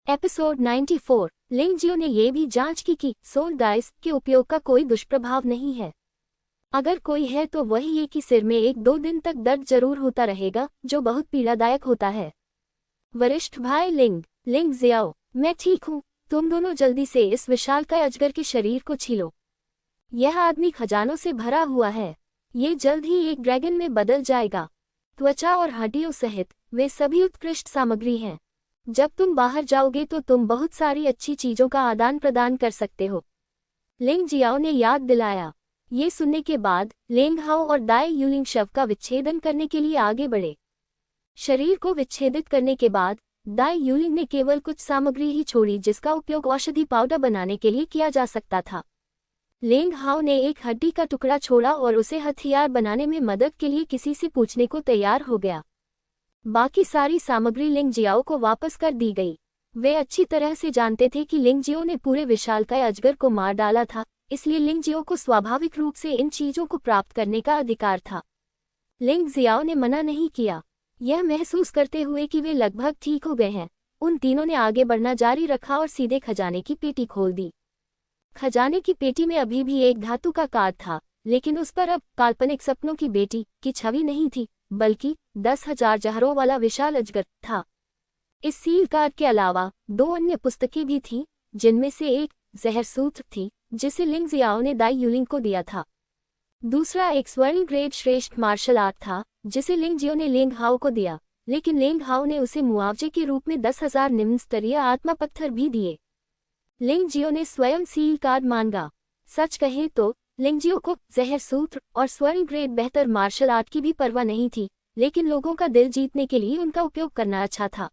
Episode 94। लिंग जियो ने ये भी जांच की कि सोल डाइस के उपयोग का कोई दुष्प्रभाव नहीं है। अगर कोई है तो वही ये कि सिर में 1-2 दिन तक दर्द जरूर होता रहेगा, जो बहुत पीड़ादायक होता है। वरिष्ठ भाई लिंग जियाओ, मैं ठीक हूँ, तुम दोनों जल्दी से इस विशालकाय अजगर के शरीर को छीलो। यह आदमी खजानों से भरा हुआ है, ये जल्द ही एक ड्रैगन में बदल जाएगा। त्वचा और हड्डियों सहित वे सभी उत्कृष्ट सामग्री हैं। जब तुम बाहर जाओगे तो तुम बहुत सारी अच्छी चीजों का आदान प्रदान कर सकते हो, लिंग जियाओ ने याद दिलाया। ये सुनने के बाद लेंग हाओ और दाई यूलिंग शव का विच्छेदन करने के लिए आगे बढ़े। शरीर को विच्छेदित करने के बाद दाई यूलिंग ने केवल कुछ सामग्री ही छोड़ी जिसका उपयोग औषधि पाउडर बनाने के लिए किया जा सकता था। लेंग हाओ ने एक हड्डी का टुकड़ा छोड़ा और उसे हथियार बनाने में मदद के लिए किसी से पूछने को तैयार हो गया। बाकी सारी सामग्री लिंग जियाओ को वापस कर दी गई। वे अच्छी तरह से जानते थे कि लिंग जियो ने पूरे विशालकाय अजगर को मार डाला था, इसलिए लिंग जियो को स्वाभाविक रूप से इन चीजों को प्राप्त करने का अधिकार था। लिंग जियाओ ने मना नहीं किया। यह महसूस करते हुए कि वे लगभग ठीक हो गए हैं, उन तीनों ने आगे बढ़ना जारी रखा और सीधे खजाने की पेटी खोल दी। खजाने की पेटी में अभी भी एक धातु का कार्ड था, लेकिन उस पर अब काल्पनिक सपनों की बेटी की छवि नहीं थी, बल्कि 10,000 जहरों वाला विशाल अजगर था। इस सील कार्ड के अलावा 2 अन्य पुस्तकें भी थीं, जिनमें से एक जहर सूत्र थी जिसे लिंग जियाओ ने दाई यूलिंग को दिया था। दूसरा एक स्वर्ण ग्रेड श्रेष्ठ मार्शल आर्ट था जिसे लिंग जियो ने लेंग हाओ को दिया, लेकिन लेंग हाओ ने उसे मुआवजे के रूप में 10,000 निम्न स्तरीय आत्मा पत्थर भी दिए। लिंग जियो ने स्वयं सील कार्ड मांगा। सच कहें तो लिंग जियो को जहर सूत्र और स्वर्ण ग्रेड बेहतर मार्शल आर्ट की भी परवाह नहीं थी, लेकिन लोगों का दिल जीतने के लिए उनका उपयोग करना अच्छा था।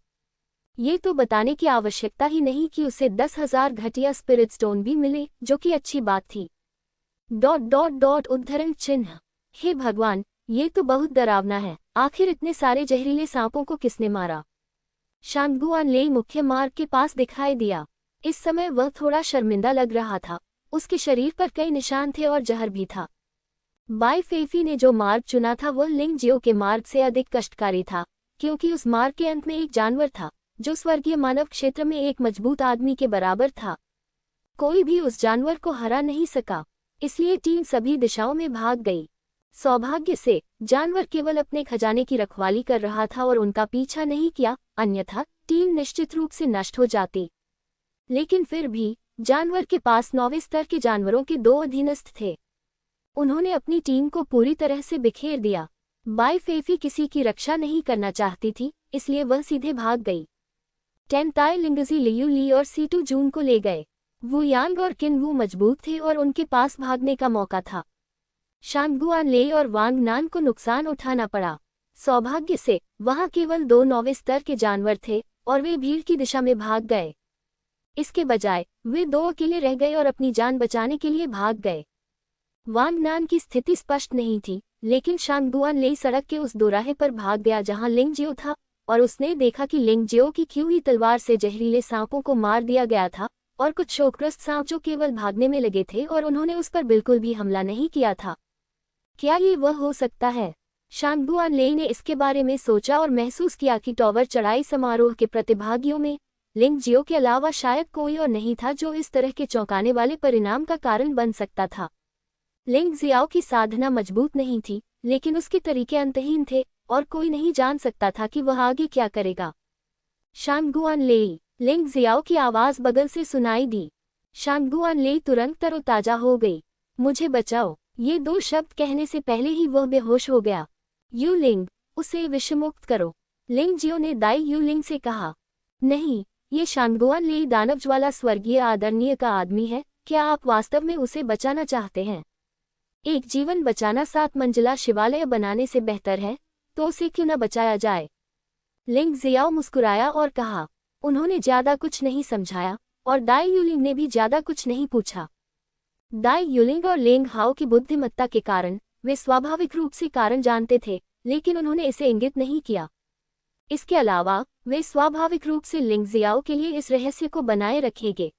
ये तो बताने की आवश्यकता ही नहीं कि उसे 10,000 घटिया स्पिरिट स्टोन भी मिले, जो कि अच्छी बात थी। ... उद्धरण चिन्ह। हे भगवान, ये तो बहुत डरावना है। आखिर इतने सारे जहरीले सांपों को किसने मारा? शांगगुआन लेई मुख्य मार्ग के पास दिखाई दिया। इस समय वह थोड़ा शर्मिंदा लग रहा था। उसके शरीर पर कई निशान थे और जहर भी था। बाई फेफी ने जो मार्ग चुना था वह लिंग जियो के मार्ग से अधिक कष्टकारी था, क्योंकि उस मार्ग के अंत में एक जानवर था जो स्वर्गीय मानव क्षेत्र में एक मजबूत आदमी के बराबर था। कोई भी उस जानवर को हरा नहीं सका, इसलिए टीम सभी दिशाओं में भाग गई। सौभाग्य से जानवर केवल अपने खजाने की रखवाली कर रहा था और उनका पीछा नहीं किया, अन्यथा टीम निश्चित रूप से नष्ट हो जाती। लेकिन फिर भी जानवर के पास 9वें स्तर के जानवरों के 2 अधीनस्थ थे। उन्होंने अपनी टीम को पूरी तरह से बिखेर दिया। बाई फेफी किसी की रक्षा नहीं करना चाहती थी, इसलिए वह सीधे भाग गई। टेंताई लिंगजी लियू ली और सीटू जून को ले गए। वू यांग और किन वू मजबूत थे और उनके पास भागने का मौका था। शांगगुआन ले और वांग नान को नुकसान उठाना पड़ा। सौभाग्य से वहां केवल 2 9वें स्तर के जानवर थे और वे भीड़ की दिशा में भाग गए। इसके बजाय वे 2 अकेले रह गए और अपनी जान बचाने के लिए भाग गए। वांग नान की स्थिति स्पष्ट नहीं थी, लेकिन शांगगुआन ले सड़क के उस दोराहे पर भाग गया जहां लिंग जियो था, और उसने देखा कि लिंग जियो की खी हुई तलवार से जहरीले सांपों को मार दिया गया था और कुछ शोकग्रस्त सांप जो केवल भागने में लगे थे और उन्होंने उस पर बिल्कुल भी हमला नहीं किया था। क्या ये वह हो सकता है? शांगगुआन ले ने इसके बारे में सोचा और महसूस किया कि टॉवर चढ़ाई समारोह के प्रतिभागियों में लिंग जियो के अलावा शायद कोई और नहीं था जो इस तरह के चौंकाने वाले परिणाम का कारण बन सकता था। लिंग जियाओ की साधना मजबूत नहीं थी, लेकिन उसके तरीके अंतहीन थे और कोई नहीं जान सकता था कि वह आगे क्या करेगा। शांगगुआन लेई, लिंग जियाओ की आवाज बगल से सुनाई दी। शांगगुआन लेई तुरंत तरोताजा हो गई। मुझे बचाओ, ये 2 शब्द कहने से पहले ही वह बेहोश हो गया। यू लिंग, उसे विषमुक्त करो, लिंग जियो ने दाई यू लिंग से कहा। नहीं, ये शांगगुआन लेई दानव ज्वाला स्वर्गीय आदरणीय का आदमी है। क्या आप वास्तव में उसे बचाना चाहते हैं? एक जीवन बचाना 7 मंजिला शिवालय बनाने से बेहतर है, तो उसे क्यों न बचाया जाए? लिंग जियाओ मुस्कुराया और कहा। उन्होंने ज्यादा कुछ नहीं समझाया और दाई यूलिंग ने भी ज्यादा कुछ नहीं पूछा। दाई यूलिंग और लेंग हाओ की बुद्धिमत्ता के कारण वे स्वाभाविक रूप से कारण जानते थे, लेकिन उन्होंने इसे इंगित नहीं किया। इसके अलावा वे स्वाभाविक रूप से लिंग जियाओ के लिए इस रहस्य को बनाए रखेंगे।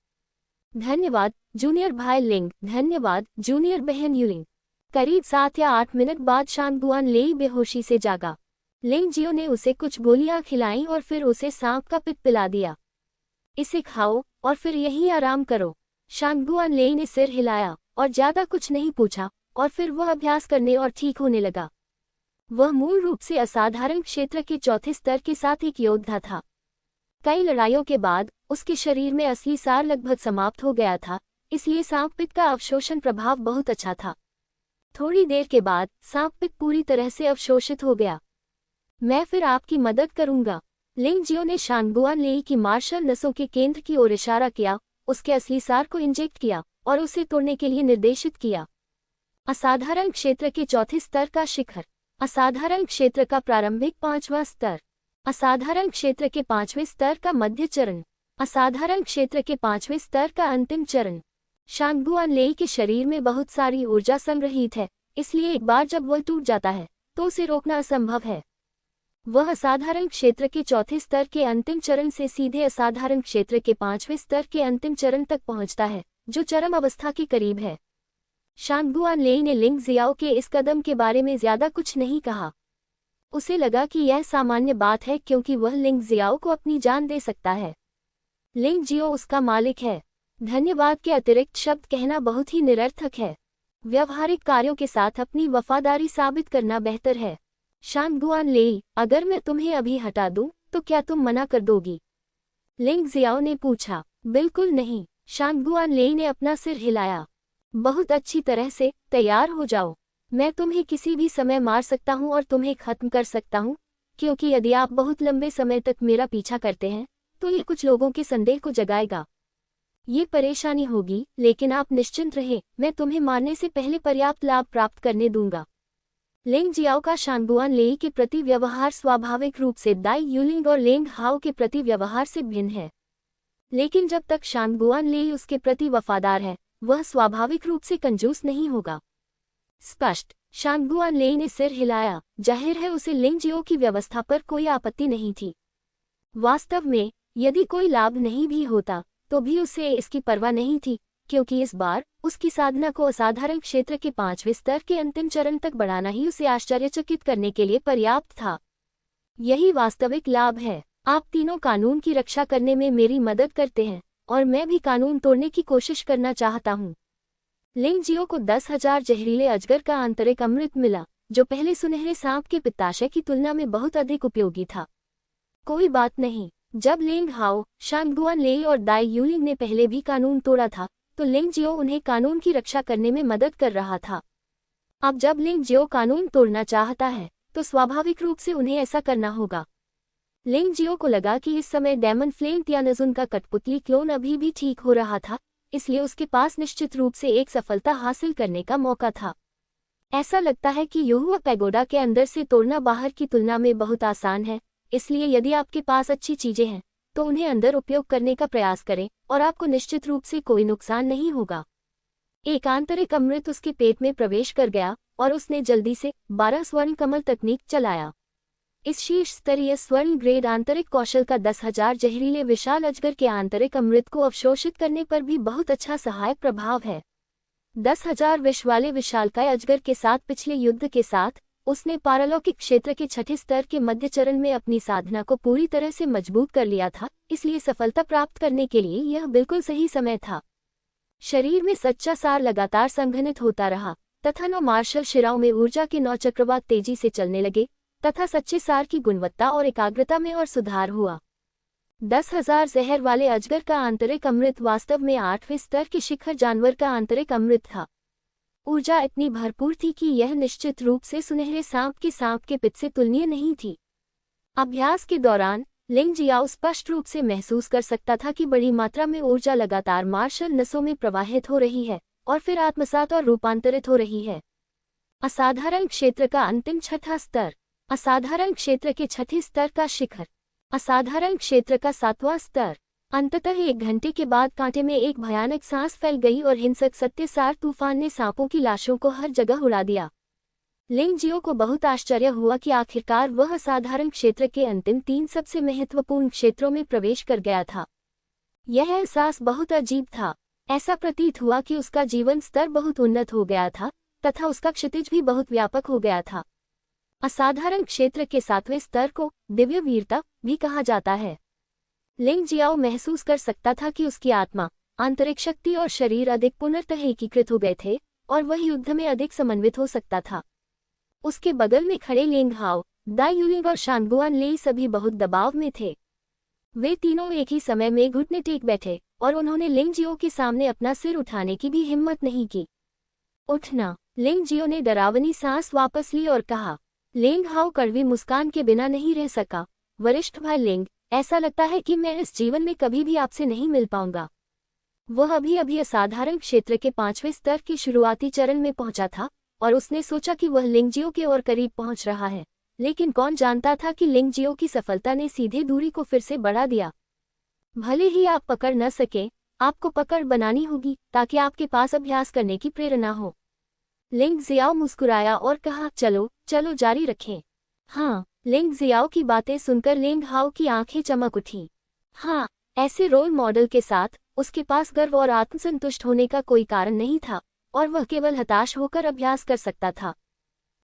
धन्यवाद जूनियर भाई लिंग। धन्यवाद जूनियर बहन यूलिंग। करीब 7 या 8 मिनट बाद शांगगुआन लेई बेहोशी से जागा। लिंग जियो ने उसे कुछ गोलियां खिलाईं और फिर उसे सांप का पिट पिला दिया। इसे खाओ और फिर यहीं आराम करो। शांगगुआन लेई ने सिर हिलाया और ज्यादा कुछ नहीं पूछा, और फिर वह अभ्यास करने और ठीक होने लगा। वह मूल रूप से असाधारण क्षेत्र के चौथे स्तर के साथ एक योद्धा था। कई लड़ाइयों के बाद उसके शरीर में असली सार लगभग समाप्त हो गया था, इसलिए सांप पित्त का अवशोषण प्रभाव बहुत अच्छा था। थोड़ी देर के बाद सांप पित्त पूरी तरह से अवशोषित हो गया। मैं फिर आपकी मदद करूंगा। लिंग जियो ने शांगगुआन लेई की मार्शल नसों के केंद्र की ओर इशारा किया, उसके असली सार को इंजेक्ट किया और उसे तोड़ने के लिए निर्देशित किया। असाधारण क्षेत्र के चौथे स्तर का शिखर। असाधारण क्षेत्र का प्रारंभिक 5वां स्तर। असाधारण क्षेत्र के 5वें स्तर का मध्य चरण। असाधारण क्षेत्र के 5वें स्तर का अंतिम चरण। शांगगुआन लेई के शरीर में बहुत सारी ऊर्जा संग्रहित है, इसलिए एक बार जब वह टूट जाता है तो उसे रोकना असंभव है। वह असाधारण क्षेत्र के चौथे स्तर के अंतिम चरण से सीधे असाधारण क्षेत्र के 5वें स्तर के अंतिम चरण तक पहुंचता है, जो चरम अवस्था के करीब है। शांगगुआन लेई ने लिंग जियाओ के इस कदम के बारे में ज्यादा कुछ नहीं कहा। उसे लगा कि यह सामान्य बात है क्योंकि वह लिंग जियाओ को अपनी जान दे सकता है। लिंग जियो उसका मालिक है। धन्यवाद के अतिरिक्त शब्द कहना बहुत ही निरर्थक है। व्यवहारिक कार्यों के साथ अपनी वफादारी साबित करना बेहतर है। शांगगुआन लेई, अगर मैं तुम्हें अभी हटा दूं, तो क्या तुम मना कर दोगी? लिंग जियाओ ने पूछा। बिल्कुल नहीं। शांगगुआन लेई ने अपना सिर हिलाया। बहुत अच्छी तरह से, तैयार हो जाओ। मैं तुम्हें किसी भी समय मार सकता हूं और तुम्हें खत्म कर सकता हूं, क्योंकि यदि आप बहुत लंबे समय तक मेरा पीछा करते हैं तो ये कुछ लोगों के संदेह को जगाएगा। ये परेशानी होगी, लेकिन आप निश्चिंत रहें, मैं तुम्हें मारने से पहले पर्याप्त लाभ प्राप्त करने दूंगा। लिंग जियाओ का शांगगुआन लेई के प्रति व्यवहार स्वाभाविक रूप से दाई यूलिंग और लेंग हाओ के प्रति व्यवहार से भिन्न है। लेकिन जब तक शांगगुआन लेई उसके प्रति वफादार है, वह स्वाभाविक रूप से कंजूस नहीं होगा। स्पष्ट। शांगगुआन लेई ने सिर हिलाया। जाहिर है उसे लिंग जियो की व्यवस्था पर कोई आपत्ति नहीं थी। वास्तव में, यदि कोई लाभ नहीं भी होता तो भी उसे इसकी परवाह नहीं थी, क्योंकि इस बार उसकी साधना को असाधारण क्षेत्र के 5वें स्तर के अंतिम चरण तक बढ़ाना ही उसे आश्चर्यचकित करने के लिए पर्याप्त था। यही वास्तविक लाभ है। आप तीनों कानून की रक्षा करने में मेरी मदद करते हैं, और मैं भी कानून तोड़ने की कोशिश करना चाहता हूँ। लिंग जियो को 10,000 जहरीले अजगर का आंतरिक अमृत मिला, जो पहले सुनहरे सांप के पित्ताशय की तुलना में बहुत अधिक उपयोगी था। कोई बात नहीं, जब लिंग हाओ, शांगगुआन लेई और दाई यूलिंग ने पहले भी कानून तोड़ा था, तो लिंग जियो उन्हें कानून की रक्षा करने में मदद कर रहा था। अब जब लिंग जियो कानून तोड़ना चाहता है, तो स्वाभाविक रूप से उन्हें ऐसा करना होगा। लिंग जियो को लगा कि इस समय डेमन फ्लेम तियानजुन का कठपुतली क्लोन अभी भी ठीक हो रहा था, इसलिए उसके पास निश्चित रूप से एक सफलता हासिल करने का मौका था। ऐसा लगता है कि युहुआ पैगोडा के अंदर से तोड़ना बाहर की तुलना में बहुत आसान है, इसलिए यदि आपके पास अच्छी चीजें हैं तो उन्हें अंदर उपयोग करने का प्रयास करें और आपको निश्चित रूप से कोई नुकसान नहीं होगा। एक आंतरिक अमृत उसके पेट में प्रवेश कर गया और उसने जल्दी से 12 स्वर्ण कमल तकनीक चलाया। इस शीर्ष स्तरीय स्वर्ण ग्रेड आंतरिक कौशल का 10,000 जहरीले विशाल अजगर के आंतरिक अमृत को अवशोषित करने पर भी बहुत अच्छा सहायक प्रभाव है। 10,000 विष वाले विशालकाय अजगर के साथ पिछले युद्ध के साथ उसने पारलौकिक क्षेत्र के छठे स्तर के मध्य चरण में अपनी साधना को पूरी तरह से मजबूत कर लिया था, इसलिए सफलता प्राप्त करने के लिए यह बिल्कुल सही समय था। शरीर में सच्चा सार लगातार संघनित होता रहा तथा 9 मार्शल शिराओं में ऊर्जा के 9 चक्रवात तेजी से चलने लगे तथा सच्चे सार की गुणवत्ता और एकाग्रता में और सुधार हुआ। 10,000 जहर वाले अजगर का आंतरिक अमृत वास्तव में 8वें स्तर के शिखर जानवर का आंतरिक अमृत था। ऊर्जा इतनी भरपूर थी कि यह निश्चित रूप से सुनहरे सांप के पित्त से तुलनीय नहीं थी। अभ्यास के दौरान लिंग जियाओ स्पष्ट रूप से महसूस कर सकता था कि बड़ी मात्रा में ऊर्जा लगातार मार्शल नसों में प्रवाहित हो रही है और फिर आत्मसात और रूपांतरित हो रही है। असाधारण क्षेत्र का अंतिम छठा स्तर। असाधारण क्षेत्र के छठे स्तर का शिखर। असाधारण क्षेत्र का 7वां स्तर। अंततः 1 घंटे के बाद कांटे में एक भयानक सांस फैल गई और हिंसक सत्यसार तूफान ने सांपों की लाशों को हर जगह उड़ा दिया। लिंग जियो को बहुत आश्चर्य हुआ कि आखिरकार वह असाधारण क्षेत्र के अंतिम 3 सबसे महत्वपूर्ण क्षेत्रों में प्रवेश कर गया था। यह एहसास बहुत अजीब था। ऐसा प्रतीत हुआ कि उसका जीवन स्तर बहुत उन्नत हो गया था तथा उसका क्षितिज भी बहुत व्यापक हो गया था। असाधारण क्षेत्र के 7वें स्तर को दिव्य वीरता भी कहा जाता है। लिंग जियाओ महसूस कर सकता था कि उसकी आत्मा, आंतरिक शक्ति और शरीर अधिक पुनर्तः एकीकृत हो गए थे और वह युद्ध में अधिक समन्वित हो सकता था। उसके बगल में खड़े लिंग हाओ, दाई युलिंग और शांगुआन लेई सभी बहुत दबाव में थे। वे तीनों एक ही समय में घुटने टेक बैठे और उन्होंने लिंग जियो के सामने अपना सिर उठाने की भी हिम्मत नहीं की। उठना। लिंग जियो ने डरावनी सांस वापस ली और कहा। लिंग हाओ कड़वी मुस्कान के बिना नहीं रह सका। वरिष्ठ भाई लिंग, ऐसा लगता है कि मैं इस जीवन में कभी भी आपसे नहीं मिल पाऊंगा। वह अभी अभी असाधारण क्षेत्र के 5वें स्तर के शुरुआती चरण में पहुंचा था और उसने सोचा कि वह लिंग जियो के और करीब पहुंच रहा है, लेकिन कौन जानता था कि लिंग जियो की सफलता ने सीधे दूरी को फिर से बढ़ा दिया। भले ही आप पकड़ न सके, आपको पकड़ बनानी होगी ताकि आपके पास अभ्यास करने की प्रेरणा हो। लिंग जियाओ मुस्कुराया और कहा, चलो चलो जारी रखें। हाँ। लिंग जियाओ की बातें सुनकर लिंग हाओ की आंखें चमक उठी। हाँ, ऐसे रोल मॉडल के साथ उसके पास गर्व और आत्मसंतुष्ट होने का कोई कारण नहीं था और वह केवल हताश होकर अभ्यास कर सकता था।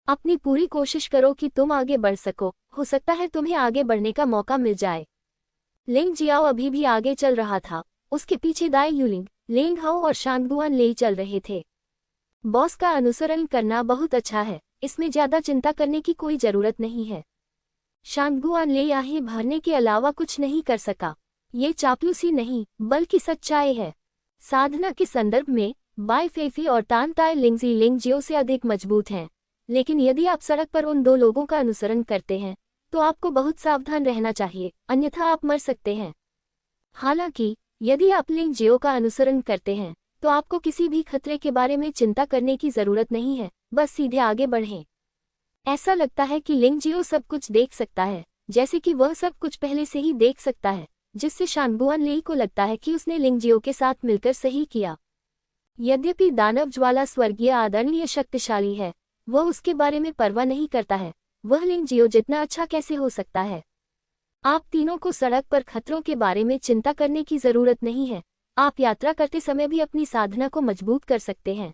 अपनी पूरी कोशिश करो कि तुम आगे बढ़ सको, हो सकता है तुम्हें आगे बढ़ने का मौका मिल जाए। लिंग जियाओ अभी भी आगे चल रहा था। उसके पीछे दाई युलिंग, लिंग हाओ और शांगुआन लेई चल रहे थे। बॉस का अनुसरण करना बहुत अच्छा है, इसमें ज्यादा चिंता करने की कोई जरूरत नहीं है। शांगुआन लेई आहें भरने के अलावा कुछ नहीं कर सका। ये चापलूसी नहीं, बल्कि सच्चाई है। साधना के संदर्भ में बाई फेफी और तान ताई लिंगजी लिंग जियो से अधिक मजबूत हैं, लेकिन यदि आप सड़क पर उन दो लोगों का अनुसरण करते हैं तो आपको बहुत सावधान रहना चाहिए, अन्यथा आप मर सकते हैं। हालांकि यदि आप लिंग जियो का अनुसरण करते हैं तो आपको किसी भी खतरे के बारे में चिंता करने की जरूरत नहीं है, बस सीधे आगे बढ़ें। ऐसा लगता है कि लिंग जियो सब कुछ देख सकता है, जैसे कि वह सब कुछ पहले से ही देख सकता है, जिससे शांगुआन लेई को लगता है कि उसने लिंग जियो के साथ मिलकर सही किया। यद्यपि दानव ज्वाला स्वर्गीय आदरणीय शक्तिशाली है, वह उसके बारे में परवाह नहीं करता है। वह लिंग जियो जितना अच्छा कैसे हो सकता है? आप तीनों को सड़क पर खतरों के बारे में चिंता करने की जरूरत नहीं है। आप यात्रा करते समय भी अपनी साधना को मजबूत कर सकते हैं।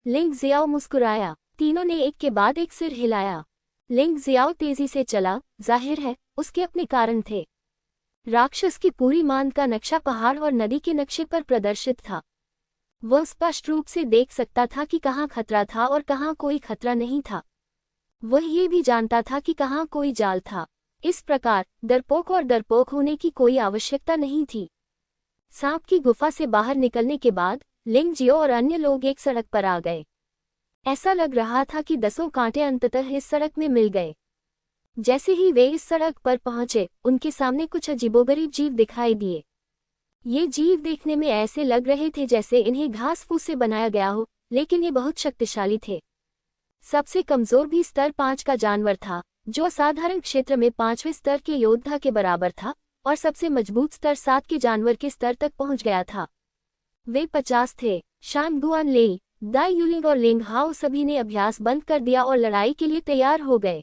लिंग जियाओ मुस्कुराया। तीनों ने एक के बाद एक सिर हिलाया। लिंग जियाओ तेजी से चला, जाहिर है उसके अपने कारण थे। राक्षस की पूरी मांद का नक्शा पहाड़ और नदी के नक्शे पर प्रदर्शित था। वह स्पष्ट रूप से देख सकता था कि कहाँ खतरा था और कहाँ कोई खतरा नहीं था। वह ये भी जानता था कि कहाँ कोई जाल था। इस प्रकार डरपोक होने की कोई आवश्यकता नहीं थी। सांप की गुफा से बाहर निकलने के बाद लिंग जियो और अन्य लोग एक सड़क पर आ गए। ऐसा लग रहा था कि 10 कांटे अंततः इस सड़क में मिल गए। जैसे ही वे इस सड़क पर पहुंचे, उनके सामने कुछ अजीबोगरीब जीव दिखाई दिए। ये जीव देखने में ऐसे लग रहे थे जैसे इन्हें घास फूस से बनाया गया हो, लेकिन ये बहुत शक्तिशाली थे। सबसे कमजोर भी स्तर 5 का जानवर था, जो असाधारण क्षेत्र में 5वें स्तर के योद्धा के बराबर था, और सबसे मजबूत स्तर 7 के जानवर के स्तर तक पहुंच गया था। वे 50 थे। शांगुआन लेई, दाई युलिंग और लिंग हाओ सभी ने अभ्यास बंद कर दिया और लड़ाई के लिए तैयार हो गए।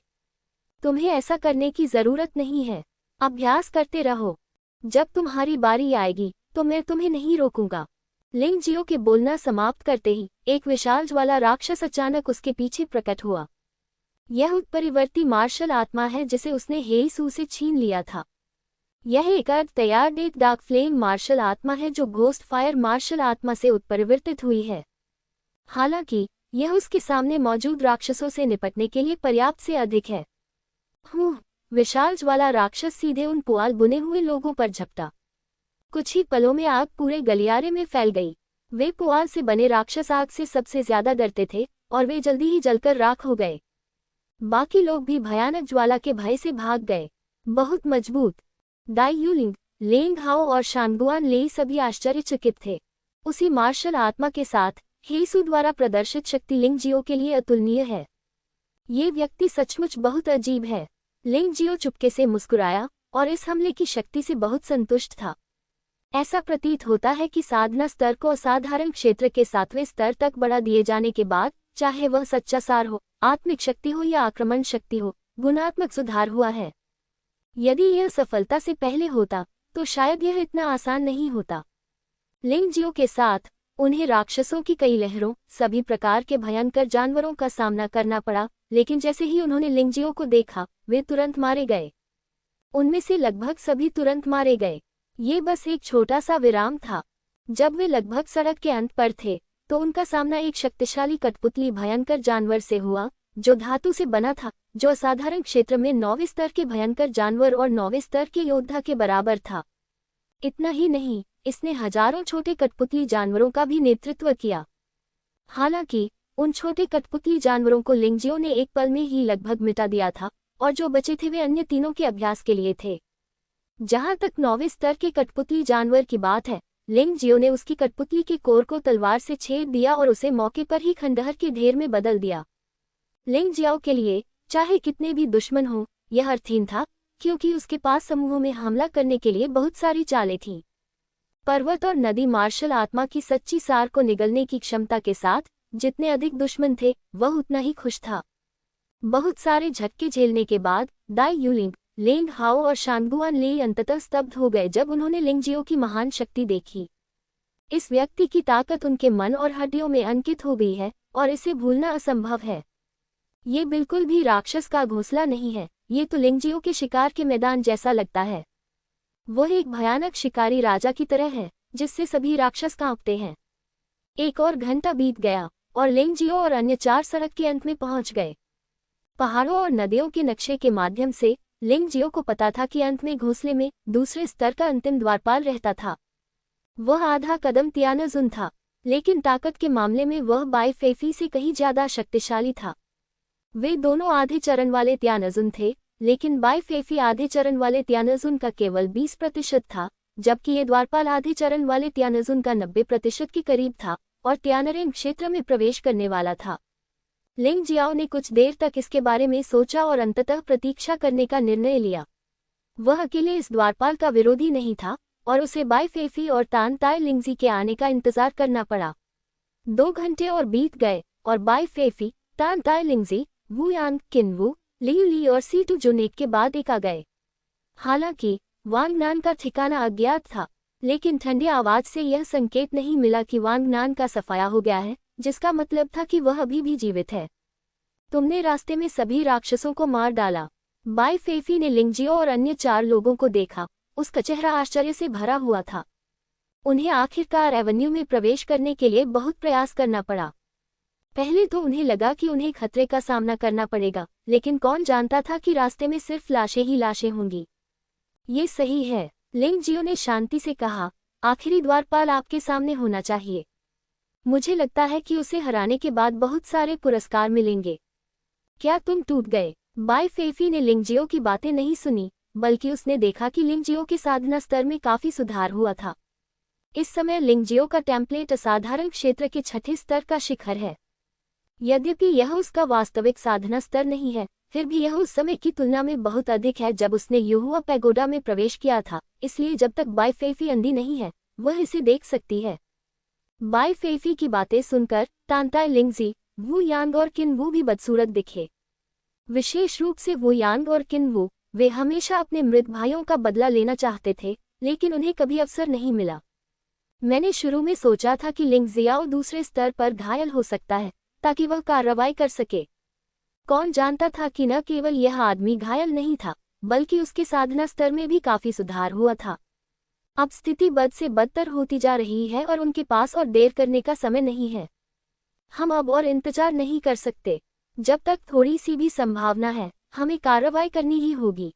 तुम्हें ऐसा करने की जरूरत नहीं है। अभ्यास करते रहो। जब तुम्हारी बारी आएगी तो मैं तुम्हें नहीं रोकूंगा। लिंग जियो के बोलना समाप्त करते ही एक विशाल ज्वाला राक्षस अचानक उसके पीछे प्रकट हुआ। यह उत्परिवर्ती मार्शल आत्मा है जिसे उसने हेईसू से छीन लिया था। यह एक अर्ध तैयार डेक डार्क फ्लेम मार्शल आत्मा है जो घोस्ट फायर मार्शल आत्मा से उत्परिवर्तित हुई है। हालांकि यह उसके सामने मौजूद राक्षसों से निपटने के लिए पर्याप्त से अधिक है। विशाल ज्वाला राक्षस सीधे उन पुआल बुने हुए लोगों पर झपटा। कुछ ही पलों में आग पूरे गलियारे में फैल गई। वे पुआल से बने राक्षस आग से सबसे ज्यादा डरते थे और वे जल्दी ही जलकर राख हो गए। बाकी लोग भी भयानक ज्वाला के भय से भाग गए। बहुत मजबूत। दाई युलिंग, लिंग हाओ और शांगुआन लेई सभी आश्चर्यचकित थे। उसी मार्शल आत्मा के साथ हेईसू द्वारा प्रदर्शित शक्ति लिंग जियो के लिए अतुलनीय है। ये व्यक्ति सचमुच बहुत अजीब है। लिंग जियो चुपके से मुस्कुराया और इस हमले की शक्ति से बहुत संतुष्ट था। ऐसा प्रतीत होता है कि साधना स्तर को असाधारण क्षेत्र के 7वें स्तर तक बढ़ा दिए जाने के बाद, चाहे वह सच्चा सार हो, आत्मिक शक्ति हो या आक्रमण शक्ति हो, गुणात्मक सुधार हुआ है। यदि यह सफलता से पहले होता तो शायद यह इतना आसान नहीं होता। लिंग जियो के साथ उन्हें राक्षसों की कई लहरों, सभी प्रकार के भयंकर जानवरों का सामना करना पड़ा, लेकिन जैसे ही उन्होंने लिंग जियो को देखा, वे तुरंत मारे गए। उनमें से लगभग सभी तुरंत मारे गए। ये बस एक छोटा सा विराम था। जब वे लगभग सड़क के अंत पर थे तो उनका सामना एक शक्तिशाली कठपुतली भयंकर जानवर से हुआ, जो धातु से बना था, जो असाधारण क्षेत्र में 9वें स्तर के भयंकर जानवर और 9वें स्तर के योद्धा के बराबर था। इतना ही नहीं, इसने हजारों छोटे कठपुतली जानवरों का भी नेतृत्व किया। हालांकि उन छोटे कठपुतली जानवरों को लिंगजियो ने एक पल में ही लगभग मिटा दिया था, और जो बचे थे वे अन्य तीनों के अभ्यास के लिए थे। जहां तक 9वें स्तर के कठपुतली जानवर की बात है, लिंगजियो ने उसकी कठपुतली के कोर को तलवार से छेद दिया और उसे मौके पर ही खंडहर के ढेर में बदल दिया। लिंगजियो के लिए चाहे कितने भी दुश्मन हों, यह अर्थहीन था, क्योंकि उसके पास समूहों में हमला करने के लिए बहुत सारी चालें थीं। पर्वत और नदी मार्शल आत्मा की सच्ची सार को निगलने की क्षमता के साथ जितने अधिक दुश्मन थे, वह उतना ही खुश था। बहुत सारे झटके झेलने के बाद दाई यूलिंग, लेंग हाओ और शांगुआन ले अंततः स्तब्ध हो गए जब उन्होंने लिंगजियो की महान शक्ति देखी। इस व्यक्ति की ताकत उनके मन और हड्डियों में अंकित हो गई है और इसे भूलना असंभव है। ये बिल्कुल भी राक्षस का घोंसला नहीं है, ये तो लिंगजियो के शिकार के मैदान जैसा लगता है। वह एक भयानक शिकारी राजा की तरह है, जिससे सभी राक्षस कांपते हैं। एक और घंटा बीत गया और लिंगजियो और अन्य 4 सड़क के अंत में पहुंच गए। पहाड़ों और नदियों के नक्शे के माध्यम से लिंगजियो को पता था कि अंत में घोंसले में दूसरे स्तर का अंतिम द्वारपाल रहता था। वह आधा कदम तियानाजुन था, लेकिन ताकत के मामले में वह बाई फेफी से कहीं ज्यादा शक्तिशाली था। वे दोनों आधे चरण वाले तियानाजुन थे, लेकिन बाई फेफी आधे चरण वाले तियानाजुन का केवल 20% था, जबकि ये द्वारपाल आधे चरण वाले तियानाजुन का 90% के करीब था और तियानरेंग क्षेत्र में प्रवेश करने वाला था। लिंगजियो ने कुछ देर तक इसके बारे में सोचा और अंततः प्रतीक्षा करने का निर्णय लिया। वह अकेले इस द्वारपाल का विरोधी नहीं था और उसे बाई फेफी और तान ताई लिंगजी के आने का इंतजार करना पड़ा। 2 घंटे और बीत गए और बाई फेफी, तान ताई लिंगजी, वू यांग, किनवू, लियू ली और सीटू जुन एक के बाद एक आ गए। हालांकि वांग नान का ठिकाना अज्ञात था, लेकिन ठंडी आवाज से यह संकेत नहीं मिला कि वांग नान का सफाया हो गया है, जिसका मतलब था कि वह अभी भी जीवित है। तुमने रास्ते में सभी राक्षसों को मार डाला। बाई फेफी ने लिंगजियो और अन्य 4 लोगों को देखा। उसका चेहरा आश्चर्य से भरा हुआ था। उन्हें आखिरकार एवेन्यू में प्रवेश करने के लिए बहुत प्रयास करना पड़ा। पहले तो उन्हें लगा कि उन्हें खतरे का सामना करना पड़ेगा, लेकिन कौन जानता था कि रास्ते में सिर्फ लाशें ही लाशें होंगी। ये सही है, लिंगजियो ने शांति से कहा। आखिरी द्वारपाल आपके सामने होना चाहिए। मुझे लगता है कि उसे हराने के बाद बहुत सारे पुरस्कार मिलेंगे। क्या तुम टूट गए? बाई फेफी ने लिंगजियो की बातें नहीं सुनी, बल्कि उसने देखा कि लिंगजियो के साधना स्तर में काफी सुधार हुआ था। इस समय लिंगजियो का टेम्पलेट असाधारण क्षेत्र के 6ठे स्तर का शिखर है। यद्यपि यह उसका वास्तविक साधना स्तर नहीं है, फिर भी यह उस समय की तुलना में बहुत अधिक है जब उसने युहुआ पैगोडा में प्रवेश किया था, इसलिए जब तक बाई फेफी अंधी नहीं है, वह इसे देख सकती है। बाई फेफी की बातें सुनकर तानताई लिंगजी, वू यांग और किनवू भी बदसूरत दिखे। विशेष रूप से वू यांग और किनवू, वे हमेशा अपने मृत भाइयों का बदला लेना चाहते थे, लेकिन उन्हें कभी अवसर नहीं मिला। मैंने शुरू में सोचा था कि लिंगजियाओ दूसरे स्तर पर घायल हो सकता है, ताकि वह कार्रवाई कर सके। कौन जानता था कि न केवल यह आदमी घायल नहीं था, बल्कि उसके साधना स्तर में भी काफी सुधार हुआ था। अब स्थिति बद से बदतर होती जा रही है और उनके पास और देर करने का समय नहीं है। हम अब और इंतजार नहीं कर सकते। जब तक थोड़ी सी भी संभावना है, हमें कार्रवाई करनी ही होगी।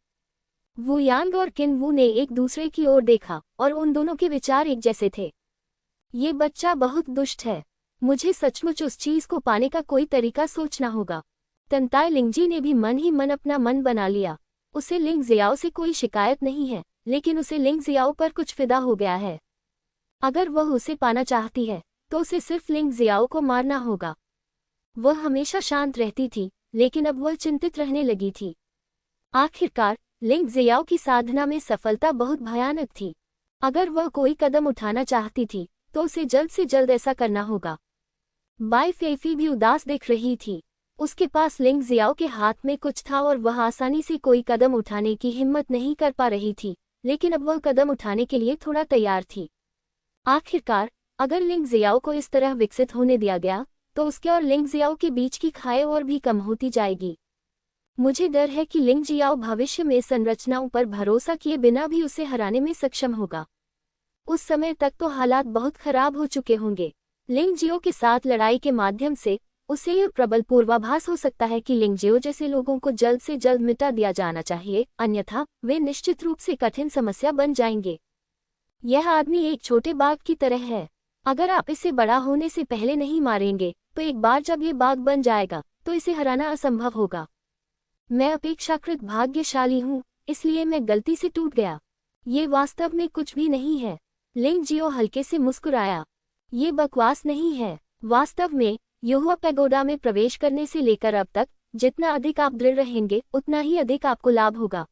वू यांग और किनवू ने एक दूसरे की ओर देखा और उन दोनों के विचार एक जैसे थे। ये बच्चा बहुत दुष्ट है। मुझे सचमुच उस चीज को पाने का कोई तरीका सोचना होगा। तंताई लिंगजी ने भी मन ही मन अपना मन बना लिया। उसे लिंगजियाओ से कोई शिकायत नहीं है, लेकिन उसे लिंगजियाओ पर कुछ फिदा हो गया है। अगर वह उसे पाना चाहती है, तो उसे सिर्फ लिंगजियाओ को मारना होगा। वह हमेशा शांत रहती थी, लेकिन अब वह चिंतित रहने लगी थी। आखिरकार लिंगजियाओ की साधना में सफलता बहुत भयानक थी। अगर वह कोई कदम उठाना चाहती थी, तो उसे जल्द से जल्द ऐसा करना होगा। बाई फेफी भी उदास दिख रही थी। उसके पास लिंगजियाओ के हाथ में कुछ था और वह आसानी से कोई कदम उठाने की हिम्मत नहीं कर पा रही थी, लेकिन अब वह कदम उठाने के लिए थोड़ा तैयार थी। आखिरकार अगर लिंगजियाओ को इस तरह विकसित होने दिया गया, तो उसके और लिंगजियाओ के बीच की खाई और भी कम होती जाएगी। मुझे डर है कि लिंग जियाओ भविष्य में संरचनाओं पर भरोसा किए बिना भी उसे हराने में सक्षम होगा। उस समय तक तो हालात बहुत खराब हो चुके होंगे। लिंग जियो के साथ लड़ाई के माध्यम से उसे यह प्रबल पूर्वाभास हो सकता है कि लिंग जियो जैसे लोगों को जल्द से जल्द मिटा दिया जाना चाहिए, अन्यथा वे निश्चित रूप से कठिन समस्या बन जाएंगे। यह आदमी एक छोटे बाघ की तरह है। अगर आप इसे बड़ा होने से पहले नहीं मारेंगे तो एक बार जब ये बाघ बन जाएगा तो इसे हराना असंभव होगा। मैं अपेक्षाकृत भाग्यशाली हूँ, इसलिए मैं गलती से टूट गया। ये वास्तव में कुछ भी नहीं है। लिंग जियो हल्के से मुस्कुराया। ये बकवास नहीं है। वास्तव में यहुआ पैगोडा में प्रवेश करने से लेकर अब तक जितना अधिक आप दृढ़ रहेंगे उतना ही अधिक आपको लाभ होगा।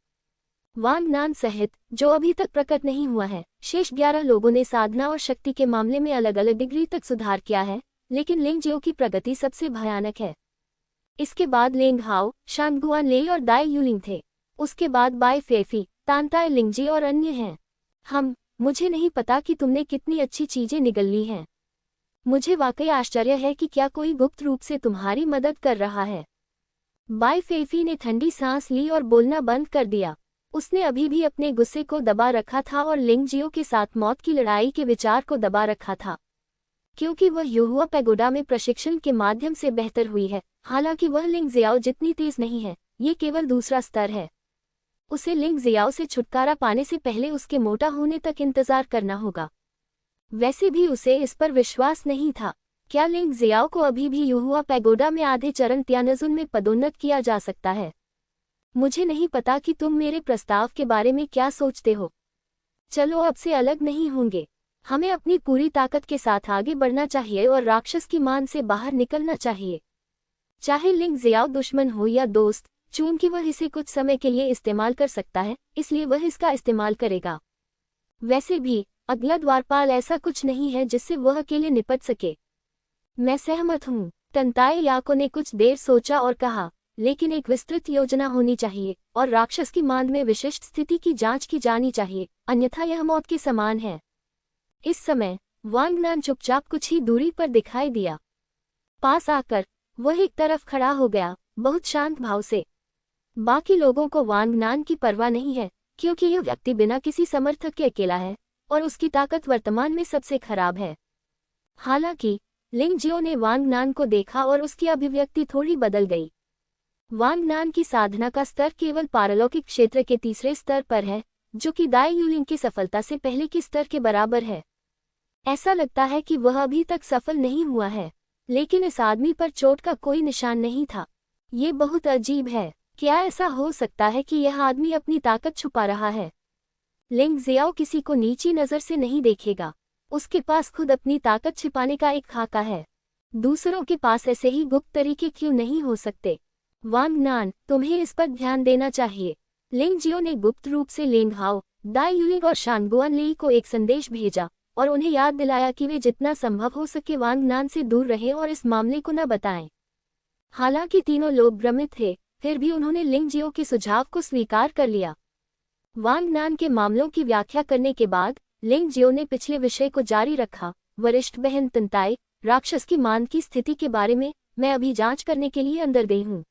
वांग नान सहित जो अभी तक प्रकट नहीं हुआ है, शेष 11 लोगों ने साधना और शक्ति के मामले में अलग अलग डिग्री तक सुधार किया है, लेकिन लिंग जियो की प्रगति सबसे भयानक है। इसके बाद लेंग हाओ, शांगगुआन ले और दाई यूलिंग थे। उसके बाद बाई फेफी, तानताई लिंगजी और अन्य हैं। मुझे नहीं पता कि तुमने कितनी अच्छी चीजें निगल ली हैं। मुझे वाकई आश्चर्य है कि क्या कोई गुप्त रूप से तुम्हारी मदद कर रहा है। बाई फेफी ने ठंडी सांस ली और बोलना बंद कर दिया। उसने अभी भी अपने गुस्से को दबा रखा था और लिंग जियो के साथ मौत की लड़ाई के विचार को दबा रखा था, क्योंकि वह यहुआ पैगोडा में प्रशिक्षण के माध्यम से बेहतर हुई है। हालांकि वह लिंग जियाओ जितनी तेज नहीं है, ये केवल दूसरा स्तर है। उसे लिंग जियाओ से छुटकारा पाने से पहले उसके मोटा होने तक इंतजार करना होगा। वैसे भी उसे इस पर विश्वास नहीं था। क्या लिंग जियाओ को अभी भी यहुआ पैगोडा में आधे चरण त्यानजुन में पदोन्नत किया जा सकता है? मुझे नहीं पता कि तुम मेरे प्रस्ताव के बारे में क्या सोचते हो। चलो अब से अलग नहीं होंगे। हमें अपनी पूरी ताकत के साथ आगे बढ़ना चाहिए और राक्षस की मान से बाहर निकलना चाहिए। चाहे लिंग जियाओ दुश्मन हो या दोस्त, चूंकि वह इसे कुछ समय के लिए इस्तेमाल कर सकता है, इसलिए वह इसका इस्तेमाल करेगा। वैसे भी अगला द्वारपाल ऐसा कुछ नहीं है जिससे वह अकेले निपट सके। मैं सहमत हूँ। तंताई याको ने कुछ देर सोचा और कहा, लेकिन एक विस्तृत योजना होनी चाहिए और राक्षस की मांद में विशिष्ट स्थिति की जांच की जानी चाहिए, अन्यथा यह मौत के समान है। इस समय वांग नान चुपचाप कुछ ही दूरी पर दिखाई दिया। पास आकर वह एक तरफ खड़ा हो गया, बहुत शांत भाव से। बाकी लोगों को वांग नान की परवाह नहीं है, क्योंकि यह व्यक्ति बिना किसी समर्थक के अकेला है और उसकी ताकत वर्तमान में सबसे खराब है। हालांकि लिंग जियो ने वांग नान को देखा और उसकी अभिव्यक्ति थोड़ी बदल गई। वांग नान की साधना का स्तर केवल पारलौकिक क्षेत्र के तीसरे स्तर पर है, जो कि दाई यूलिंग की सफलता से पहले के स्तर के बराबर है। ऐसा लगता है कि वह अभी तक सफल नहीं हुआ है, लेकिन इस आदमी पर चोट का कोई निशान नहीं था। ये बहुत अजीब है। क्या ऐसा हो सकता है कि यह आदमी अपनी ताकत छुपा रहा है? लिंग जियाओ किसी को नीची नज़र से नहीं देखेगा। उसके पास खुद अपनी ताकत छिपाने का एक खाका है। दूसरों के पास ऐसे ही गुप्त तरीके क्यों नहीं हो सकते? वांग नान, तुम्हें इस पर ध्यान देना चाहिए। लिंग जियो ने गुप्त रूप से लेंग हाओ, दाई यूलिंग और शानगुआन ली को एक संदेश भेजा और उन्हें याद दिलाया कि वे जितना संभव हो सके वांग नान से दूर रहें और इस मामले को न बताएं। हालांकि तीनों लोग भ्रमित थे, फिर भी उन्होंने लिंग जियो के सुझाव को स्वीकार कर लिया। वांग नान के मामलों की व्याख्या करने के बाद लिंग जियो ने पिछले विषय को जारी रखा। वरिष्ठ बहन तंताई, राक्षस की मान की स्थिति के बारे में मैं अभी जांच करने के लिए अंदर गई हूँ।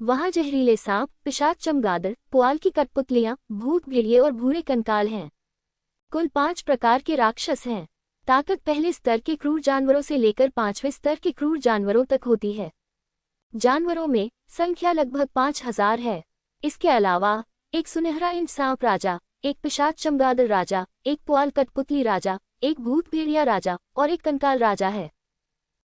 वहाँ जहरीले सांप, पिशाच चमगादड़, पुआल की कठपुतलियाँ, भूत भेड़िए और भूरे कंकाल हैं। कुल 5 प्रकार के राक्षस हैं। ताकत पहले स्तर के क्रूर जानवरों से लेकर 5वें स्तर के क्रूर जानवरों तक होती है। जानवरों में संख्या लगभग 5000 है। इसके अलावा एक सुनहरा इंच सांप राजा, एक पिशाच चमगादड़ राजा, एक पुआल कठपुतली राजा, एक भूत भेड़िया राजा और एक कंकाल राजा है।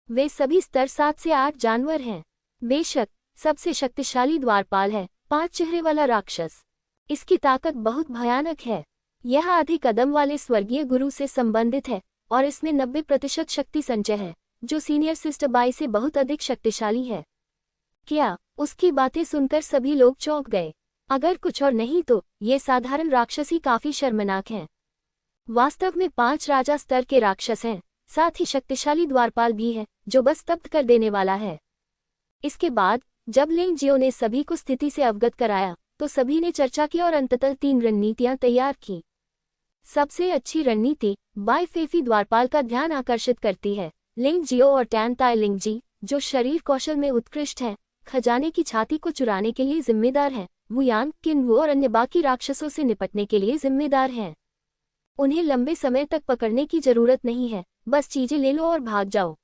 वे सभी स्तर 7 से 8 जानवर हैं। बेशक सबसे शक्तिशाली द्वारपाल है 5 चेहरे वाला राक्षस। इसकी ताकत बहुत भयानक है। यह आधे कदम वाले स्वर्गीय गुरु से संबंधित है और इसमें 90% शक्ति संचय है, जो सीनियर सिस्टर बाई से बहुत अधिक शक्तिशाली है। क्या? उसकी बातें सुनकर सभी लोग चौंक गए। अगर कुछ और नहीं तो ये साधारण राक्षस ही काफी शर्मनाक हैं। वास्तव में 5 राजा स्तर के राक्षस हैं, साथ ही शक्तिशाली द्वारपाल भी है जो बस स्तब्ध कर देने वाला है। इसके बाद जब लिंग जियो ने सभी को स्थिति से अवगत कराया तो सभी ने चर्चा की और अंततः 3 रणनीतियां तैयार की। सबसे अच्छी रणनीति बाई फेफी द्वारपाल का ध्यान आकर्षित करती है। लिंग जियो और टैन ताई लिंगजी, जो शरीर कौशल में उत्कृष्ट हैं, खजाने की छाती को चुराने के लिए जिम्मेदार हैं। वू यान, किन्वू और अन्य बाकी राक्षसों से निपटने के लिए जिम्मेदार हैं। उन्हें लंबे समय तक पकड़ने की जरूरत नहीं है, बस चीजें ले लो और भाग जाओ।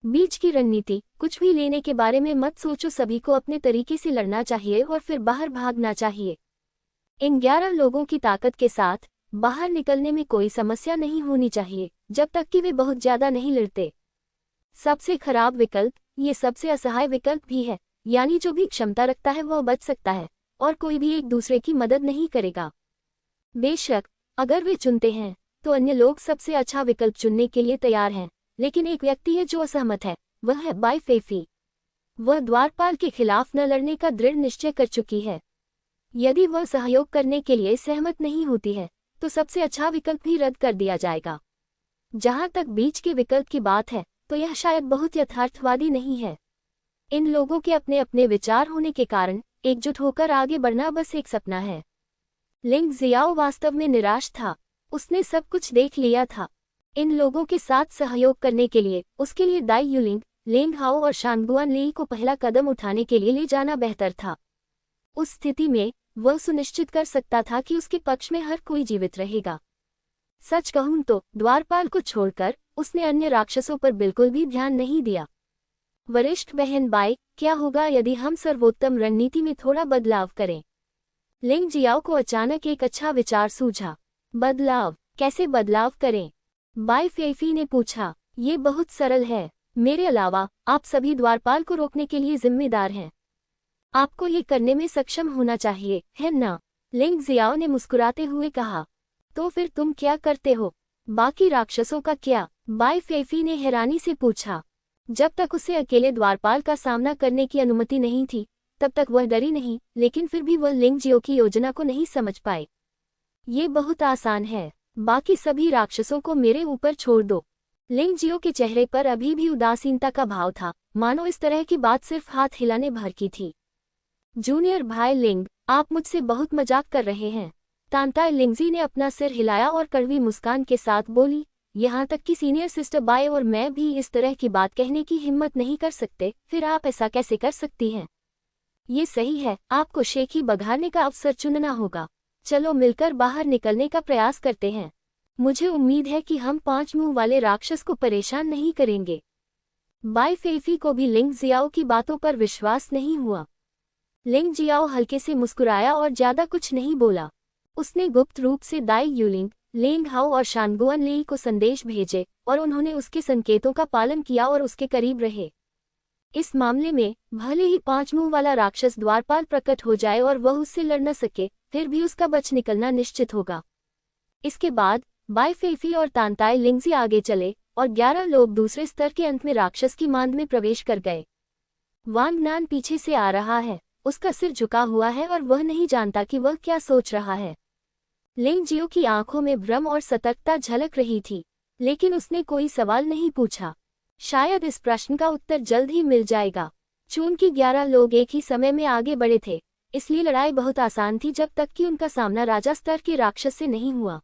बीच की रणनीति, कुछ भी लेने के बारे में मत सोचो, सभी को अपने तरीके से लड़ना चाहिए और फिर बाहर भागना चाहिए। इन 11 लोगों की ताकत के साथ बाहर निकलने में कोई समस्या नहीं होनी चाहिए, जब तक कि वे बहुत ज्यादा नहीं लड़ते। सबसे खराब विकल्प, ये सबसे असहाय विकल्प भी है, यानी जो भी क्षमता रखता है वह बच सकता है और कोई भी एक दूसरे की मदद नहीं करेगा। बेशक अगर वे चुनते हैं तो अन्य लोग सबसे अच्छा विकल्प चुनने के लिए तैयार हैं, लेकिन एक व्यक्ति है जो असहमत है, वह है बाई फेफी। वह द्वारपाल के खिलाफ न लड़ने का दृढ़ निश्चय कर चुकी है। यदि वह सहयोग करने के लिए सहमत नहीं होती है तो सबसे अच्छा विकल्प भी रद्द कर दिया जाएगा। जहां तक बीच के विकल्प की बात है तो यह शायद बहुत यथार्थवादी नहीं है। इन लोगों के अपने अपने विचार होने के कारण एकजुट होकर आगे बढ़ना बस एक सपना है। लिंग जियाओ वास्तव में निराश था। उसने सब कुछ देख लिया था। इन लोगों के साथ सहयोग करने के लिए उसके लिए दाई युलिंग, लेंग हाओ और शानगुआन ली को पहला कदम उठाने के लिए ले जाना बेहतर था। उस स्थिति में वह सुनिश्चित कर सकता था कि उसके पक्ष में हर कोई जीवित रहेगा। सच कहूं तो द्वारपाल को छोड़कर उसने अन्य राक्षसों पर बिल्कुल भी ध्यान नहीं दिया। वरिष्ठ बहन बाई, क्या होगा यदि हम सर्वोत्तम रणनीति में थोड़ा बदलाव करें? लिंग जियाओ को अचानक एक अच्छा विचार सूझा। बदलाव? कैसे बदलाव करें? बाई फेफी ने पूछा। ये बहुत सरल है। मेरे अलावा आप सभी द्वारपाल को रोकने के लिए जिम्मेदार हैं। आपको ये करने में सक्षम होना चाहिए, है ना? लिंग जियाओ ने मुस्कुराते हुए कहा। तो फिर तुम क्या करते हो? बाकी राक्षसों का क्या? बाई फेफी ने हैरानी से पूछा। जब तक उसे अकेले द्वारपाल का सामना करने की अनुमति नहीं थी तब तक वह डरी नहीं, लेकिन फिर भी वह लिंग जियो की योजना को नहीं समझ पाई। ये बहुत आसान है। बाकी सभी राक्षसों को मेरे ऊपर छोड़ दो। लिंग जियो के चेहरे पर अभी भी उदासीनता का भाव था, मानो इस तरह की बात सिर्फ हाथ हिलाने भर की थी। जूनियर भाई लिंग, आप मुझसे बहुत मजाक कर रहे हैं। तांताई लिंगजी ने अपना सिर हिलाया और कड़वी मुस्कान के साथ बोली, यहाँ तक कि सीनियर सिस्टर बाई और मैं भी इस तरह की बात कहने की हिम्मत नहीं कर सकते, फिर आप ऐसा कैसे कर सकती हैं? ये सही है, आपको शेखी बघारने का अवसर चुनना होगा। चलो मिलकर बाहर निकलने का प्रयास करते हैं। मुझे उम्मीद है कि हम 5 मुंह वाले राक्षस को परेशान नहीं करेंगे। बाई फेफी को भी लिंग जियाओ की बातों पर विश्वास नहीं हुआ। लिंग जियाओ हल्के से मुस्कुराया और ज्यादा कुछ नहीं बोला। उसने गुप्त रूप से दाई युलिंग, लेंग हाओ और शानगुआन ली को संदेश भेजे और उन्होंने उसके संकेतों का पालन किया और उसके करीब रहे। इस मामले में भले ही 5 मुंह वाला राक्षस द्वारपाल प्रकट हो जाए और वह उससे लड़ न सके, फिर भी उसका बच निकलना निश्चित होगा। इसके बाद बाई फेफी और तांताई लिंगजी आगे चले और 11 लोग दूसरे स्तर के अंत में राक्षस की मांद में प्रवेश कर गए। वांग नान पीछे से आ रहा है। उसका सिर झुका हुआ है और वह नहीं जानता कि वह क्या सोच रहा है। लिंग जियो की आंखों में भ्रम और सतर्कता झलक रही थी, लेकिन उसने कोई सवाल नहीं पूछा। शायद इस प्रश्न का उत्तर जल्द ही मिल जाएगा। चूंकि 11 लोग एक ही समय में आगे बढ़े थे, इसलिए लड़ाई बहुत आसान थी जब तक कि उनका सामना राजा स्तर के राक्षस से नहीं हुआ।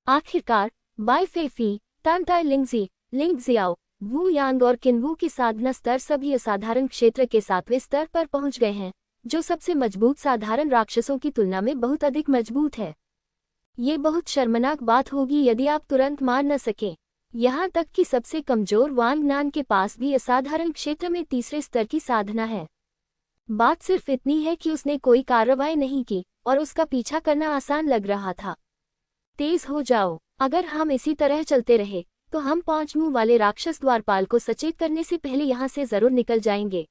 आखिरकार बाई फेफी, तांताई लिंगजी, लिंग जियाओ, वू यांग और किन्वू की साधना स्तर सभी असाधारण क्षेत्र के 7वें स्तर पर पहुंच गए हैं, जो सबसे मजबूत साधारण राक्षसों की तुलना में बहुत अधिक मजबूत है। ये बहुत शर्मनाक बात होगी यदि आप तुरंत मार न सकें। यहाँ तक कि सबसे कमजोर वांग नान के पास भी असाधारण क्षेत्र में 3रे स्तर की साधना है। बात सिर्फ इतनी है कि उसने कोई कार्रवाई नहीं की और उसका पीछा करना आसान लग रहा था। तेज हो जाओ, अगर हम इसी तरह चलते रहे तो हम 5 मुंह वाले राक्षस द्वारपाल को सचेत करने से पहले यहाँ से जरूर निकल जाएंगे।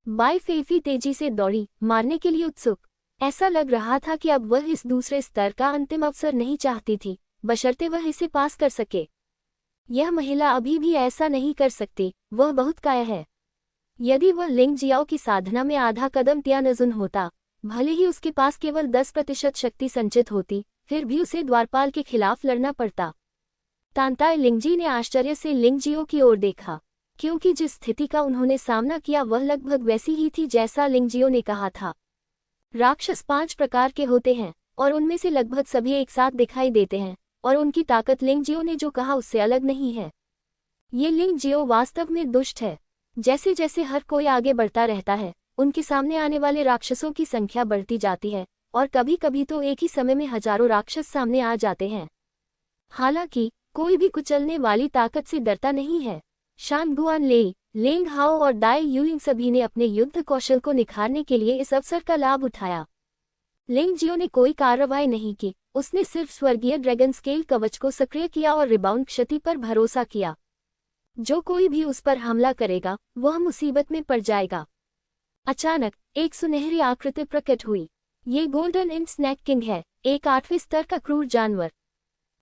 बाई फेफी तेजी से दौड़ी, मारने के लिए उत्सुक। ऐसा लग रहा था कि अब वह इस दूसरे स्तर का अंतिम अवसर नहीं चाहती थी, बशर्ते वह इसे पास कर सके। यह महिला अभी भी ऐसा नहीं कर सकती, वह बहुत काया है। यदि वह लिंग जियाओ की साधना में आधा कदम त्यानजुन होता, भले ही उसके पास केवल 10% शक्ति संचित होती, फिर भी उसे द्वारपाल के खिलाफ लड़ना पड़ता। तांताई लिंगजी ने आश्चर्य से लिंग जियो की ओर देखा, क्योंकि जिस स्थिति का उन्होंने सामना किया वह लगभग वैसी ही थी जैसा लिंग जियो ने कहा था। राक्षस 5 प्रकार के होते हैं और उनमें से लगभग सभी एक साथ दिखाई देते हैं, और उनकी ताकत लिंग जियो ने जो कहा उससे अलग नहीं है। ये लिंग जियो वास्तव में दुष्ट है। जैसे जैसे हर कोई आगे बढ़ता रहता है, उनके सामने आने वाले राक्षसों की संख्या बढ़ती जाती है, और कभी कभी तो एक ही समय में हजारों राक्षस सामने आ जाते हैं। हालांकि कोई भी कुचलने वाली ताकत से डरता नहीं है। शांगगुआन लेई, लेंग हाओ और दाई यूलिंग सभी ने अपने युद्ध कौशल को निखारने के लिए इस अवसर का लाभ उठाया। लिंग जियो ने कोई कार्रवाई नहीं की, उसने सिर्फ स्वर्गीय ड्रैगन स्केल कवच को सक्रिय किया और रिबाउंड क्षति पर भरोसा किया। जो कोई भी उस पर हमला करेगा वह मुसीबत में पड़ जाएगा। अचानक एक सुनहरी आकृति प्रकट हुई। ये गोल्डन इंड स्नैक किंग है, एक 8वें स्तर का क्रूर जानवर।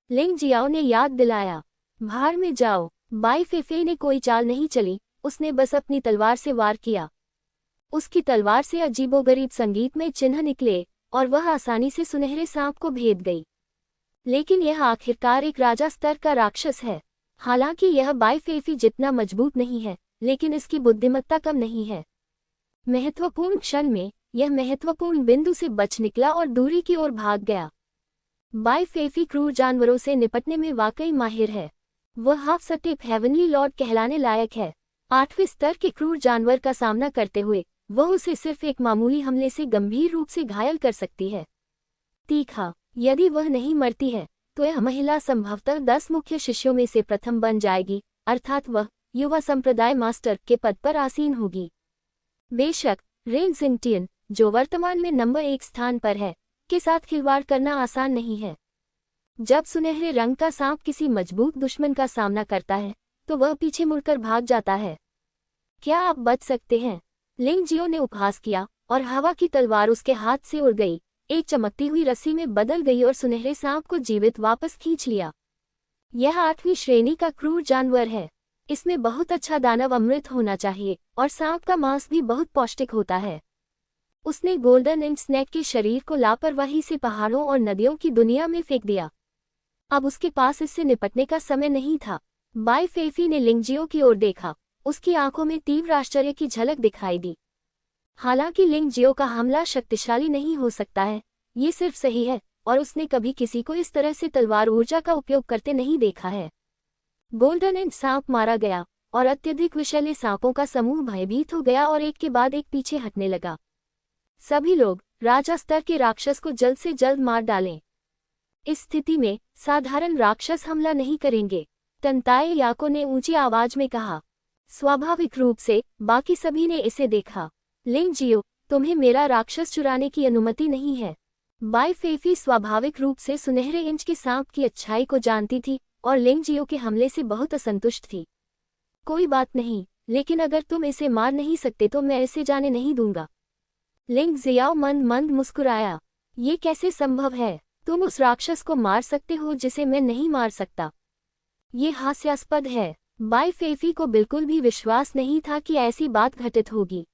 लिंग जियाओ ने याद दिलाया। भाड़ में जाओ। बाई फेफे ने कोई चाल नहीं चली, उसने बस अपनी तलवार से वार किया। उसकी तलवार से अजीबोगरीब संगीतमय चिन्ह निकले और वह आसानी से सुनहरे सांप को भेद गई। लेकिन यह आखिरकार एक राजा स्तर का राक्षस है। हालांकि यह बाई फेफी जितना मजबूत नहीं है, लेकिन इसकी बुद्धिमत्ता कम नहीं है। महत्वपूर्ण क्षण में यह महत्वपूर्ण बिंदु से बच निकला और दूरी की ओर भाग गया। बाई फेफी क्रूर जानवरों से निपटने में वाकई माहिर है। वह हाफ स्टेप हेवनली लॉर्ड कहलाने लायक है। 8वें स्तर के क्रूर जानवर का सामना करते हुए वह उसे सिर्फ एक मामूली हमले से गंभीर रूप से घायल कर सकती है। तीखा, यदि वह नहीं मरती है तो यह महिला संभवतः 10 मुख्य शिष्यों में से प्रथम बन जाएगी, अर्थात वह युवा संप्रदाय मास्टर के पद पर आसीन होगी। बेशक रेन जिंगटियन, जो वर्तमान में नंबर 1 स्थान पर है, के साथ खिलवाड़ करना आसान नहीं है। जब सुनहरे रंग का सांप किसी मजबूत दुश्मन का सामना करता है तो वह पीछे मुड़कर भाग जाता है। क्या आप बच सकते हैं? लिंग जियो ने उपहास किया और हवा की तलवार उसके हाथ से उड़ गई, एक चमकती हुई रस्सी में बदल गई और सुनहरे सांप को जीवित वापस खींच लिया। यह 8वीं श्रेणी का क्रूर जानवर है। इसमें बहुत अच्छा दानव अमृत होना चाहिए और सांप का मांस भी बहुत पौष्टिक होता है। उसने गोल्डन इंड स्नैक के शरीर को लापरवाही से पहाड़ों और नदियों की दुनिया में फेंक दिया। अब उसके पास इससे निपटने का समय नहीं था। बाई फेफी ने लिंगजियो की ओर देखा, उसकी आंखों में तीव्र आश्चर्य की झलक दिखाई दी। हालांकि लिंगजियो का हमला शक्तिशाली नहीं हो सकता है, ये सिर्फ सही है, और उसने कभी किसी को इस तरह से तलवार ऊर्जा का उपयोग करते नहीं देखा है। गोल्डन इंड सांप मारा गया और अत्यधिक विषैले सांपों का समूह भयभीत हो गया और एक के बाद एक पीछे हटने लगा। सभी लोग राजा स्तर के राक्षस को जल्द से जल्द मार डालें। इस स्थिति में साधारण राक्षस हमला नहीं करेंगे, तंताए याको ने ऊंची आवाज में कहा। स्वाभाविक रूप से बाकी सभी ने इसे देखा। लिंग जियो, तुम्हें मेरा राक्षस चुराने की अनुमति नहीं है। बाई फेफी स्वाभाविक रूप से सुनहरे इंच के सांप की अच्छाई को जानती थी और लिंग जियो के हमले से बहुत असंतुष्ट थी। कोई बात नहीं, लेकिन अगर तुम इसे मार नहीं सकते तो मैं इसे जाने नहीं दूंगा। लिंग जियाओ मंद मंद मुस्कुराया। ये कैसे संभव है? तुम उस राक्षस को मार सकते हो जिसे मैं नहीं मार सकता। ये हास्यास्पद है। बाई फेफी को बिल्कुल भी विश्वास नहीं था कि ऐसी बात घटित होगी।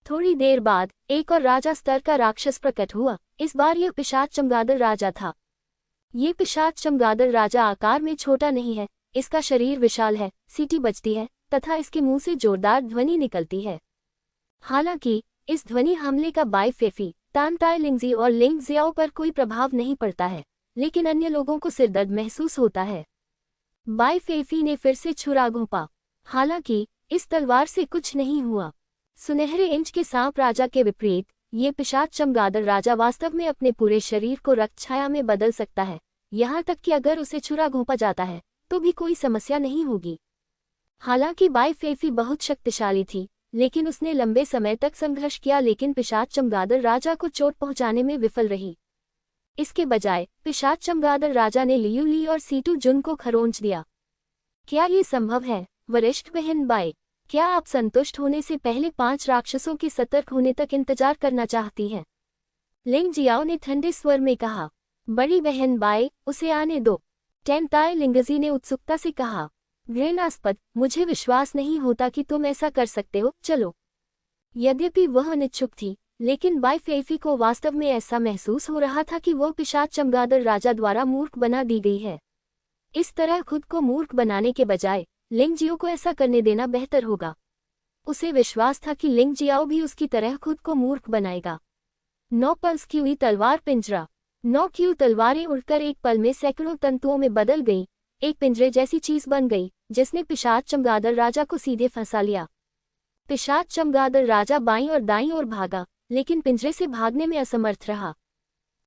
थोड़ी देर बाद एक और राजा स्तर का राक्षस प्रकट हुआ। इस बार यह पिशाच चमगादड़ राजा था। ये पिशाच चमगादड़ राजा आकार में छोटा नहीं है, इसका शरीर विशाल है, सीटी बजती है तथा इसके मुंह से जोरदार ध्वनि निकलती है। हालांकि इस ध्वनि हमले का बाई फेफी, तानताई लिंगजी और लिंग जियाओ पर कोई प्रभाव नहीं पड़ता है, लेकिन अन्य लोगों को सिरदर्द महसूस होता है। बाई फेफी ने फिर से छुरा घोंपा। हालांकि इस तलवार से कुछ नहीं हुआ। सुनहरे इंच के सांप राजा के विपरीत ये पिशाच चमगादड़ राजा वास्तव में अपने पूरे शरीर को रक्त छाया में बदल सकता है, यहाँ तक कि अगर उसे छुरा घोंपा जाता है तो भी कोई समस्या नहीं होगी। हालांकि बाई फेफी बहुत शक्तिशाली थी, लेकिन उसने लंबे समय तक संघर्ष किया, लेकिन पिशाच चमगादड़ राजा को चोट पहुंचाने में विफल रही। इसके बजाय पिशाच चमगादड़ राजा ने लियू ली और सीटू जुन को खरोंच दिया। क्या ये संभव है? वरिष्ठ बहन बाई, क्या आप संतुष्ट होने से पहले 5 राक्षसों के सतर्क होने तक इंतजार करना चाहती हैं? लिंग जियाओ ने ठंडे स्वर में कहा। बड़ी बहन बाई, उसे आने दो, टेनताई लिंगजी ने उत्सुकता से कहा। घृणास्पद, मुझे विश्वास नहीं होता कि तुम ऐसा कर सकते हो, चलो। यद्यपि वह अनिच्छुक थी, लेकिन बाई फेफी को वास्तव में ऐसा महसूस हो रहा था कि वह पिशाच चमगादड़ राजा द्वारा मूर्ख बना दी गई है। इस तरह खुद को मूर्ख बनाने के बजाय लिंग जियो को ऐसा करने देना बेहतर होगा। उसे विश्वास था कि लिंग जियाओ भी उसकी तरह खुद को मूर्ख बनाएगा। 9 पल्स की हुई तलवार पिंजरा। 9 क्यू तलवारें उड़कर एक पल में सैकड़ों तंतुओं में बदल गई, एक पिंजरे जैसी चीज बन गई जिसने पिशाच चमगादड़ राजा को सीधे फंसा लिया। पिशाच चमगादड़ राजा बाईं और दाईं ओर भागा, लेकिन पिंजरे से भागने में असमर्थ रहा,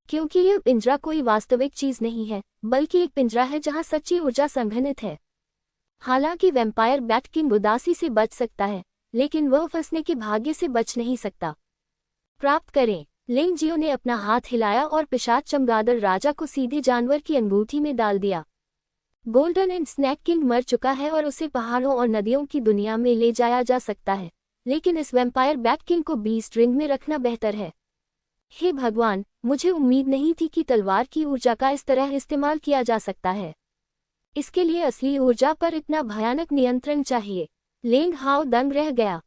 क्योंकि यह पिंजरा कोई वास्तविक चीज नहीं है, बल्कि एक पिंजरा है जहां सच्ची ऊर्जा संघनित है। हालांकि वैम्पायर बैट किंग उदासी से बच सकता है, लेकिन वह फंसने के भाग्य से बच नहीं सकता। प्राप्त करें। लिंग जियो ने अपना हाथ हिलाया और पिशाच चमगादड़ राजा को सीधे जानवर की अंगूठी में डाल दिया। गोल्डन एंड स्नैक किंग मर चुका है और उसे पहाड़ों और नदियों की दुनिया में ले जाया जा सकता है, लेकिन इस वैम्पायर बैट किंग को बीस्ट रिंग में रखना बेहतर है। हे भगवान, मुझे उम्मीद नहीं थी कि तलवार की ऊर्जा का इस तरह इस्तेमाल किया जा सकता है। इसके लिए असली ऊर्जा पर इतना भयानक नियंत्रण चाहिए। लेंग हाओ दंग रह गया।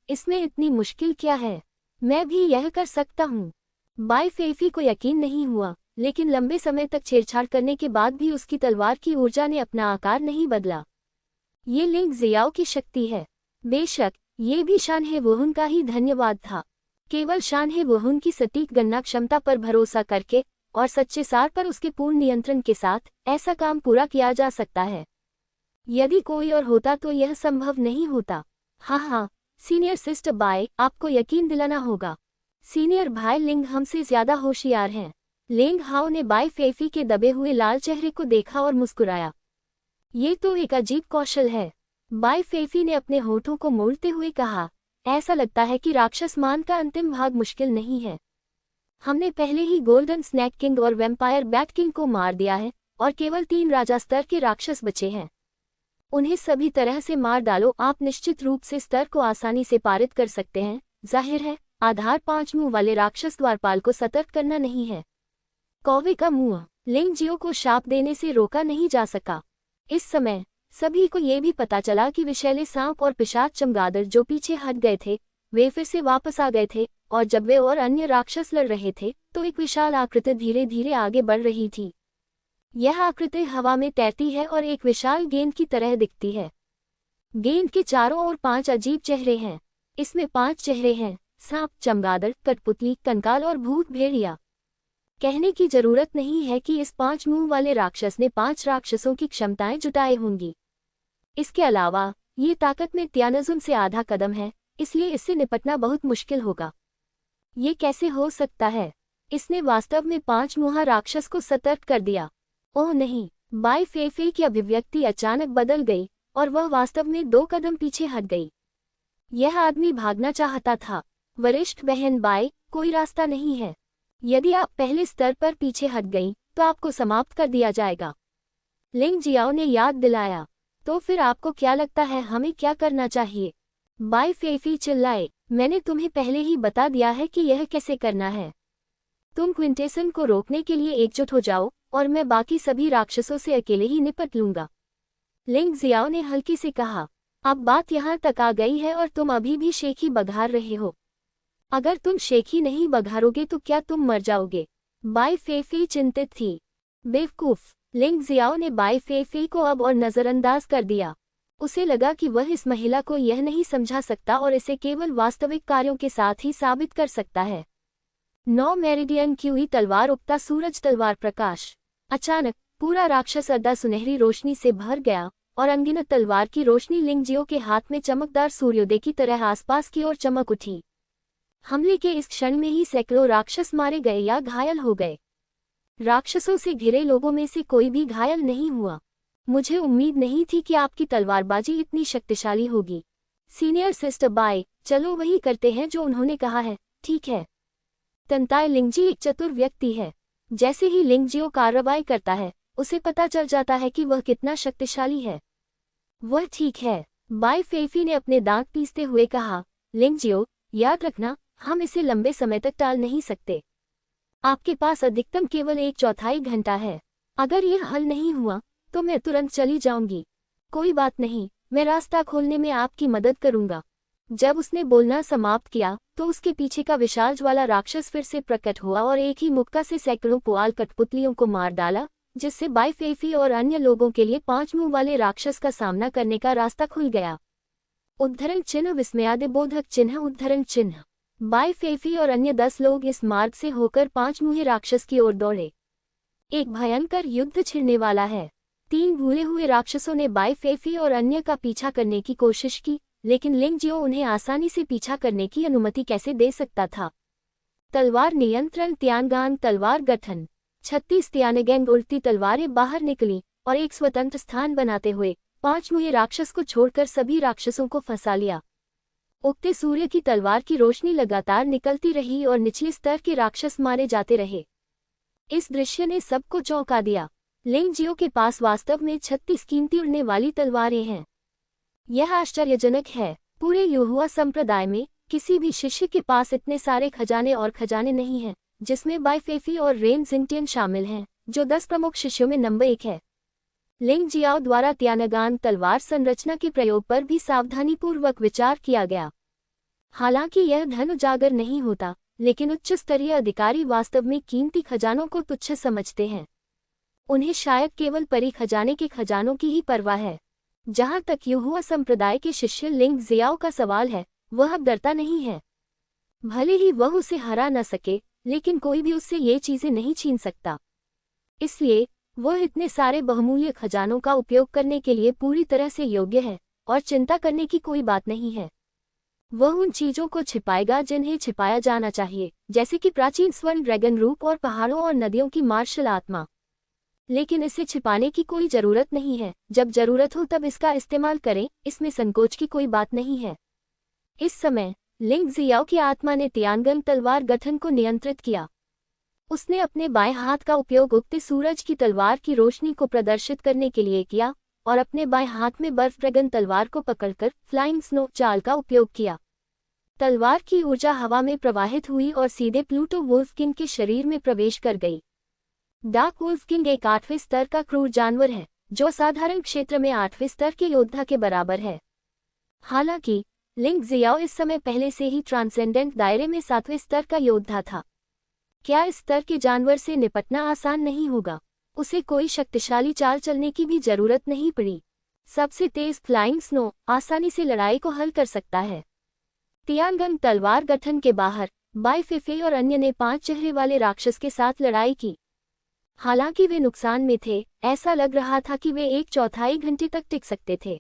इसमें इतनी मुश्किल क्या है? मैं भी यह कर सकता हूँ। बाई फेफी को यकीन नहीं हुआ, लेकिन लंबे समय तक छेड़छाड़ करने के बाद भी उसकी तलवार की ऊर्जा ने अपना आकार नहीं बदला। ये लिंग जियाओ की शक्ति है। बेशक, ये भी शानहे वुहुन का ही धन्यवाद था। केवल शानहे वुहुन की सटीक गणना क्षमता पर भरोसा करके और सच्चे सार पर उसके पूर्ण नियंत्रण के साथ ऐसा काम पूरा किया जा सकता है। यदि कोई और होता तो यह संभव नहीं होता। हाँ, सीनियर सिस्टर बाय, आपको यकीन दिलाना होगा। सीनियर भाई लिंग हमसे ज्यादा होशियार हैं। लेंग हाओ ने बाई फेफी के दबे हुए लाल चेहरे को देखा और मुस्कुराया। ये तो एक अजीब कौशल है। बाई फेफी ने अपने होठों को मोड़ते हुए कहा, ऐसा लगता है कि राक्षस मान का अंतिम भाग मुश्किल नहीं है। हमने पहले ही गोल्डन स्नैक किंग और वैम्पायर बैट किंग को मार दिया है और केवल 3 राजा स्तर के राक्षस बचे हैं। उन्हें सभी तरह से मार डालो। आप निश्चित रूप से स्तर को आसानी से पारित कर सकते हैं। जाहिर है, आधार 5 मुंह वाले राक्षस द्वारपाल को सतर्क करना नहीं है। कौवे का मुंह लिंग जियो को शाप देने से रोका नहीं जा सका। इस समय सभी को ये भी पता चला कि विषैले सांप और पिशाच चमगादड़ जो पीछे हट गए थे, वे फिर से वापस आ गए थे, और जब वे और अन्य राक्षस लड़ रहे थे तो एक विशाल आकृति धीरे धीरे आगे बढ़ रही थी। यह आकृति हवा में तैरती है और एक विशाल गेंद की तरह दिखती है। गेंद के चारों ओर 5 अजीब चेहरे हैं। इसमें 5 चेहरे हैं: सांप, चमगादड़, कठपुतली, कंकाल और भूत भेड़िया। कहने की जरूरत नहीं है कि इस 5 मुंह वाले राक्षस ने 5 राक्षसों की क्षमताएं जुटाई होंगी। इसके अलावा ये ताकत में त्यानजुन से आधा कदम है, इसलिए इससे निपटना बहुत मुश्किल होगा। ये कैसे हो सकता है? इसने वास्तव में 5 मुहा राक्षस को सतर्क कर दिया। ओह नहीं! बाई फेफे की अभिव्यक्ति अचानक बदल गई और वह वास्तव में 2 कदम पीछे हट गई। यह आदमी भागना चाहता था। वरिष्ठ बहन बाई, कोई रास्ता नहीं है। यदि आप पहले स्तर पर पीछे हट गई तो आपको समाप्त कर दिया जाएगा। लिंग जियाओ ने याद दिलाया। तो फिर आपको क्या लगता है हमें क्या करना चाहिए? बाई फेफी चिल्लाए, मैंने तुम्हें पहले ही बता दिया है कि यह कैसे करना है। तुम क्विंटेसन को रोकने के लिए एकजुट हो जाओ और मैं बाकी सभी राक्षसों से अकेले ही निपट लूंगा। लिंग जियाओ ने हल्की से कहा, अब बात यहाँ तक आ गई है और तुम अभी भी शेखी बघार रहे हो। अगर तुम शेखी नहीं बघारोगे तो क्या तुम मर जाओगे? बाई फेफी चिंतित थी। बेवकूफ! लिंग जियाओ ने बाई फेफी को अब और नजरअंदाज कर दिया। उसे लगा कि वह इस महिला को यह नहीं समझा सकता और इसे केवल वास्तविक कार्यों के साथ ही साबित कर सकता है। 9 मेरिडियन क्यूई तलवार उगता सूरज तलवार प्रकाश। अचानक पूरा राक्षस अड्डा सुनहरी रोशनी से भर गया और अनगिनत तलवार की रोशनी लिंग जियो के हाथ में चमकदार सूर्योदय की तरह आसपास की ओर चमक उठी। हमले के इस क्षण में ही सैकड़ों राक्षस मारे गए या घायल हो गए। राक्षसों से घिरे लोगों में से कोई भी घायल नहीं हुआ। मुझे उम्मीद नहीं थी कि आपकी तलवारबाजी इतनी शक्तिशाली होगी। सीनियर सिस्टर बाय, चलो वही करते हैं जो उन्होंने कहा है, ठीक है? तंताई लिंगजी एक चतुर व्यक्ति है। जैसे ही लिंगजियो कार्रवाई करता है, उसे पता चल जाता है कि वह कितना शक्तिशाली है। वह ठीक है, बाई फेफी ने अपने दांत पीसते हुए कहा। लिंगजियो, याद रखना, हम इसे लंबे समय तक टाल नहीं सकते। आपके पास अधिकतम केवल 1/4 घंटा है। अगर यह हल नहीं हुआ तो मैं तुरंत चली जाऊंगी। कोई बात नहीं, मैं रास्ता खोलने में आपकी मदद करूंगा। जब उसने बोलना समाप्त किया तो उसके पीछे का विशाल ज्वाला राक्षस फिर से प्रकट हुआ और एक ही मुक्का से सैकड़ों पुआल कठपुतलियों को मार डाला, जिससे बाई फेफी और अन्य लोगों के लिए 5 मुंह वाले राक्षस का सामना करने का रास्ता खुल गया। उद्धरण चिन्ह विस्मयादिबोधक चिन्ह उद्धरण चिन्ह। बाई फेफी और अन्य 10 लोग इस मार्ग से होकर 5 मुहे राक्षस की ओर दौड़े। एक भयंकर युद्ध छिड़ने वाला है। 3 भूले हुए राक्षसों ने बाई फेफी और अन्य का पीछा करने की कोशिश की, लेकिन लिंग जियो उन्हें आसानी से पीछा करने की अनुमति कैसे दे सकता था। तलवार नियंत्रण तियानगान तलवार गठन 36 तियानगैंग उड़ती तलवारें बाहर निकली और एक स्वतंत्र स्थान बनाते हुए 5 मुहे राक्षस को छोड़कर सभी राक्षसों को फंसा लिया। उगते सूर्य की तलवार की रोशनी लगातार निकलती रही और निचले स्तर के राक्षस मारे जाते रहे। इस दृश्य ने सबको चौंका दिया। लिंग जियो के पास वास्तव में 36 कीमती उड़ने वाली तलवारें हैं। यह आश्चर्यजनक है। पूरे युहुआ संप्रदाय में किसी भी शिष्य के पास इतने सारे खजाने नहीं हैं, जिसमें बाई फेफी और रेन जिंगटियन शामिल हैं, जो 10 प्रमुख शिष्यों में नंबर 1 है। लिंग जियाओ द्वारा तियानगान तलवार संरचना के प्रयोग पर भी सावधानीपूर्वक विचार किया गया। हालांकि यह धन उजागर नहीं होता, लेकिन उच्च स्तरीय अधिकारी वास्तव में कीमती खजानों को तुच्छ समझते हैं। उन्हें शायद केवल परी खजाने के खजानों की ही परवाह है। जहां तक युहुआ संप्रदाय के शिष्य लिंग जियाओ का सवाल है, वह अब डरता नहीं है। भले ही वह उसे हरा न सके, लेकिन कोई भी उससे ये चीजें नहीं छीन सकता। इसलिए वह इतने सारे बहुमूल्य खजानों का उपयोग करने के लिए पूरी तरह से योग्य है और चिंता करने की कोई बात नहीं है। वह उन चीजों को छिपाएगा जिन्हें छिपाया जाना चाहिए, जैसे कि प्राचीन स्वर्ण ड्रैगन रूप और पहाड़ों और नदियों की मार्शल आत्मा। लेकिन इसे छिपाने की कोई जरूरत नहीं है। जब जरूरत हो तब इसका इस्तेमाल करें, इसमें संकोच की कोई बात नहीं है। इस समय लिंग जियाओ की आत्मा ने तियानगन तलवार गठन को नियंत्रित किया। उसने अपने बाएं हाथ का उपयोग उगते सूरज की तलवार की रोशनी को प्रदर्शित करने के लिए किया और अपने बाएं हाथ में बर्फ ड्रैगन तलवार को पकड़कर फ्लाइंग स्नो चाल का उपयोग किया। तलवार की ऊर्जा हवा में प्रवाहित हुई और सीधे प्लूटो वुल्फ किंग के शरीर में प्रवेश कर गई। डार्क वुल्फ किंग एक 8वें स्तर का क्रूर जानवर है, जो साधारण क्षेत्र में 8वें स्तर के योद्धा के बराबर है। हालांकि लिंग जियाओ इस समय पहले से ही ट्रांसेंडेंट दायरे में 7वें स्तर का योद्धा था। क्या इस स्तर के जानवर से निपटना आसान नहीं होगा? उसे कोई शक्तिशाली चाल चलने की भी जरूरत नहीं पड़ी। सबसे तेज फ्लाइंग स्नो आसानी से लड़ाई को हल कर सकता है। तियानगन तलवार गठन के बाहर बाई फेफे और अन्य ने 5 चेहरे वाले राक्षस के साथ लड़ाई की। हालांकि वे नुकसान में थे, ऐसा लग रहा था कि वे 1/4 घंटे तक टिक सकते थे।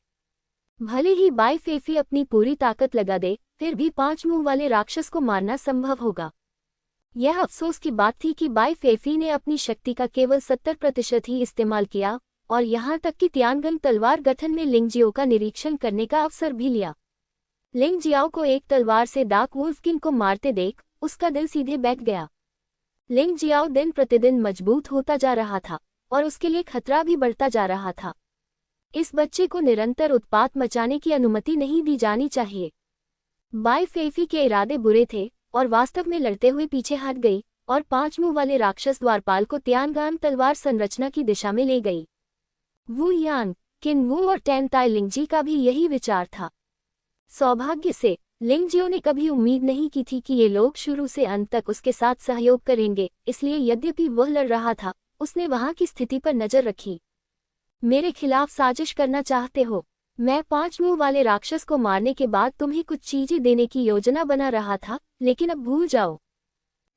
भले ही बाई फेफी अपनी पूरी ताकत लगा दे, फिर भी 5 मुंह वाले राक्षस को मारना संभव होगा। यह अफसोस की बात थी कि बाई फेफी ने अपनी शक्ति का केवल 70% ही इस्तेमाल किया और यहाँ तक कि तियानगन तलवार गठन में लिंग जियो का निरीक्षण करने का अवसर भी लिया। लिंग जियाओ को एक तलवार से डार्क वुल्फ किंग को मारते देख उसका दिल सीधे बैठ गया। लिंग जियाओ दिन प्रतिदिन मजबूत होता जा रहा था और उसके लिए खतरा भी बढ़ता जा रहा था। इस बच्चे को निरंतर उत्पात मचाने की अनुमति नहीं दी जानी चाहिए। बाई फेफी के इरादे बुरे थे और वास्तव में लड़ते हुए पीछे हट गई और 5 मुंह वाले राक्षस द्वारपाल को तियानगान तलवार संरचना की दिशा में ले गई। वू यान, किन वू और टेन ताई लिंगजी का भी यही विचार था। सौभाग्य से लिंग जियो ने कभी उम्मीद नहीं की थी कि ये लोग शुरू से अंत तक उसके साथ सहयोग करेंगे, इसलिए यद्यपि वह लड़ रहा था, उसने वहां की स्थिति पर नजर रखी। मेरे खिलाफ साजिश करना चाहते हो? मैं 5 मुंह वाले राक्षस को मारने के बाद तुम्हें कुछ चीजें देने की योजना बना रहा था, लेकिन अब भूल जाओ।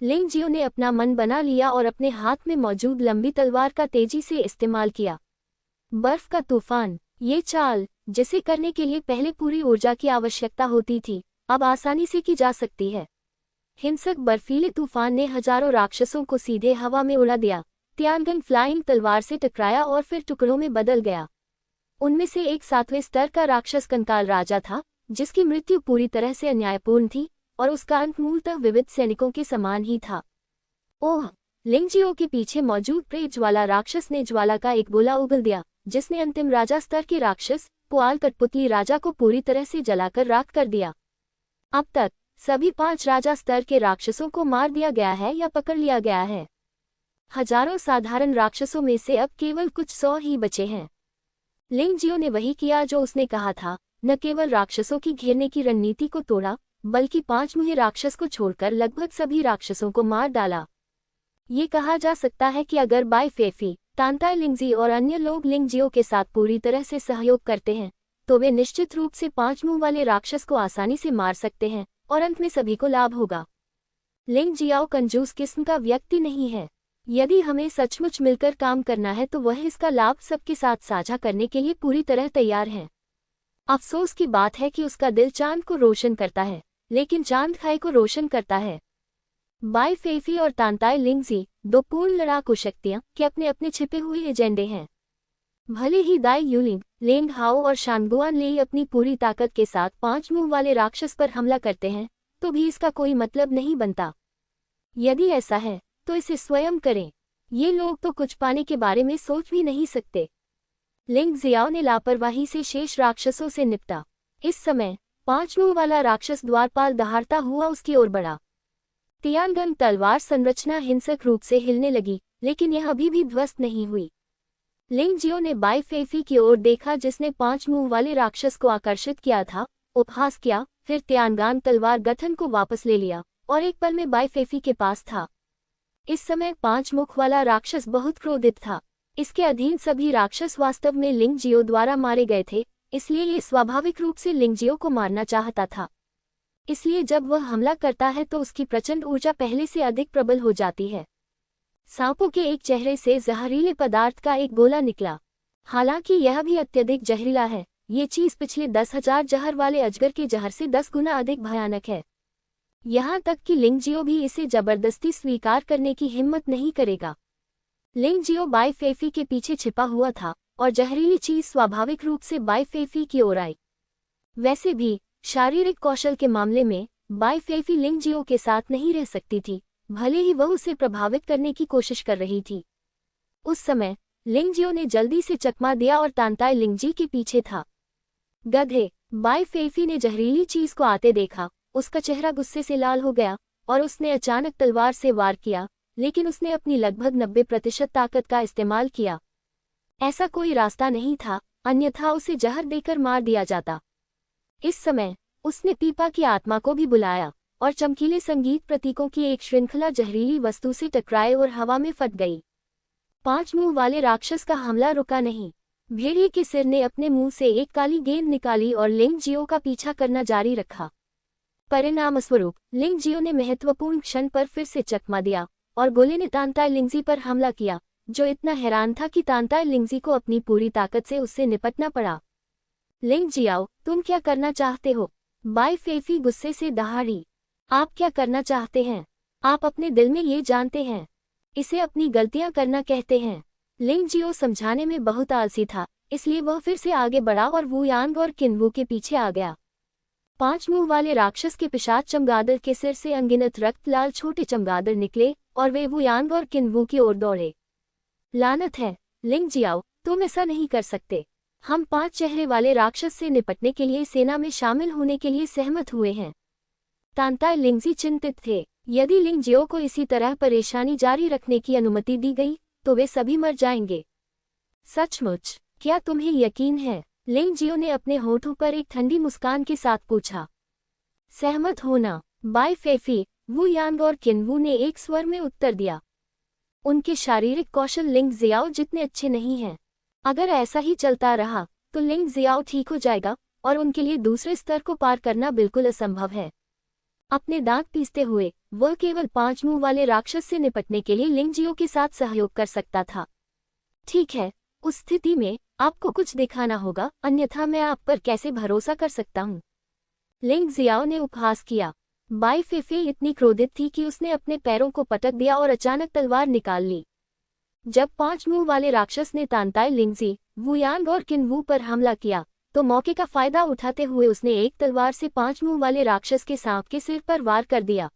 लिंग जियो ने अपना मन बना लिया और अपने हाथ में मौजूद लंबी तलवार का तेजी से इस्तेमाल किया। बर्फ का तूफान, ये चाल जिसे करने के लिए पहले पूरी ऊर्जा की आवश्यकता होती थी, अब आसानी से की जा सकती है। हिंसक बर्फीले तूफान ने हजारों राक्षसों को सीधे हवा में उड़ा दिया। तियानगन फ्लाइंग तलवार से टकराया और फिर टुकड़ों में बदल गया। उनमें से एक 7वें स्तर का राक्षस कंकाल राजा था, जिसकी मृत्यु पूरी तरह से अन्यायपूर्ण थी और उसका अंत मूलतः विविध सैनिकों के समान ही था। ओह! लिंग जियो के पीछे मौजूद प्रेत ज्वाला राक्षस ने ज्वाला का एक गोला उगल दिया, जिसने अंतिम राजा स्तर के राक्षस पुआल कठपुतली राजा को पूरी तरह से जलाकर राख कर दिया। अब तक सभी 5 राजा स्तर के राक्षसों को मार दिया गया है या पकड़ लिया गया है। हजारों साधारण राक्षसों में से अब केवल कुछ 100 ही बचे हैं। लिंग जियो ने वही किया जो उसने कहा था, न केवल राक्षसों की घेरने की रणनीति को तोड़ा, बल्कि 5 मुहे राक्षस को छोड़कर लगभग सभी राक्षसों को मार डाला। ये कहा जा सकता है कि अगर बाई फेफी, तांताई लिंगजी और अन्य लोग लिंग जियो के साथ पूरी तरह से सहयोग करते हैं, तो वे निश्चित रूप से 5 मुंह वाले राक्षस को आसानी से मार सकते हैं और अंत में सभी को लाभ होगा। लिंग जियाओ कंजूस किस्म का व्यक्ति नहीं है। यदि हमें सचमुच मिलकर काम करना है तो वह इसका लाभ सबके साथ साझा करने के लिए पूरी तरह तैयार है। अफसोस की बात है कि उसका दिल चांद को रोशन करता है, लेकिन चांद खाई को रोशन करता है। बाई फेफी और तांताई लिंगजी, दो पूर्ण लड़ाकू शक्तियां के अपने अपने छिपे हुए एजेंडे हैं। भले ही दाई यूलिंग, लेंग हाओ और शानगुआन लेई अपनी पूरी ताकत के साथ 5 मुंह वाले राक्षस पर हमला करते हैं, तो भी इसका कोई मतलब नहीं बनता। यदि ऐसा है तो इसे स्वयं करें। ये लोग तो कुछ पाने के बारे में सोच भी नहीं सकते। लिंग जियाओ ने लापरवाही से शेष राक्षसों से निपटा। इस समय 5 मुंह वाला राक्षस द्वारपाल दहाड़ता हुआ उसकी ओर बढ़ा। तियानगन तलवार संरचना हिंसक रूप से हिलने लगी, लेकिन यह अभी भी ध्वस्त नहीं हुई। लिंग जियो ने बाई फेफी की ओर देखा, जिसने 5 मुंह वाले राक्षस को आकर्षित किया था, उपहास किया, फिर तियानगान तलवार गठन को वापस ले लिया और एक पल में बाई फेफी के पास था। इस समय 5 मुख वाला राक्षस बहुत क्रोधित था। इसके अधीन सभी राक्षस वास्तव में लिंग जियो द्वारा मारे गए थे, इसलिए ये स्वाभाविक रूप से लिंग जियो को मारना चाहता था। इसलिए जब वह हमला करता है तो उसकी प्रचंड ऊर्जा पहले से अधिक प्रबल हो जाती है। सांपों के एक चेहरे से जहरीले पदार्थ का एक गोला निकला। हालांकि यह भी अत्यधिक जहरीला है, ये चीज पिछले 10,000 जहर वाले अजगर के जहर से 10 गुना अधिक भयानक है। यहाँ तक कि लिंग जियो भी इसे जबरदस्ती स्वीकार करने की हिम्मत नहीं करेगा। लिंग जियो बाई फेफी के पीछे छिपा हुआ था और जहरीली चीज स्वाभाविक रूप से बाई फेफी की ओर आई। वैसे भी शारीरिक कौशल के मामले में बाई फेफी लिंग जियो के साथ नहीं रह सकती थी, भले ही वह उसे प्रभावित करने की कोशिश कर रही थी। उस समय लिंग जियो ने जल्दी से चकमा दिया और तांताई लिंगजी के पीछे था। गधे, बाई फेफी ने जहरीली चीज को आते देखा। उसका चेहरा गुस्से से लाल हो गया और उसने अचानक तलवार से वार किया, लेकिन उसने अपनी लगभग 90% ताकत का इस्तेमाल किया। ऐसा कोई रास्ता नहीं था, अन्यथा उसे जहर देकर मार दिया जाता। इस समय उसने पीपा की आत्मा को भी बुलाया और चमकीले संगीत प्रतीकों की एक श्रृंखला जहरीली वस्तु से टकराए और हवा में फट गई। 5 मुंह वाले राक्षस का हमला रुका नहीं। भेड़िए के सिर ने अपने मुंह से एक काली गेंद निकाली और लिंग जियो का पीछा करना जारी रखा। परिणामस्वरूप लिंग जियो ने महत्वपूर्ण क्षण पर फिर से चकमा दिया और गोले ने तांताई लिंगजी पर हमला किया, जो इतना हैरान था कि तांताई लिंगजी को अपनी पूरी ताकत से उससे निपटना पड़ा। लिंग जियाओ, तुम क्या करना चाहते हो? बाई फेफी गुस्से से दहाड़ी। आप क्या करना चाहते हैं? आप अपने दिल में ये जानते हैं। इसे अपनी गलतियां करना कहते हैं। लिंग जियो समझाने में बहुत आलसी था, इसलिए वह फिर से आगे बढ़ा और वू यांग और किन्वू के पीछे आ गया। 5 मुंह वाले राक्षस के पिशाच चमगादड़ के सिर से अनगिनत रक्त लाल छोटे चमगादड़ निकले और वे वू यांग और किन्वू की ओर दौड़े। लानत है, लिंग जियाओ, तुम ऐसा नहीं कर सकते। हम 5 चेहरे वाले राक्षस से निपटने के लिए सेना में शामिल होने के लिए सहमत हुए हैं। तांताई लिंगजी चिंतित थे। यदि लिंग जियो को इसी तरह परेशानी जारी रखने की अनुमति दी गई तो वे सभी मर जाएंगे। सचमुच, क्या तुम्हें यकीन है? लिंग जियो ने अपने होठों पर एक ठंडी मुस्कान के साथ पूछा। सहमत होना, बाई फेफी, वू यांग और किन्वू ने एक स्वर में उत्तर दिया। उनके शारीरिक कौशल लिंग जियाओ जितने अच्छे नहीं हैं। अगर ऐसा ही चलता रहा तो लिंग जियाओ ठीक हो जाएगा और उनके लिए दूसरे स्तर को पार करना बिल्कुल असंभव है। अपने दांत पीसते हुए वह केवल 5 मुंह वाले राक्षस से निपटने के लिए लिंग जियो के साथ सहयोग कर सकता था। ठीक है, उस स्थिति में आपको कुछ दिखाना होगा, अन्यथा मैं आप पर कैसे भरोसा कर सकता हूँ? लिंग जियाओ ने उपहास किया। बाई फेफे इतनी क्रोधित थी कि उसने अपने पैरों को पटक दिया और अचानक तलवार निकाल ली। जब 5 मुंह वाले राक्षस ने तांताई लिंगजी, वू यांग और किन्वू पर हमला किया तो मौके का फायदा उठाते हुए उसने एक तलवार से 5 मुंह वाले राक्षस के सांप के सिर पर वार कर दिया।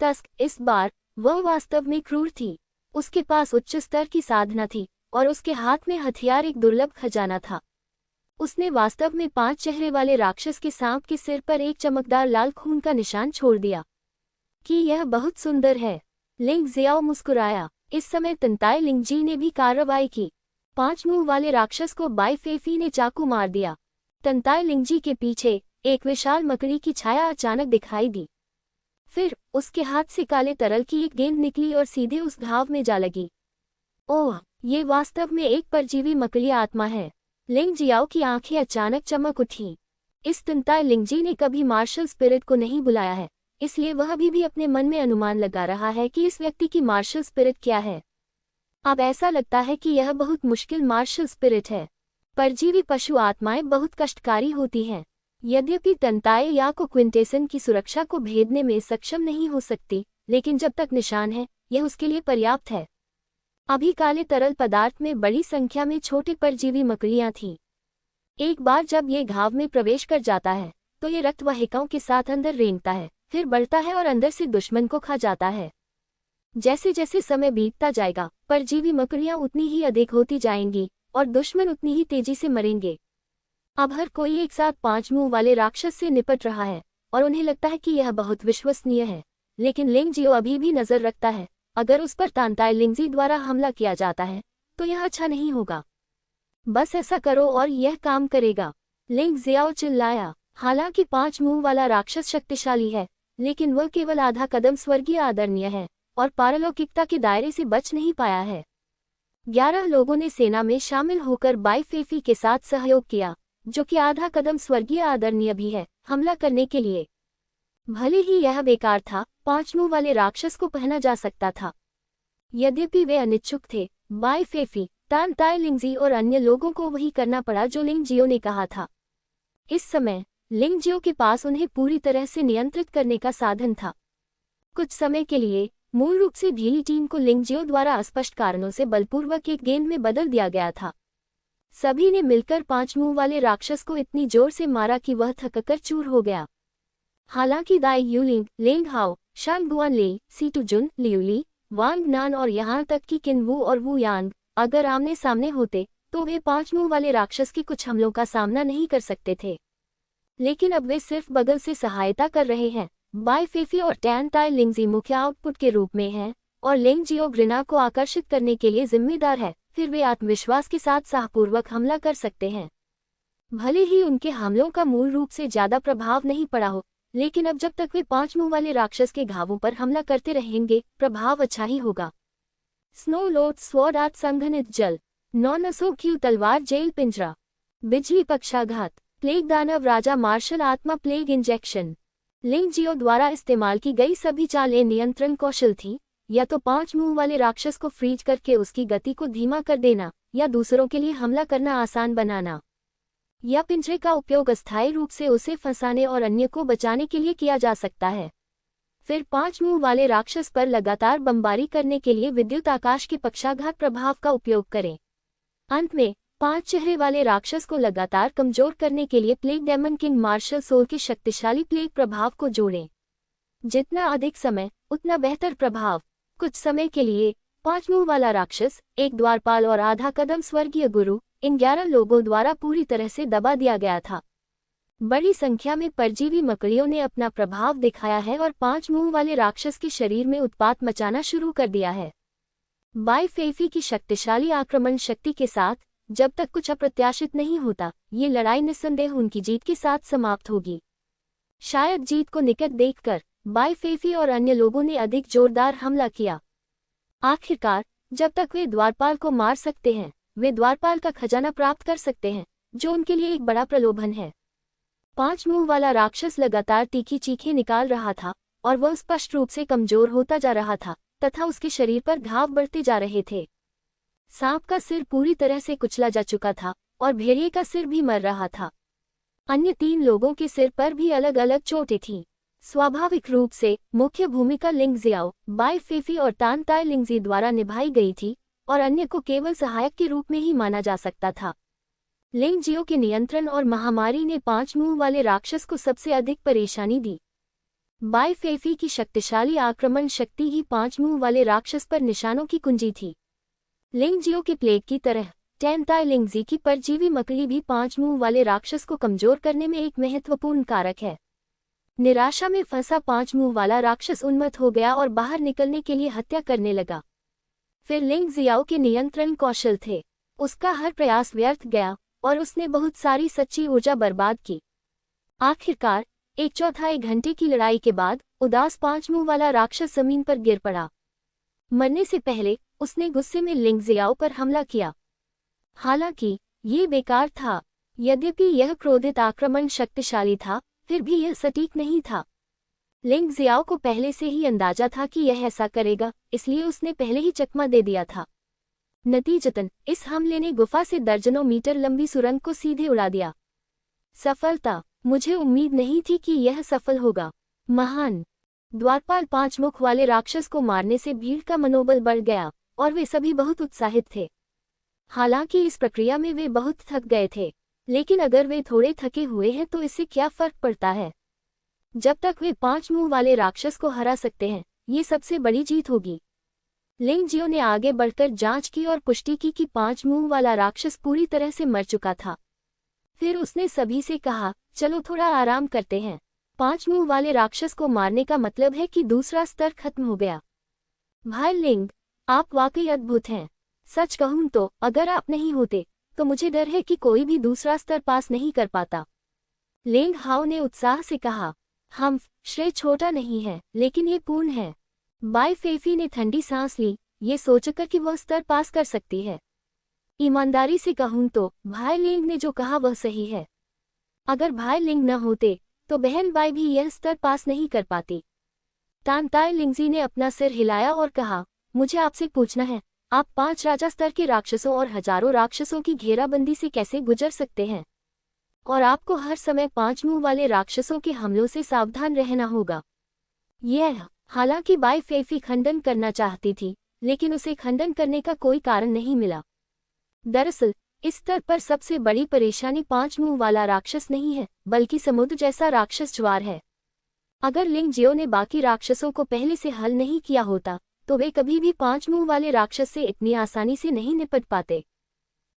तस्क, इस बार वह वास्तव में क्रूर थी। उसके पास उच्च स्तर की साधना थी और उसके हाथ में हथियार एक दुर्लभ खजाना था। उसने वास्तव में 5 चेहरे वाले राक्षस के सांप के सिर पर एक चमकदार लाल खून का निशान छोड़ दिया। कि यह बहुत सुंदर है। लिंग जियाओ मुस्कुराया। इस समय तांताई लिंगजी ने भी कार्रवाई की। 5 मुंह वाले राक्षस को बाई फेफी ने चाकू मार दिया। तांताई लिंगजी के पीछे एक विशाल मकड़ी की छाया अचानक दिखाई दी। फिर उसके हाथ से काले तरल की एक गेंद निकली और सीधे उस घाव में जा लगी। ओह, ये वास्तव में एक परजीवी मकड़ी आत्मा है। लिंग जियाओ की आंखें अचानक चमक उठीं। इस तांताई लिंगजी ने कभी मार्शल स्पिरिट को नहीं बुलाया है, इसलिए वह अभी भी अपने मन में अनुमान लगा रहा है कि इस व्यक्ति की मार्शल स्पिरिट क्या है। अब ऐसा लगता है कि यह बहुत मुश्किल मार्शल स्पिरिट है। परजीवी पशु आत्माएं बहुत कष्टकारी होती हैं। यद्यपि तंताए या को क्विंटेसन की सुरक्षा को भेदने में सक्षम नहीं हो सकती, लेकिन जब तक निशान है यह उसके लिए पर्याप्त है। अभी काले तरल पदार्थ में बड़ी संख्या में छोटे परजीवी मकड़ियां थीं। एक बार जब ये घाव में प्रवेश कर जाता है तो ये रक्त वाहिकाओं के साथ अंदर रेंगता है, फिर बढ़ता है और अंदर से दुश्मन को खा जाता है। जैसे जैसे समय बीतता जाएगा परजीवी मकड़ियां उतनी ही अधिक होती जाएंगी और दुश्मन उतनी ही तेजी से मरेंगे। अब हर कोई एक साथ 5 मुंह वाले राक्षस से निपट रहा है और उन्हें लगता है कि यह बहुत विश्वसनीय है, लेकिन लिंगजियो अभी भी नजर रखता है। अगर उस पर तांताई लिंगजी द्वारा हमला किया जाता है तो यह अच्छा नहीं होगा। बस ऐसा करो और यह काम करेगा, लिंग जियाओ चिल्लाया। हालांकि 5 मुंह वाला राक्षस शक्तिशाली है, लेकिन वह केवल आधा कदम स्वर्गीय आदरणीय है और पारलौकिकता के दायरे से बच नहीं पाया है। 11 लोगों ने सेना में शामिल होकर बाई फेफी के साथ सहयोग किया, जो कि आधा कदम स्वर्गीय आदरणीय भी है, हमला करने के लिए। भले ही यह बेकार था, 5 मुंह वाले राक्षस को पहना जा सकता था। यद्यपि वे अनिच्छुक थे, बाई फेफी, तांताई लिंगजी और अन्य लोगों को वही करना पड़ा जो लिंगजियो ने कहा था। इस समय लिंगजियो के पास उन्हें पूरी तरह से नियंत्रित करने का साधन था। कुछ समय के लिए मूल रूप से ढीली टीम को लिंगजियो द्वारा अस्पष्ट कारणों से बलपूर्वक एक गेंद में बदल दिया गया था। सभी ने मिलकर 5 मुंह वाले राक्षस को इतनी जोर से मारा कि वह थककर चूर हो गया। हालांकि दाई यूलिंग, लेंग हाओ, शांगगुआन ले, सीटुजुन, लियुली, वांग नान और यहाँ तक कि किनवू और वू यांग अगर आमने सामने होते तो वे 5 मुंह वाले राक्षस के कुछ हमलों का सामना नहीं कर सकते थे। लेकिन अब वे सिर्फ बगल से सहायता कर रहे हैं। बाई फेफी और तांताई लिंगजी मुख्य आउटपुट के रूप में हैं और लिंगजियो घृणा को आकर्षित करने के लिए जिम्मेदार है। फिर वे आत्मविश्वास के साथ साहपूर्वक हमला कर सकते हैं। भले ही उनके हमलों का मूल रूप से ज्यादा प्रभाव नहीं पड़ा हो, लेकिन अब जब तक वे 5 मुंह वाले राक्षस के घावों पर हमला करते रहेंगे प्रभाव अच्छा ही होगा। स्नो लोथ स्वॉर्ड आत संघनित जल, नौनसों की तलवार जेल पिंजरा, बिजली पक्षाघात, प्लेग दानव राजा मार्शल आत्मा प्लेग इंजेक्शन। लिंगजियो द्वारा इस्तेमाल की गई सभी चालें नियंत्रण कौशल थीं, या तो 5 मुंह वाले राक्षस को फ्रीज करके उसकी गति को धीमा कर देना, या दूसरों के लिए हमला करना आसान बनाना, या पिंजरे का उपयोग अस्थायी रूप से उसे फंसाने और अन्य को बचाने के लिए किया जा सकता है। फिर 5 मुंह वाले राक्षस पर लगातार बमबारी करने के लिए विद्युत आकाश के पक्षाघात प्रभाव का उपयोग करें। अंत में 5 चेहरे वाले राक्षस को लगातार कमजोर करने के लिए plague demon king martial soul के शक्तिशाली प्लेग प्रभाव को जोड़ें। जितना अधिक समय उतना बेहतर प्रभाव। कुछ समय के लिए 5 मुंह वाला राक्षस, एक द्वारपाल और आधा कदम स्वर्गीय गुरु, इन 11 लोगों द्वारा पूरी तरह से दबा दिया गया था। बड़ी संख्या में परजीवी मकड़ियों ने अपना प्रभाव दिखाया है और 5 मुंह वाले राक्षस के शरीर में उत्पात मचाना शुरू कर दिया है। बाई फेफी की शक्तिशाली आक्रमण शक्ति के साथ जब तक कुछ अप्रत्याशित नहीं होता, ये लड़ाई निस्संदेह उनकी जीत के साथ समाप्त होगी। शायद जीत को निकट देखकर बाई फेफी और अन्य लोगों ने अधिक जोरदार हमला किया। आखिरकार जब तक वे द्वारपाल को मार सकते हैं, वे द्वारपाल का खजाना प्राप्त कर सकते हैं, जो उनके लिए एक बड़ा प्रलोभन है। 5 मुंह वाला राक्षस लगातार तीखी चीखें निकाल रहा था और वह स्पष्ट रूप से कमजोर होता जा रहा था तथा उसके शरीर पर घाव बढ़ते जा रहे थे। सांप का सिर पूरी तरह से कुचला जा चुका था और भेड़िए का सिर भी मर रहा था। अन्य 3 लोगों के सिर पर भी अलग अलग चोटें थीं। स्वाभाविक रूप से मुख्य भूमिका लिंगजियाओ, बाई फेफी और तांताई लिंगजी द्वारा निभाई गई थी और अन्य को केवल सहायक के रूप में ही माना जा सकता था। लिंगजियो के नियंत्रण और महामारी ने 5 मुंह वाले राक्षस को सबसे अधिक परेशानी दी। बाई फेफी की शक्तिशाली आक्रमण शक्ति ही 5 मुंह वाले राक्षस पर निशानों की कुंजी थी। लिंगजियो के प्लेग की तरह तांताई लिंगजी की परजीवी मकड़ी भी 5 मुंह वाले राक्षस को कमजोर करने में एक महत्वपूर्ण कारक है। निराशा में फंसा 5 मुंह वाला राक्षस उन्मत्त हो गया और बाहर निकलने के लिए हत्या करने लगा। फिर लिंगजियाओ के नियंत्रण कौशल थे, उसका हर प्रयास व्यर्थ गया और उसने बहुत सारी सच्ची ऊर्जा बर्बाद की। आखिरकार 1/4 घंटे की लड़ाई के बाद उदास 5 मुंह वाला राक्षस जमीन पर गिर पड़ा। मरने से पहले उसने गुस्से में लिंगजियाओ पर हमला किया। हालांकि ये बेकार था। यद्यपि यह क्रोधित आक्रमण शक्तिशाली था, फिर भी यह सटीक नहीं था। लिंगजियाओ को पहले से ही अंदाजा था कि यह ऐसा करेगा, इसलिए उसने पहले ही चकमा दे दिया था। नतीजतन इस हमले ने गुफा से दर्जनों मीटर लंबी सुरंग को सीधे उड़ा दिया। सफलता, मुझे उम्मीद नहीं थी कि यह सफल होगा। महान द्वारपाल 5 मुख वाले राक्षस को मारने से भीड़ का मनोबल बढ़ गया और वे सभी बहुत उत्साहित थे। हालांकि इस प्रक्रिया में वे बहुत थक गए थे, लेकिन अगर वे थोड़े थके हुए हैं तो इससे क्या फर्क पड़ता है। जब तक वे 5 मुंह वाले राक्षस को हरा सकते हैं, ये सबसे बड़ी जीत होगी। लिंग जियो ने आगे बढ़कर जांच की और पुष्टि की कि 5 मुंह वाला राक्षस पूरी तरह से मर चुका था। फिर उसने सभी से कहा, चलो थोड़ा आराम करते हैं। 5 मुंह वाले राक्षस को मारने का मतलब है कि दूसरा स्तर खत्म हो गया। भाई लिंग, आप वाकई अद्भुत हैं। सच कहूं तो अगर आप नहीं होते तो मुझे डर है कि कोई भी दूसरा स्तर पास नहीं कर पाता। लिंग हाओ ने उत्साह से कहा, हम श्रेय छोटा नहीं है, लेकिन ये पूर्ण है। बाई फेफी ने ठंडी सांस ली, ये सोचकर कि वह स्तर पास कर सकती है। ईमानदारी से कहूं तो भाई लिंग ने जो कहा वह सही है। अगर भाई लिंग न होते तो बहन बाई भी यह स्तर पास नहीं कर पाती। तानताई लिंगजी ने अपना सिर हिलाया और कहा, मुझे आपसे पूछना है, आप 5 राजा स्तर के राक्षसों और हजारों राक्षसों की घेराबंदी से कैसे गुजर सकते हैं? और आपको हर समय 5 मुंह वाले राक्षसों के हमलों से सावधान रहना होगा। हालांकि बाई फेफी खंडन करना चाहती थी, लेकिन उसे खंडन करने का कोई कारण नहीं मिला। दरअसल इस स्तर पर सबसे बड़ी परेशानी 5 मुंह वाला राक्षस नहीं है, बल्कि समुद्र जैसा राक्षस ज्वार है। अगर लिंग जियो ने बाकी राक्षसों को पहले से हल नहीं किया होता तो वे कभी भी 5 मुंह वाले राक्षस से इतनी आसानी से नहीं निपट पाते।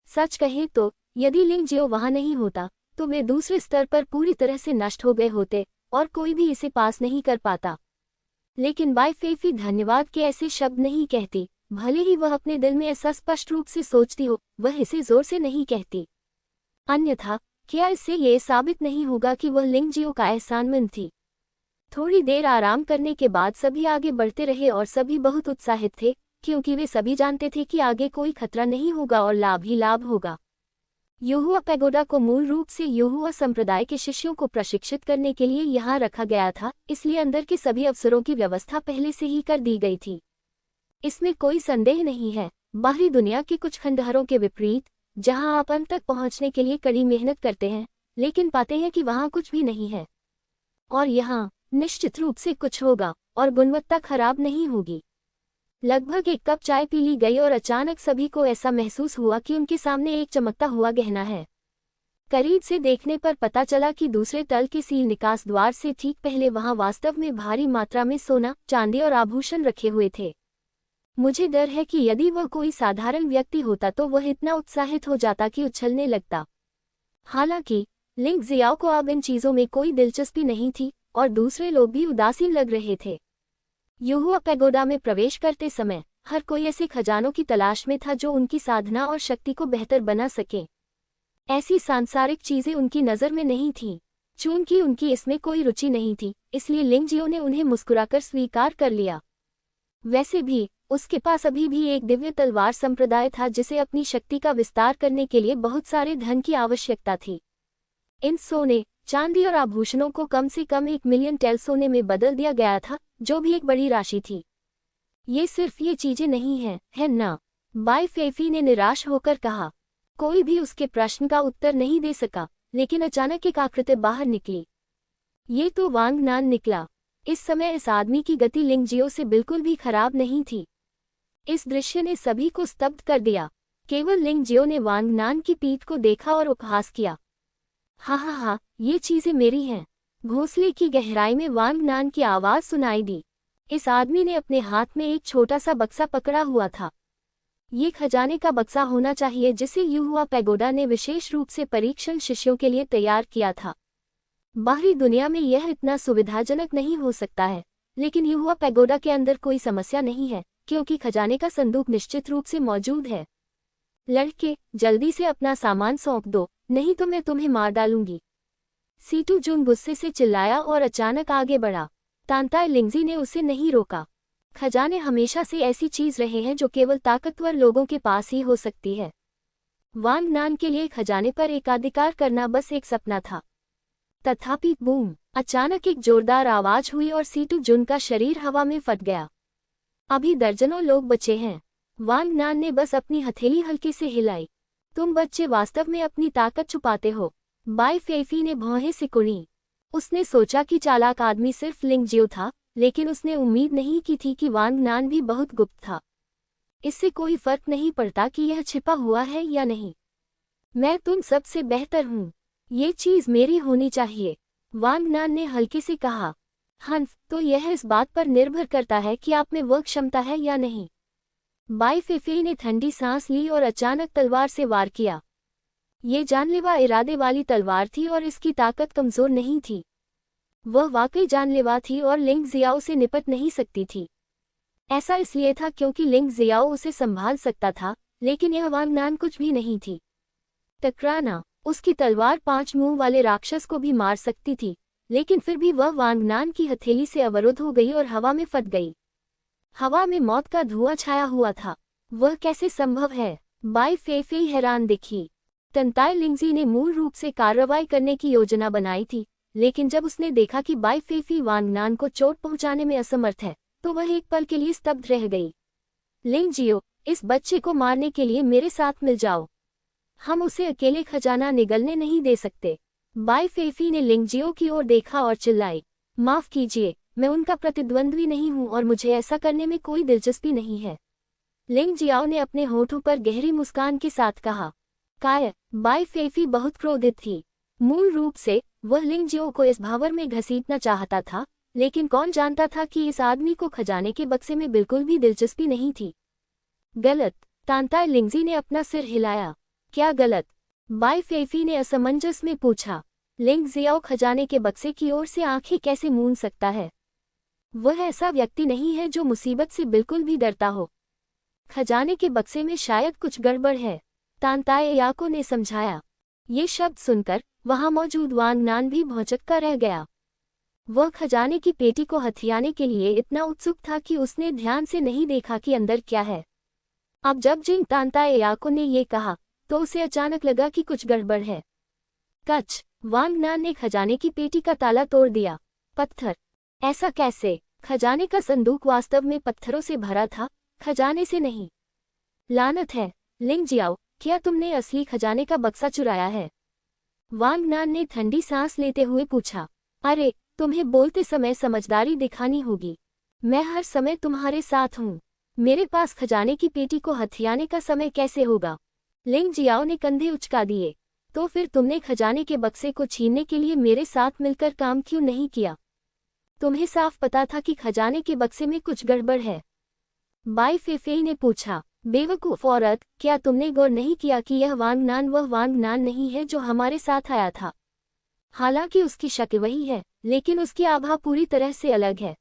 सच कहें तो यदि लिंग जियो वहां नहीं होता तो वे दूसरे स्तर पर पूरी तरह से नष्ट हो गए होते और कोई भी इसे पास नहीं कर पाता। लेकिन बाई फेफी धन्यवाद के ऐसे शब्द नहीं कहती, भले ही वह अपने दिल में ऐसा स्पष्ट रूप से सोचती हो, वह इसे जोर से नहीं कहती। अन्यथा क्या इससे ये साबित नहीं होगा कि वह लिंग जियो का एहसानमंद थी। थोड़ी देर आराम करने के बाद सभी आगे बढ़ते रहे और सभी बहुत उत्साहित थे, क्योंकि वे सभी जानते थे कि आगे कोई खतरा नहीं होगा और लाभ ही लाभ होगा। युहुआ पैगोडा को मूल रूप से युहुआ संप्रदाय के शिष्यों को प्रशिक्षित करने के लिए यहाँ रखा गया था, इसलिए अंदर के सभी अवसरों की व्यवस्था पहले से ही कर दी गई थी। इसमें कोई संदेह नहीं है, बाहरी दुनिया के कुछ खंडहरों के विपरीत, जहां आप अंत तक पहुंचने के लिए कड़ी मेहनत करते हैं, लेकिन पाते हैं कि वहां कुछ भी नहीं है। और यहाँ निश्चित रूप से कुछ होगा और गुणवत्ता खराब नहीं होगी। लगभग 1 कप चाय पी ली गई और अचानक सभी को ऐसा महसूस हुआ कि उनके सामने एक चमकता हुआ गहना है। करीब से देखने पर पता चला कि दूसरे तल के सील निकास द्वार से ठीक पहले वहां वास्तव में भारी मात्रा में सोना, चांदी और आभूषण रखे हुए थे। मुझे डर है कि यदि वह कोई साधारण व्यक्ति होता तो वह इतना उत्साहित हो जाता कि उछलने लगता। हालांकि लिंग जियाओ को अब इन चीजों में कोई दिलचस्पी नहीं थी और दूसरे लोग भी उदासीन लग रहे थे। युहुआ पैगोडा में प्रवेश करते समय हर कोई ऐसे खजानों की तलाश में था जो उनकी साधना और शक्ति को बेहतर बना सके। ऐसी सांसारिक चीजें उनकी नज़र में नहीं थीं। चूंकि उनकी इसमें कोई रुचि नहीं थी, इसलिए लिंग जियो ने उन्हें मुस्कुराकर स्वीकार कर लिया। वैसे भी उसके पास अभी भी एक दिव्य तलवार संप्रदाय था जिसे अपनी शक्ति का विस्तार करने के लिए बहुत सारे धन की आवश्यकता थी। इन सोने, चांदी और आभूषणों को कम से कम 1 मिलियन टेल सोने में बदल दिया गया था, जो भी एक बड़ी राशि थी। ये सिर्फ ये चीजें नहीं हैं, है ना? बाई फेफी ने निराश होकर कहा। कोई भी उसके प्रश्न का उत्तर नहीं दे सका, लेकिन अचानक एक आकृति बाहर निकली। ये तो वांग नान निकला। इस समय इस आदमी की गति लिंग जियो से बिल्कुल भी खराब नहीं थी। इस दृश्य ने सभी को स्तब्ध कर दिया। केवल लिंग जियो ने वांग नान की पीठ को देखा और उपहास किया। हा, ये चीजें मेरी हैं। घोंसले की गहराई में वांग नान की आवाज सुनाई दी। इस आदमी ने अपने हाथ में एक छोटा सा बक्सा पकड़ा हुआ था। ये खजाने का बक्सा होना चाहिए जिसे युहुआ पैगोडा ने विशेष रूप से परीक्षण शिष्यों के लिए तैयार किया था। बाहरी दुनिया में यह इतना सुविधाजनक नहीं हो सकता है, लेकिन युहुआ पैगोडा के अंदर कोई समस्या नहीं है, क्योंकि खजाने का संदूक निश्चित रूप से मौजूद है। लड़के, जल्दी से अपना सामान सौंप दो, नहीं तो मैं तुम्हें मार डालूंगी। सीटू जुन गुस्से से चिल्लाया और अचानक आगे बढ़ा। तांताई लिंगजी ने उसे नहीं रोका। खजाने हमेशा से ऐसी चीज रहे हैं जो केवल ताकतवर लोगों के पास ही हो सकती है। वांग नान के लिए खजाने पर एकाधिकार करना बस एक सपना था। तथापि बूम! अचानक एक जोरदार आवाज हुई और सीटू जुन का शरीर हवा में फट गया। अभी दर्जनों लोग बचे हैं। वांग नान ने बस अपनी हथेली हल्के से हिलाई। तुम बच्चे वास्तव में अपनी ताकत छुपाते हो। बाई फेफी ने भौहें सिकुड़ी। उसने सोचा कि चालाक आदमी सिर्फ लिंग जियो था, लेकिन उसने उम्मीद नहीं की थी कि वांग नान भी बहुत गुप्त था। इससे कोई फर्क नहीं पड़ता कि यह छिपा हुआ है या नहीं। मैं तुम सबसे बेहतर हूँ। ये चीज मेरी होनी चाहिए, वांग नान ने हल्के से कहा। हंफ, तो यह इस बात पर निर्भर करता है कि आप में वह क्षमता है या नहीं। बाई फेफे ने ठंडी सांस ली और अचानक तलवार से वार किया। ये जानलेवा इरादे वाली तलवार थी और इसकी ताकत कमजोर नहीं थी। वह वाकई जानलेवा थी और लिंग जियाओ से निपट नहीं सकती थी। ऐसा इसलिए था क्योंकि लिंग जियाओ उसे संभाल सकता था, लेकिन यह वांग नान कुछ भी नहीं थी। टकराना, उसकी तलवार 5 मुंह वाले राक्षस को भी मार सकती थी, लेकिन फिर भी वह वांग नान की हथेली से अवरुद्ध हो गई और हवा में फट गई। हवा में मौत का धुआं छाया हुआ था। वह कैसे संभव है? बाई फेफे हैरान दिखी। तंताई लिंगजी ने मूल रूप से कार्रवाई करने की योजना बनाई थी, लेकिन जब उसने देखा कि बाई फेफी वांग नान को चोट पहुंचाने में असमर्थ है, तो वह एक पल के लिए स्तब्ध रह गई। लिंग जियो, इस बच्चे को मारने के लिए मेरे साथ मिल जाओ। हम उसे अकेले खजाना निगलने नहीं दे सकते। बाई फेफी ने लिंग जियो की ओर देखा और चिल्लाई, माफ कीजिए, मैं उनका प्रतिद्वंद्वी नहीं हूं और मुझे ऐसा करने में कोई दिलचस्पी नहीं है। लिंग जियाओ ने अपने होठों पर गहरी मुस्कान के साथ कहा। काय, बाई फेफी बहुत क्रोधित थी। मूल रूप से वह लिंग जियो को इस भावर में घसीटना चाहता था, लेकिन कौन जानता था कि इस आदमी को खजाने के बक्से में बिल्कुल भी दिलचस्पी नहीं थी। गलत, तांताई लिंगजी ने अपना सिर हिलाया। क्या गलत? बाई फेफी ने असमंजस में पूछा। लिंग जियाओ खजाने के बक्से की ओर से आंखें कैसे मूंद सकता है? वह ऐसा व्यक्ति नहीं है जो मुसीबत से बिल्कुल भी डरता हो। खजाने के बक्से में शायद कुछ गड़बड़ है, तांताई याको ने समझाया। ये शब्द सुनकर वहां मौजूद वांग नान भी भौंचक्का रह गया। वह खजाने की पेटी को हथियाने के लिए इतना उत्सुक था कि उसने ध्यान से नहीं देखा कि अंदर क्या है। अब जब जिंग तांताई याको ने ये कहा, तो उसे अचानक लगा कि कुछ गड़बड़ है। कच, वांग नान ने खजाने की पेटी का ताला तोड़ दिया। पत्थर? ऐसा कैसे? खजाने का संदूक वास्तव में पत्थरों से भरा था, खजाने से नहीं। लानत है, लिंग जियाओ, क्या तुमने असली खजाने का बक्सा चुराया है? वांग नान ने ठंडी सांस लेते हुए पूछा। अरे, तुम्हें बोलते समय समझदारी दिखानी होगी। मैं हर समय तुम्हारे साथ हूँ। मेरे पास खजाने की पेटी को हथियाने का समय कैसे होगा? लिंग जियाओ ने कंधे उचका दिए। तो फिर तुमने खजाने के बक्से को छीनने के लिए मेरे साथ मिलकर काम क्यों नहीं किया? तुम्हें साफ पता था कि खजाने के बक्से में कुछ गड़बड़ है। बाई फेफे ने पूछा। बेवकूफ औरत, क्या तुमने गौर नहीं किया कि यह वांग नान वह वांग नान नहीं है जो हमारे साथ आया था? हालांकि उसकी शक्ल वही है, लेकिन उसकी आभा पूरी तरह से अलग है।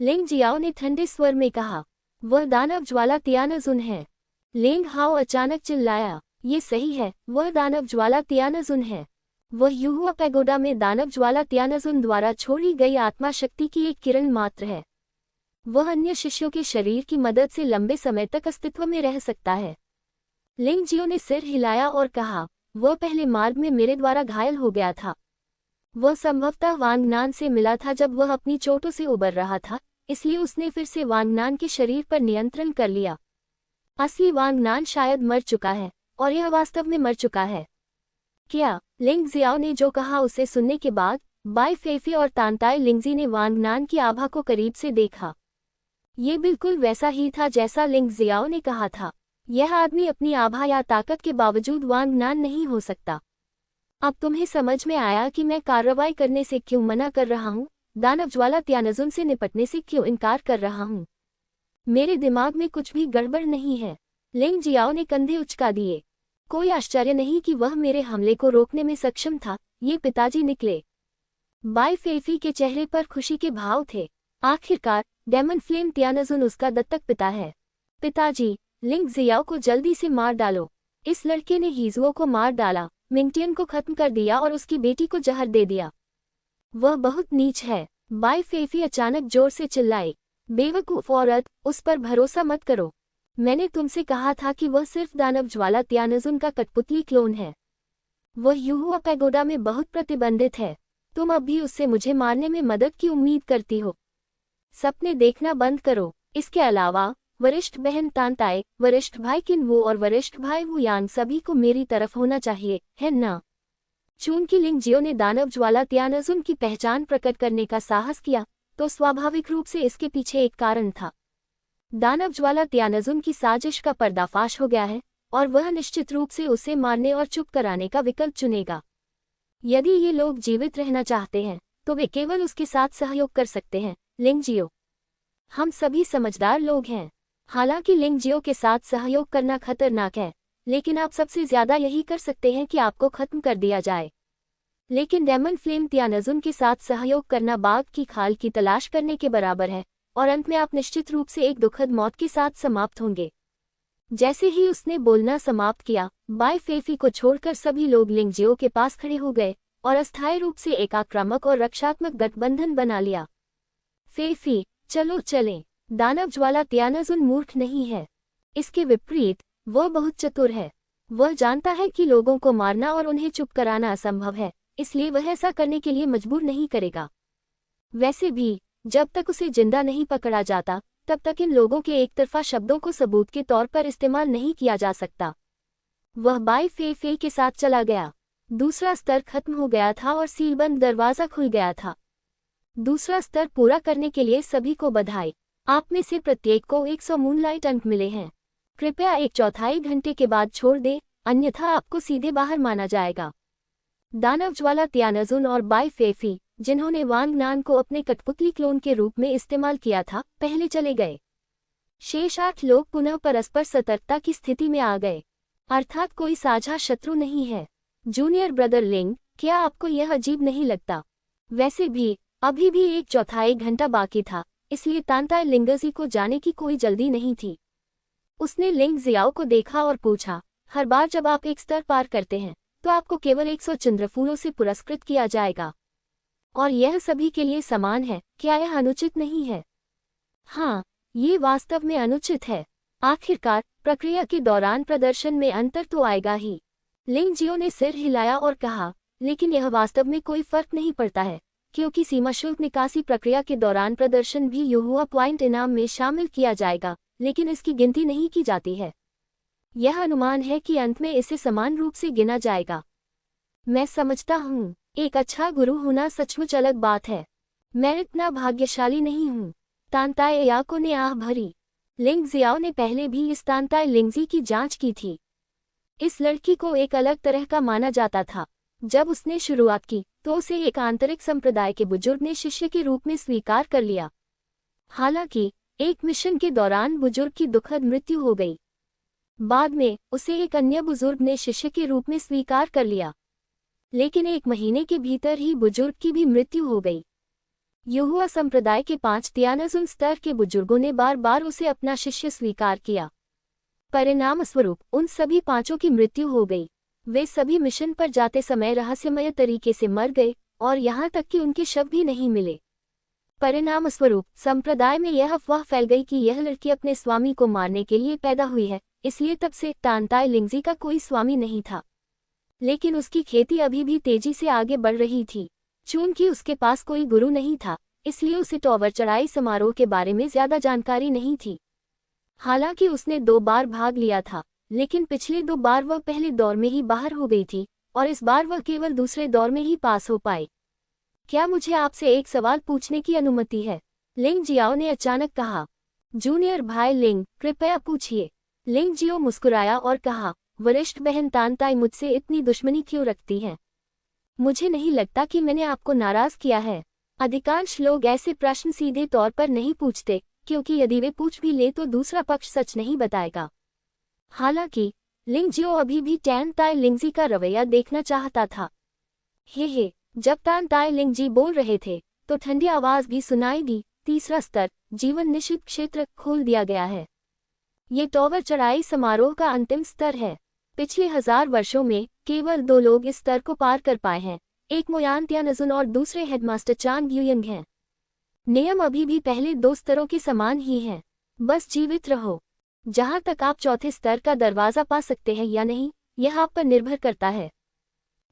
लिंग जियाओ ने ठंडे स्वर में कहा। वह दानव ज्वाला तियानजुन है। लिंग हाओ अचानक चिल्लाया। ये सही है, वह दानव ज्वाला तियानजुन है। वह युहुआ पैगोडा में दानव ज्वाला तियानजुन द्वारा छोड़ी गई आत्मा शक्ति की एक किरण मात्र है। वह अन्य शिष्यों के शरीर की मदद से लंबे समय तक अस्तित्व में रह सकता है। लिंग जियो ने सिर हिलाया और कहा, वह पहले मार्ग में मेरे द्वारा घायल हो गया था। वह संभवतः वांग नान से मिला था जब वह अपनी चोटों से उबर रहा था, इसलिए उसने फिर से वांग नान के शरीर पर नियंत्रण कर लिया। असली वांग नान शायद मर चुका है, और यह वास्तव में मर चुका है। क्या? लिंग जियाओ ने जो कहा उसे सुनने के बाद बाई फेफी और तांताई लिंगजी ने वांग नान की आभा को करीब से देखा। ये बिल्कुल वैसा ही था जैसा लिंग जियाओ ने कहा था। यह आदमी अपनी आभा या ताकत के बावजूद वांग नान नहीं हो सकता। अब तुम्हें समझ में आया कि मैं कार्रवाई करने से क्यों मना कर रहा हूँ, दानव ज्वाला तियानजुन से निपटने से क्यों इनकार कर रहा हूँ। मेरे दिमाग में कुछ भी गड़बड़ नहीं है। लिंग जियाओ ने कंधे उचका दिए। कोई आश्चर्य नहीं कि वह मेरे हमले को रोकने में सक्षम था, ये पिताजी निकले। बाई फेफी के चेहरे पर खुशी के भाव थे। आखिरकार डेमन फ्लेम तियानजुन उसका दत्तक पिता है। पिताजी, लिंग जियाओ को जल्दी से मार डालो। इस लड़के ने हीजुओ को मार डाला, मिंगटियन को खत्म कर दिया और उसकी बेटी को जहर दे दिया। वह बहुत नीच है। बाई फेफी अचानक जोर से चिल्लाई। बेवकूफ औरत, उस पर भरोसा मत करो। मैंने तुमसे कहा था कि वह सिर्फ दानव ज्वाला तियानजुन का कठपुतली क्लोन है। वह युहुआ पैगोडा में बहुत प्रतिबंधित है। तुम अब भी उससे मुझे मारने में मदद की उम्मीद करती हो। सपने देखना बंद करो। इसके अलावा वरिष्ठ बहन तांताए, वरिष्ठ भाई किन्वो और वरिष्ठ भाई वू यांग सभी को मेरी तरफ होना चाहिए, है ना? चूंकि लिंग जियो ने दानव ज्वाला त्यानजुन की पहचान प्रकट करने का साहस किया, तो स्वाभाविक रूप से इसके पीछे एक कारण था। दानव ज्वाला त्यानजुन की साजिश का पर्दाफाश हो गया है और वह निश्चित रूप से उसे मारने और चुप कराने का विकल्प चुनेगा। यदि ये लोग जीवित रहना चाहते हैं तो वे केवल उसके साथ सहयोग कर सकते हैं। लिंग जियो, हम सभी समझदार लोग हैं। हालांकि लिंग जियो के साथ सहयोग करना खतरनाक है, लेकिन आप सबसे ज्यादा यही कर सकते हैं कि आपको खत्म कर दिया जाए। लेकिन डेमन फ्लेम त्यानजुन के साथ सहयोग करना बाघ की खाल की तलाश करने के बराबर है और अंत में आप निश्चित रूप से एक दुखद मौत के साथ समाप्त होंगे। जैसे ही उसने बोलना समाप्त किया, बाय फेफी को छोड़कर सभी लोग लिंग जियो के पास खड़े हो गए और अस्थायी रूप से एक आक्रामक और रक्षात्मक गठबंधन बना लिया। फेफी, चलो चलें। दानव ज्वाला त्यानजुन मूर्ख नहीं है। इसके विपरीत वह बहुत चतुर है। वह जानता है कि लोगों को मारना और उन्हें चुप कराना असंभव है, इसलिए वह ऐसा करने के लिए मजबूर नहीं करेगा। वैसे भी जब तक उसे जिंदा नहीं पकड़ा जाता, तब तक इन लोगों के एकतरफा शब्दों को सबूत के तौर पर इस्तेमाल नहीं किया जा सकता। वह बाय फे के साथ चला गया। दूसरा स्तर खत्म हो गया था और सीलबंद दरवाजा खुल गया था। दूसरा स्तर पूरा करने के लिए सभी को बधाई। आप में से प्रत्येक को 100 मूनलाइट अंक मिले हैं। कृपया 1/4 घंटे के बाद छोड़ दें, अन्यथा आपको सीधे बाहर माना जाएगा। दानव ज्वाला त्यानजुन और बाय फेफी, जिन्होंने वांग नान को अपने कठपुतली क्लोन के रूप में इस्तेमाल किया था, पहले चले गए। शेष 8 लोग पुनः परस्पर सतर्कता की स्थिति में आ गए, अर्थात कोई साझा शत्रु नहीं है। जूनियर ब्रदर लिंग, क्या आपको यह अजीब नहीं लगता? वैसे भी अभी भी 1/4 घंटा बाकी था, इसलिए तांताए लिंगजी को जाने की कोई जल्दी नहीं थी। उसने लिंग जियाओ को देखा और पूछा, हर बार जब आप एक स्तर पार करते हैं तो आपको केवल 100 चंद्रफूलों से पुरस्कृत किया जाएगा, और यह सभी के लिए समान है, क्या यह अनुचित नहीं है? हाँ, ये वास्तव में अनुचित है। आखिरकार प्रक्रिया के दौरान प्रदर्शन में अंतर तो आएगा ही। लिंग जियो ने सिर हिलाया और कहा, लेकिन यह वास्तव में कोई फर्क नहीं पड़ता है, क्योंकि सीमा शुल्क निकासी प्रक्रिया के दौरान प्रदर्शन भी युहुआ पॉइंट इनाम में शामिल किया जाएगा, लेकिन इसकी गिनती नहीं की जाती है। यह अनुमान है कि अंत में इसे समान रूप से गिना जाएगा। मैं समझता हूँ, एक अच्छा गुरु होना सचमुच अलग बात है। मैं इतना भाग्यशाली नहीं हूँ। तांताए याको ने आह भरी। लिंग जियाओ ने पहले भी इस तांताए लिंगजी की जांच की थी। इस लड़की को एक अलग तरह का माना जाता था। जब उसने शुरुआत की तो उसे एक आंतरिक संप्रदाय के बुजुर्ग ने शिष्य के रूप में स्वीकार कर लिया। हालांकि एक मिशन के दौरान बुजुर्ग की दुखद मृत्यु हो गई। बाद में उसे एक अन्य बुजुर्ग ने शिष्य के रूप में स्वीकार कर लिया, लेकिन 1 महीने के भीतर ही बुजुर्ग की भी मृत्यु हो गई। युहुआ संप्रदाय के 5 त्यानजुन स्तर के बुजुर्गों ने बार बार उसे अपना शिष्य स्वीकार किया। परिणाम स्वरूप उन सभी 5 की मृत्यु हो गई। वे सभी मिशन पर जाते समय रहस्यमय तरीके से मर गए और यहाँ तक कि उनके शव भी नहीं मिले। परिणाम स्वरूप संप्रदाय में यह अफवाह फैल गई कि यह लड़की अपने स्वामी को मारने के लिए पैदा हुई है, इसलिए तब से तांताए लिंगजी का कोई स्वामी नहीं था। लेकिन उसकी खेती अभी भी तेजी से आगे बढ़ रही थी। चूंकि उसके पास कोई गुरु नहीं था, इसलिए उसे टॉवर चढ़ाई समारोह के बारे में ज्यादा जानकारी नहीं थी। हालांकि उसने 2 बार भाग लिया था, लेकिन पिछले 2 बार वह पहले दौर में ही बाहर हो गई थी और इस बार वह केवल दूसरे दौर में ही पास हो पाई। क्या मुझे आपसे एक सवाल पूछने की अनुमति है? लिंग जियाओ ने अचानक कहा। जूनियर भाई लिंग, कृपया पूछिए। लिंग जियो मुस्कुराया और कहा, वरिष्ठ बहन तांताई मुझसे इतनी दुश्मनी क्यों रखती हैं? मुझे नहीं लगता कि मैंने आपको नाराज किया है। अधिकांश लोग ऐसे प्रश्न सीधे तौर पर नहीं पूछते, क्योंकि यदि वे पूछ भी ले तो दूसरा पक्ष सच नहीं बताएगा। हालांकि लिंग जियो अभी भी तांताए लिंगजी का रवैया देखना चाहता था। हे, जब तांताए लिंगजी बोल रहे थे तो ठंडी आवाज भी सुनाई दी। तीसरा स्तर, जीवन निषिद्ध क्षेत्र, खोल दिया गया है। ये टॉवर चढ़ाई समारोह का अंतिम स्तर है। पिछले 1000 वर्षों में केवल 2 लोग इस स्तर को पार कर पाए हैं, एक मोयान त्यानजुन और दूसरे हेडमास्टर चांग युयंग हैं। नियम अभी भी पहले 2 स्तरों के समान ही हैं। बस जीवित रहो। जहां तक आप चौथे स्तर का दरवाजा पा सकते हैं या नहीं, यह आप पर निर्भर करता है।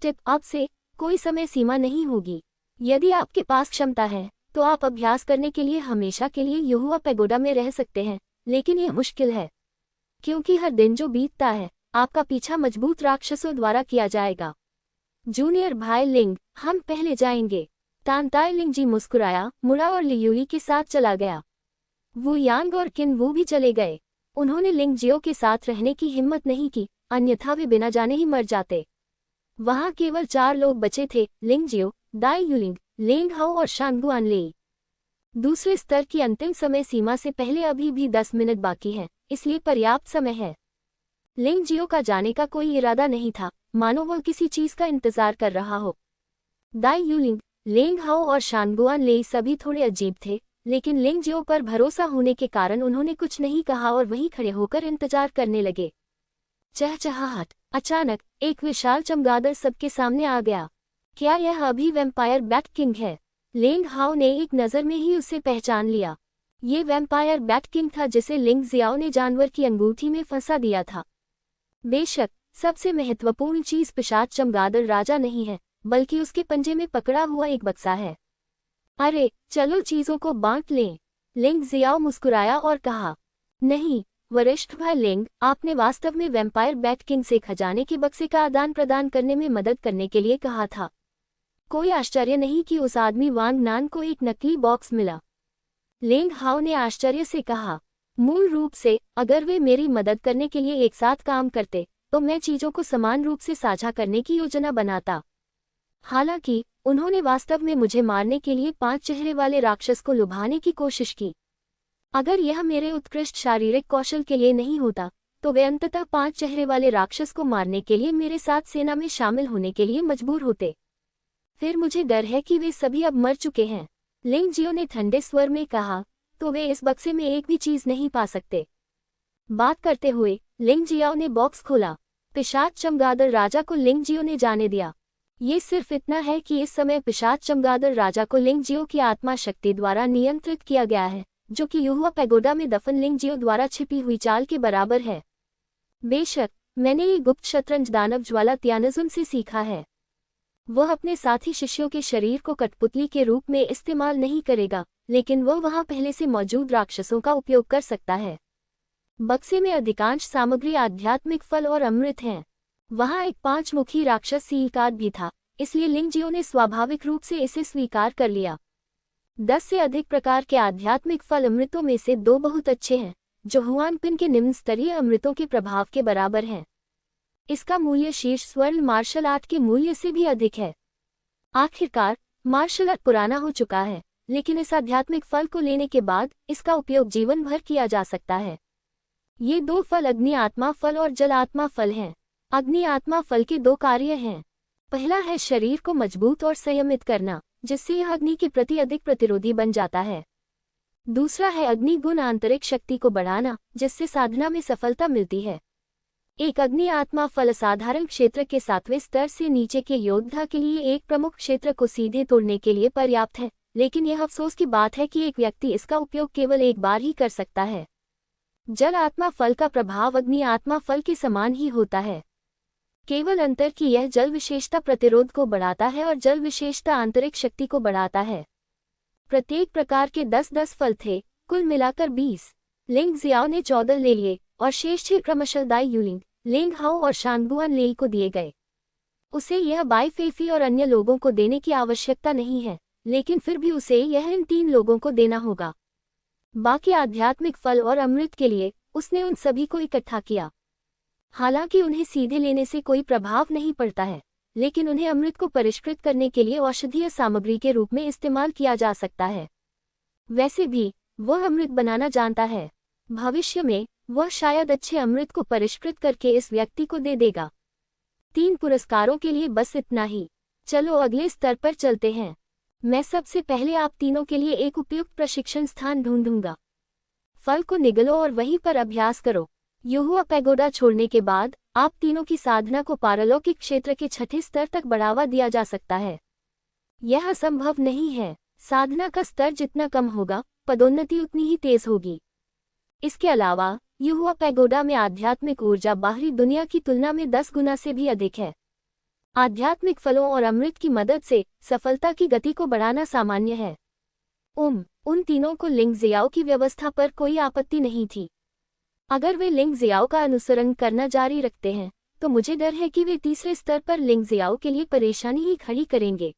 टिप, आपसे कोई समय सीमा नहीं होगी। यदि आपके पास क्षमता है तो आप अभ्यास करने के लिए हमेशा के लिए युहुआ पैगोडा में रह सकते हैं, लेकिन यह मुश्किल है, क्योंकि हर दिन जो बीतता है आपका पीछा मजबूत राक्षसों द्वारा किया जाएगा। जूनियर भाई लिंग, हम पहले जाएंगे। तानताई लिंग जी मुस्कुराया, मुड़ा और लियूली के साथ चला गया। वू यांग और किन वू भी चले गए। उन्होंने लिंग जियो के साथ रहने की हिम्मत नहीं की, अन्यथा वे बिना जाने ही मर जाते। वहां केवल 4 लोग बचे थे, लिंग जियो, दाई यूलिंग, लेंग हाओ और शांगुआन लेई। दूसरे स्तर की अंतिम समय सीमा से पहले अभी भी 10 मिनट बाकी है, इसलिए पर्याप्त समय है। लिंग जियो का जाने का कोई इरादा नहीं था, मानो वह किसी चीज का इंतजार कर रहा हो। दाई यूलिंग, लेंग हाओ और शानगुआन लेई सभी थोड़े अजीब थे, लेकिन लिंग जियो पर भरोसा होने के कारण उन्होंने कुछ नहीं कहा और वहीं खड़े होकर इंतजार करने लगे। चहचहाहट। अचानक एक विशाल चमगादड़ सबके सामने आ गया। क्या यह अभी वैम्पायर बैट किंग है? लेंग हाओ ने एक नज़र में ही उसे पहचान लिया। ये वैम्पायर बैट किंग था जिसे लिंग जियाओ ने जानवर की अंगूठी में फंसा दिया था। बेशक सबसे महत्वपूर्ण चीज पिशाच चमगादड़ राजा नहीं है, बल्कि उसके पंजे में पकड़ा हुआ एक बक्सा है। अरे चलो चीजों को बांट लें। लिंग जियाओ मुस्कुराया और कहा, नहीं वरिष्ठ भाई लिंग, आपने वास्तव में वैम्पायर बैट किंग से खजाने के बक्से का आदान प्रदान करने में मदद करने के लिए कहा था। कोई आश्चर्य नहीं कि उस आदमी वांग नान को एक नकली बॉक्स मिला। लेंग हाओ ने आश्चर्य से कहा, मूल रूप से अगर वे मेरी मदद करने के लिए एक साथ काम करते तो मैं चीजों को समान रूप से साझा करने की योजना बनाता। हालांकि उन्होंने वास्तव में मुझे मारने के लिए 5 चेहरे वाले राक्षस को लुभाने की कोशिश की। अगर यह मेरे उत्कृष्ट शारीरिक कौशल के लिए नहीं होता तो वे अंततः 5 चेहरे वाले राक्षस को मारने के लिए मेरे साथ सेना में शामिल होने के लिए मजबूर होते। फिर मुझे डर है कि वे सभी अब मर चुके हैं। लिंग जियो ने ठंडे स्वर में कहा, तो वे इस बक्से में एक भी चीज नहीं पा सकते। बात करते हुए लिंग जियाओ ने बॉक्स खोला। पिशाच चमगादड़ राजा को लिंग जियो ने जाने दिया। ये सिर्फ इतना है कि इस समय पिशाच चमगादड़ राजा को लिंग जियो की आत्मा शक्ति द्वारा नियंत्रित किया गया है, जो कि युहुआ पैगोडा में दफन लिंग जियो द्वारा छिपी हुई चाल के बराबर है। बेशक मैंने ये गुप्त शतरंज दानव ज्वाला त्यानजुन से सीखा है। वह अपने साथी शिष्यों के शरीर को कठपुतली के रूप में इस्तेमाल नहीं करेगा, लेकिन वह वहां पहले से मौजूद राक्षसों का उपयोग कर सकता है। बक्से में अधिकांश सामग्री आध्यात्मिक फल और अमृत हैं। वहां एक 5 मुखी राक्षस सील कार्ड भी था, इसलिए लिंग जियो ने स्वाभाविक रूप से इसे स्वीकार कर लिया। 10 से अधिक प्रकार के आध्यात्मिक फल अमृतों में से 2 बहुत अच्छे हैं, जो हुआनपिन के निम्न स्तरीय अमृतों के प्रभाव के बराबर हैं। इसका मूल्य शीर्ष स्वर्ण मार्शल आर्ट के मूल्य से भी अधिक है। आखिरकार मार्शल आर्ट पुराना हो चुका है, लेकिन इस आध्यात्मिक फल को लेने के बाद इसका उपयोग जीवन भर किया जा सकता है। ये 2 फल अग्नि आत्मा फल और जल आत्मा फल हैं। अग्नि आत्मा फल के 2 कार्य हैं। पहला है शरीर को मजबूत और संयमित करना, जिससे यह अग्नि के प्रति अधिक प्रतिरोधी बन जाता है। दूसरा है अग्नि गुण आंतरिक शक्ति को बढ़ाना, जिससे साधना में सफलता मिलती है। एक अग्नि आत्मा फल असाधारण क्षेत्र के 7वें स्तर से नीचे के योद्धा के लिए एक प्रमुख क्षेत्र को सीधे तोड़ने के लिए पर्याप्त है, लेकिन यह अफसोस की बात है कि एक व्यक्ति इसका उपयोग केवल एक बार ही कर सकता है। जल आत्मा फल का प्रभाव अग्नि आत्मा फल के समान ही होता है, केवल अंतर कि यह जल विशेषता प्रतिरोध को बढ़ाता है और जल विशेषता आंतरिक शक्ति को बढ़ाता है। प्रत्येक प्रकार के 10-10 फल थे, कुल मिलाकर 20। लिंग जियाओ ने 14 ले लिए और शेष 6 क्रमशः दाई यूलिंग, लेंग हाओ और शांगुआन लेई को दिए गए। उसे यह बाई फेफी और अन्य लोगों को देने की आवश्यकता नहीं है, लेकिन फिर भी उसे यह इन 3 लोगों को देना होगा। बाकी आध्यात्मिक फल और अमृत के लिए उसने उन सभी को इकट्ठा किया। हालांकि उन्हें सीधे लेने से कोई प्रभाव नहीं पड़ता है, लेकिन उन्हें अमृत को परिष्कृत करने के लिए औषधीय सामग्री के रूप में इस्तेमाल किया जा सकता है। वैसे भी वह अमृत बनाना जानता है। भविष्य में वह शायद अच्छे अमृत को परिष्कृत करके इस व्यक्ति को दे देगा। 3 पुरस्कारों के लिए बस इतना ही। चलो अगले स्तर पर चलते हैं। मैं सबसे पहले आप तीनों के लिए एक उपयुक्त प्रशिक्षण स्थान ढूंढूंगा। फल को निगलो और वहीं पर अभ्यास करो। युहुआ पैगोडा छोड़ने के बाद आप तीनों की साधना को पारलौकिक क्षेत्र के 6ठे स्तर तक बढ़ावा दिया जा सकता है। यह असंभव नहीं है। साधना का स्तर जितना कम होगा, पदोन्नति उतनी ही तेज होगी। इसके अलावा युहुआ पैगोडा में आध्यात्मिक ऊर्जा बाहरी दुनिया की तुलना में 10 गुना से भी अधिक है। आध्यात्मिक फलों और अमृत की मदद से सफलता की गति को बढ़ाना सामान्य है। उन तीनों को लिंग जियाओ की व्यवस्था पर कोई आपत्ति नहीं थी। अगर वे लिंग जियाओ का अनुसरण करना जारी रखते हैं तो मुझे डर है कि वे तीसरे स्तर पर लिंग जियाओ के लिए परेशानी ही खड़ी करेंगे।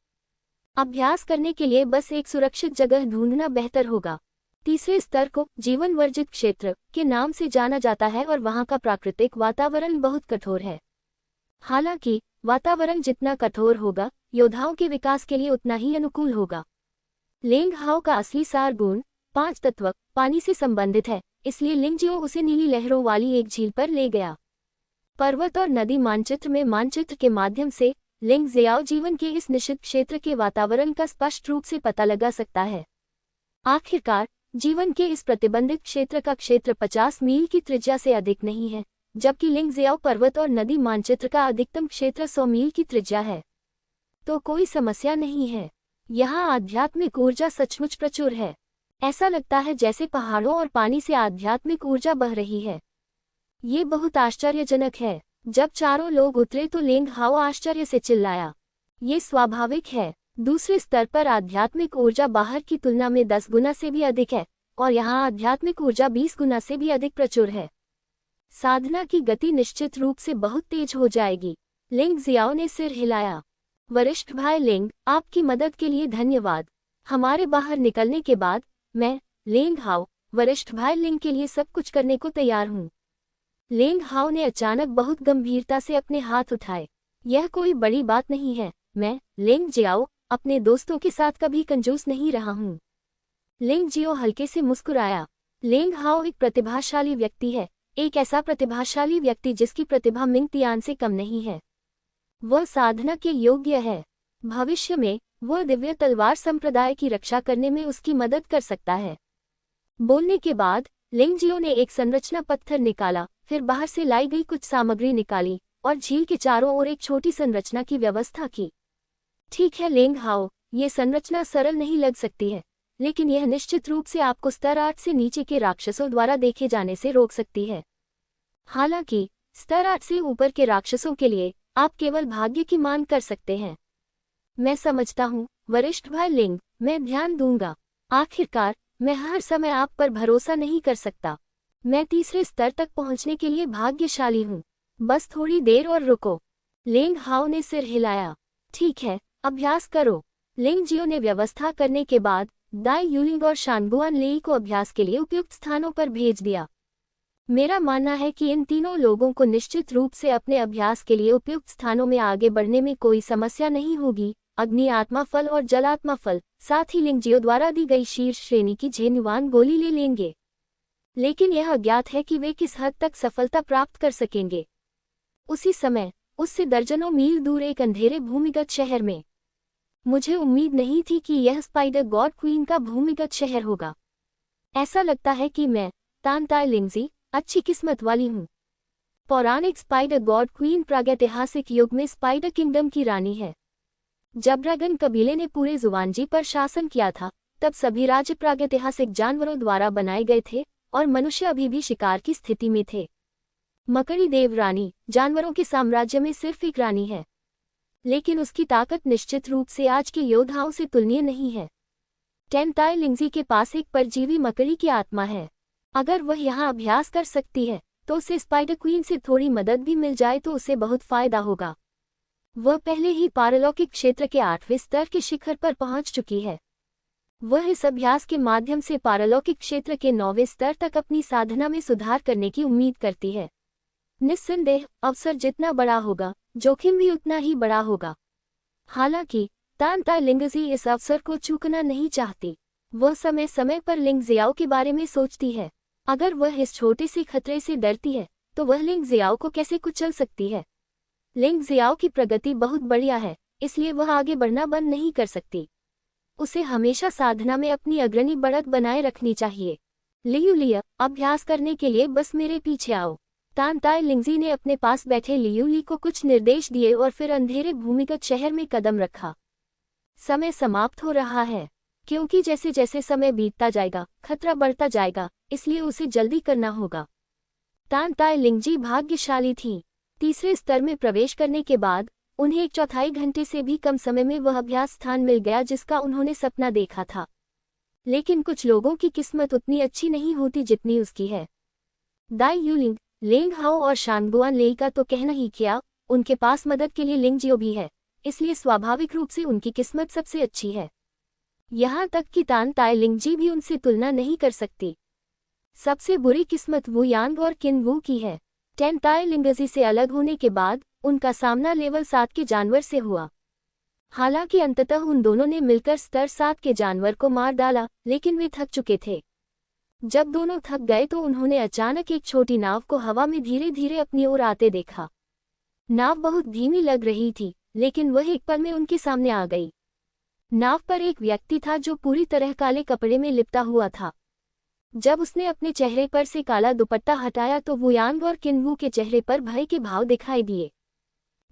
अभ्यास करने के लिए बस एक सुरक्षित जगह ढूंढना बेहतर होगा। तीसरे स्तर को जीवन वर्जित क्षेत्र के नाम से जाना जाता है और वहां का प्राकृतिक वातावरण बहुत कठोर है। हालांकि वातावरण जितना कठोर होगा, योद्धाओं के विकास के लिए उतना ही अनुकूल होगा। लेंग हाओ का असली सार गुण 5 तत्व पानी से संबंधित है, इसलिए लिंगजियो उसे नीली लहरों वाली एक झील पर ले गया। पर्वत और नदी मानचित्र में मानचित्र के माध्यम से लिंग जियाओ जीवन के इस निश्चित क्षेत्र के वातावरण का स्पष्ट रूप से पता लगा सकता है। आखिरकार जीवन के इस प्रतिबंधित क्षेत्र का क्षेत्र 50 मील की त्रिज्या से अधिक नहीं है, जबकि लिंग जियाओ पर्वत और नदी मानचित्र का अधिकतम क्षेत्र 100 मील की त्रिज्या है। तो कोई समस्या नहीं है। यहाँ आध्यात्मिक ऊर्जा सचमुच प्रचुर है। ऐसा लगता है जैसे पहाड़ों और पानी से आध्यात्मिक ऊर्जा बह रही है। ये बहुत आश्चर्यजनक है। जब चारों लोग उतरे तो लेंग हाओ आश्चर्य से चिल्लाया, ये स्वाभाविक है। दूसरे स्तर पर आध्यात्मिक ऊर्जा बाहर की तुलना में 10 गुना से भी अधिक है और यहाँ आध्यात्मिक ऊर्जा 20 गुना से भी अधिक प्रचुर है। साधना की गति निश्चित रूप से बहुत तेज हो जाएगी। लिंग जियाओ ने सिर हिलाया। वरिष्ठ भाई लिंग, आपकी मदद के लिए धन्यवाद। हमारे बाहर निकलने के बाद मैं, लेंग हाओ, वरिष्ठ भाई लिंग के लिए सब कुछ करने को तैयार हूँ। लेंग हाओ ने अचानक बहुत गंभीरता से अपने हाथ उठाए। यह कोई बड़ी बात नहीं है। मैं, लेंग जियाओ, अपने दोस्तों के साथ कभी कंजूस नहीं रहा हूँ। लिंग जियो हल्के से मुस्कुराया। लेंग हाओ एक प्रतिभाशाली व्यक्ति है, एक ऐसा प्रतिभाशाली व्यक्ति जिसकी प्रतिभा मिंग तियान से कम नहीं है। वह साधना के योग्य है। भविष्य में वह दिव्य तलवार संप्रदाय की रक्षा करने में उसकी मदद कर सकता है। बोलने के बाद लिंग जियो ने एक संरचना पत्थर निकाला, फिर बाहर से लाई गई कुछ सामग्री निकाली और झील के चारों ओर एक छोटी संरचना की व्यवस्था की। ठीक है लेंग हाओ, ये संरचना सरल नहीं लग सकती है, लेकिन यह निश्चित रूप से आपको स्तर 8 से नीचे के राक्षसों द्वारा देखे जाने से रोक सकती है। हालांकि स्तर 8 से ऊपर के राक्षसों के लिए आप केवल भाग्य की मांग कर सकते हैं। मैं समझता हूँ वरिष्ठ भाई लिंग, मैं ध्यान दूंगा। आखिरकार मैं हर समय आप पर भरोसा नहीं कर सकता। मैं तीसरे स्तर तक पहुँचने के लिए भाग्यशाली हूँ। बस थोड़ी देर और रुको। लेंग हाओ ने सिर हिलाया। ठीक है, अभ्यास करो। लिंग जियो ने व्यवस्था करने के बाद दाई यूलिंग और शानगुआन लेई को अभ्यास के लिए उपयुक्त स्थानों पर भेज दिया। मेरा मानना है कि इन तीनों लोगों को निश्चित रूप से अपने अभ्यास के लिए उपयुक्त स्थानों में आगे बढ़ने में कोई समस्या नहीं होगी। अग्नि आत्मा फल और जलात्मा फल, साथ ही लिंग जियो द्वारा दी गई शीर्ष श्रेणी की जेनुवान गोली ले लेंगे। लेकिन यह अज्ञात है कि वे किस हद तक सफलता प्राप्त कर सकेंगे। उसी समय उससे दर्जनों मील दूर एक अंधेरे भूमिगत शहर में, मुझे उम्मीद नहीं थी कि यह स्पाइडर गॉड क्वीन का भूमिगत शहर होगा। ऐसा लगता है कि मैं, तान ताई लिंगजी, अच्छी किस्मत वाली हूँ। पौराणिक स्पाइडर गॉड क्वीन प्रागैतिहासिक युग में स्पाइडर किंगडम की रानी है। जब ड्रैगन कबीले ने पूरे जुवानजी पर शासन किया था, तब सभी राज्य प्रागैतिहासिक जानवरों द्वारा बनाए गए थे और मनुष्य अभी भी शिकार की स्थिति में थे। मकड़ी देव रानी जानवरों के साम्राज्य में सिर्फ एक रानी है, लेकिन उसकी ताकत निश्चित रूप से आज के योद्धाओं से तुलनीय नहीं है। टेन ताई लिंगजी के पास एक परजीवी मकड़ी की आत्मा है। अगर वह यहाँ अभ्यास कर सकती है तो उसे स्पाइडर क्वीन से थोड़ी मदद भी मिल जाए तो उसे बहुत फायदा होगा। वह पहले ही पारलौकिक क्षेत्र के 8वें स्तर के शिखर पर पहुंच चुकी है। वह इस अभ्यास के माध्यम से पारलौकिक क्षेत्र के 9वें स्तर तक अपनी साधना में सुधार करने की उम्मीद करती है। निस्संदेह अवसर जितना बड़ा होगा, जोखिम भी उतना ही बड़ा होगा। हालांकि तान ताई लिंगजी इस अवसर को चूकना नहीं चाहती। वह समय समय पर लिंग जियाओ के बारे में सोचती है। अगर वह इस छोटे से खतरे से डरती है तो वह लिंग जियाओ को कैसे कुचल सकती है। लिंग जियाओ की प्रगति बहुत बढ़िया है, इसलिए वह आगे बढ़ना बंद नहीं कर सकती। उसे हमेशा साधना में अपनी अग्रणी बढ़त बनाए रखनी चाहिए। लियू लिया, अभ्यास करने के लिए बस मेरे पीछे आओ। तान ताई लिंगजी ने अपने पास बैठे लियू ली को कुछ निर्देश दिए और फिर अंधेरे भूमिगत शहर में कदम रखा। समय समाप्त हो रहा है, क्योंकि जैसे जैसे समय बीतता जाएगा खतरा बढ़ता जाएगा, इसलिए उसे जल्दी करना होगा। तान ताई लिंगजी भाग्यशाली थी। तीसरे स्तर में प्रवेश करने के बाद उन्हें 1/4 घंटे से भी कम समय में वह अभ्यास स्थान मिल गया जिसका उन्होंने सपना देखा था। लेकिन कुछ लोगों की किस्मत उतनी अच्छी नहीं होती जितनी उसकी है। दाई यूलिंग, लेंग हाओ और शांगगुआन लेई का तो कहना ही क्या, उनके पास मदद के लिए लिंग जियो भी है, इसलिए स्वाभाविक रूप से उनकी किस्मत सबसे अच्छी है। यहाँ तक कि तान ताई लिंगजी भी उनसे तुलना नहीं कर सकती। सबसे बुरी किस्मत वू यांग और किन वू की है। टेन ताई लिंगजी से अलग होने के बाद उनका सामना लेवल 7 के जानवर से हुआ। हालांकि अंततः उन दोनों ने मिलकर स्तर 7 के जानवर को मार डाला, लेकिन वे थक चुके थे। जब दोनों थक गए तो उन्होंने अचानक एक छोटी नाव को हवा में धीरे धीरे अपनी ओर आते देखा। नाव बहुत धीमी लग रही थी, लेकिन वह एक पल में उनके सामने आ गई। नाव पर एक व्यक्ति था जो पूरी तरह काले कपड़े में लिपटा हुआ था। जब उसने अपने चेहरे पर से काला दुपट्टा हटाया तो वू यांग और किनवू के चेहरे पर भय के भाव दिखाई दिए।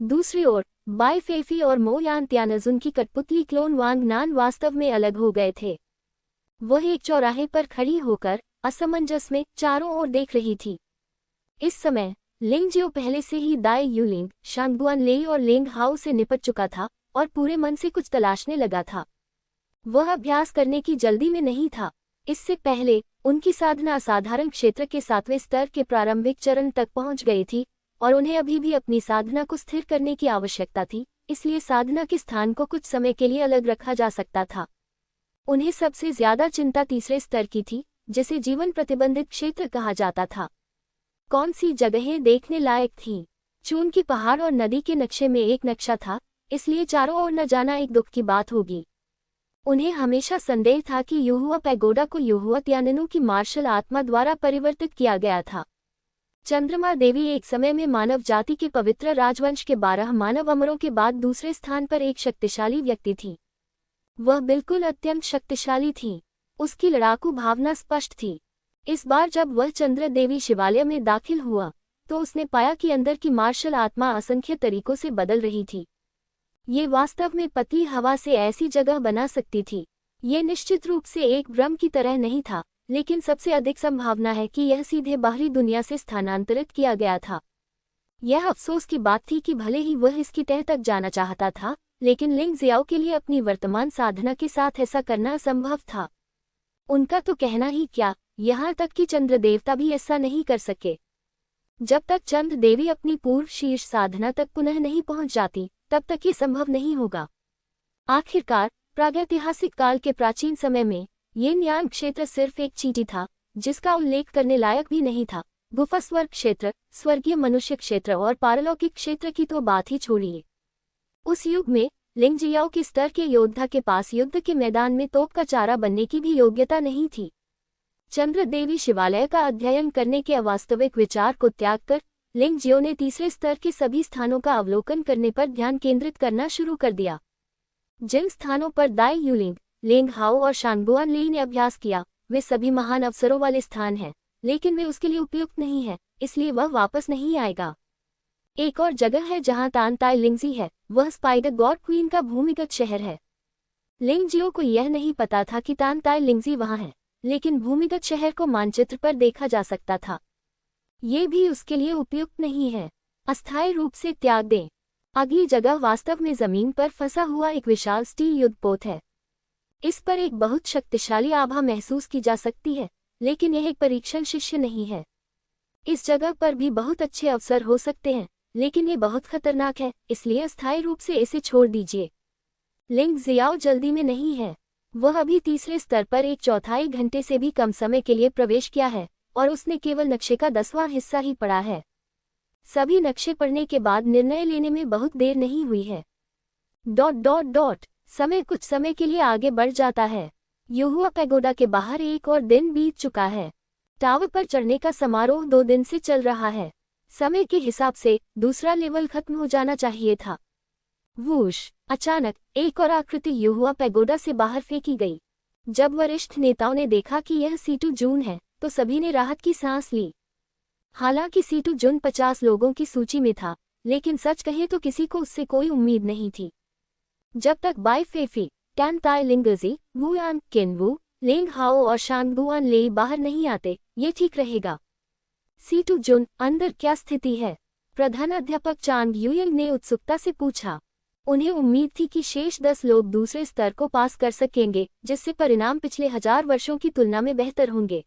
दूसरी ओर बाई फेफी और मो यान त्यानजुन की कठपुतली क्लोन वांग नान वास्तव में अलग हो गए थे। वह एक चौराहे पर खड़ी होकर असमंजस में चारों ओर देख रही थी। इस समय लिंग जियो पहले से ही दाई यूलिंग, शांगगुआन लेई और लेंग हाओ से निपट चुका था और पूरे मन से कुछ तलाशने लगा था। वह अभ्यास करने की जल्दी में नहीं था। इससे पहले उनकी साधना असाधारण क्षेत्र के 7वें स्तर के प्रारंभिक चरण तक पहुंच गई थी और उन्हें अभी भी अपनी साधना को स्थिर करने की आवश्यकता थी, इसलिए साधना के स्थान को कुछ समय के लिए अलग रखा जा सकता था। उन्हें सबसे ज्यादा चिंता तीसरे स्तर की थी, जिसे जीवन प्रतिबंधित क्षेत्र कहा जाता था। कौन सी जगहें देखने लायक थीं? चून की पहाड़ और नदी के नक्शे में एक नक्शा था, इसलिए चारों ओर न जाना एक दुख की बात होगी। उन्हें हमेशा संदेह था कि युहुआ पैगोडा को युहुआ त्याननु की मार्शल आत्मा द्वारा परिवर्तित किया गया था। चंद्रमा देवी एक समय में मानव जाति के पवित्र राजवंश के 12 मानव अमरों के बाद दूसरे स्थान पर एक शक्तिशाली व्यक्ति थी। वह बिल्कुल अत्यंत शक्तिशाली थी। उसकी लड़ाकू भावना स्पष्ट थी। इस बार जब वह चंद्र देवी शिवालय में दाखिल हुआ तो उसने पाया कि अंदर की मार्शल आत्मा असंख्य तरीकों से बदल रही थी। ये वास्तव में पतली हवा से ऐसी जगह बना सकती थी। ये निश्चित रूप से एक भ्रम की तरह नहीं था, लेकिन सबसे अधिक संभावना है कि यह सीधे बाहरी दुनिया से स्थानांतरित किया गया था। यह अफसोस की बात थी कि भले ही वह इसकी तह तक जाना चाहता था, लेकिन लिंग जियाओ के लिए अपनी वर्तमान साधना के साथ ऐसा करना असंभव था। उनका तो कहना ही क्या, यहाँ तक कि चंद्र देवता भी ऐसा नहीं कर सके। जब तक चंद्र देवी अपनी पूर्व शीर्ष साधना तक पुनः नहीं पहुंच जाती, तब तक ये संभव नहीं होगा। आखिरकार प्रागैतिहासिक काल के प्राचीन समय में यिन यांग क्षेत्र सिर्फ एक चींटी था, जिसका उल्लेख करने लायक भी नहीं था। गुफा स्वर्ग क्षेत्र, स्वर्गीय मनुष्य क्षेत्र और पारलौकिक क्षेत्र की तो बात ही छोड़िए। उस युग में लिंग जियाओ के स्तर के योद्धा के पास युद्ध के मैदान में तोप का चारा बनने की भी योग्यता नहीं थी। चंद्र देवी शिवालय का अध्ययन करने के अवास्तविक विचार को त्याग कर लिंग जियो ने तीसरे स्तर के सभी स्थानों का अवलोकन करने पर ध्यान केंद्रित करना शुरू कर दिया। जिन स्थानों पर दाई यूलिंग, लेंग हाओ और शांगगुआन लेई ने अभ्यास किया, वे सभी महान अवसरों वाले स्थान हैं, लेकिन वे उसके लिए उपयुक्त नहीं है, इसलिए वह वापस नहीं आएगा। एक और जगह है जहां तान ताई लिंगजी है, वह स्पाइडर गॉड क्वीन का भूमिगत शहर है। लिंग जियो को यह नहीं पता था कि तान ताई लिंगजी वहां है, लेकिन भूमिगत शहर को मानचित्र पर देखा जा सकता था। ये भी उसके लिए उपयुक्त नहीं है। अस्थायी रूप से त्याग दें। अगली जगह वास्तव में जमीन पर फंसा हुआ एक विशाल स्टील युद्धपोत है। इस पर एक बहुत शक्तिशाली आभा महसूस की जा सकती है, लेकिन यह एक परीक्षण शिष्य नहीं है। इस जगह पर भी बहुत अच्छे अवसर हो सकते हैं, लेकिन ये बहुत खतरनाक है, इसलिए अस्थायी रूप से इसे छोड़ दीजिए। लिंग जियाओ जल्दी में नहीं है। वह अभी तीसरे स्तर पर एक चौथाई घंटे से भी कम समय के लिए प्रवेश किया है और उसने केवल नक्शे का 10वां हिस्सा ही पढ़ा है। सभी नक्शे पढ़ने के बाद निर्णय लेने में बहुत देर नहीं हुई है। ... समय कुछ समय के लिए आगे बढ़ जाता है। युहुआ पैगोडा के बाहर एक और दिन बीत चुका है। टावर पर चढ़ने का समारोह 2 दिन से चल रहा है। समय के हिसाब से दूसरा लेवल खत्म हो जाना चाहिए था। वूश! अचानक एक और आकृति युहुआ पैगोडा से बाहर फेंकी गई। जब वरिष्ठ नेताओं ने देखा कि यह सीटू जून है, तो सभी ने राहत की सांस ली। हालांकि सीटू जुन 50 लोगों की सूची में था, लेकिन सच कहे तो किसी को उससे कोई उम्मीद नहीं थी। जब तक बाई फेफी, टैन ताई लिंगजी, वू यान, किनवू, लेंग हाओ और शांगगुआन लेई बाहर नहीं आते, ये ठीक रहेगा। सीटू जुन, अंदर क्या स्थिति है? प्रधानाध्यापक चांग यूयंग ने उत्सुकता से पूछा। उन्हें उम्मीद थी कि शेष 10 लोग दूसरे स्तर को पास कर सकेंगे, जिससे परिणाम पिछले 1000 वर्षों की तुलना में बेहतर होंगे।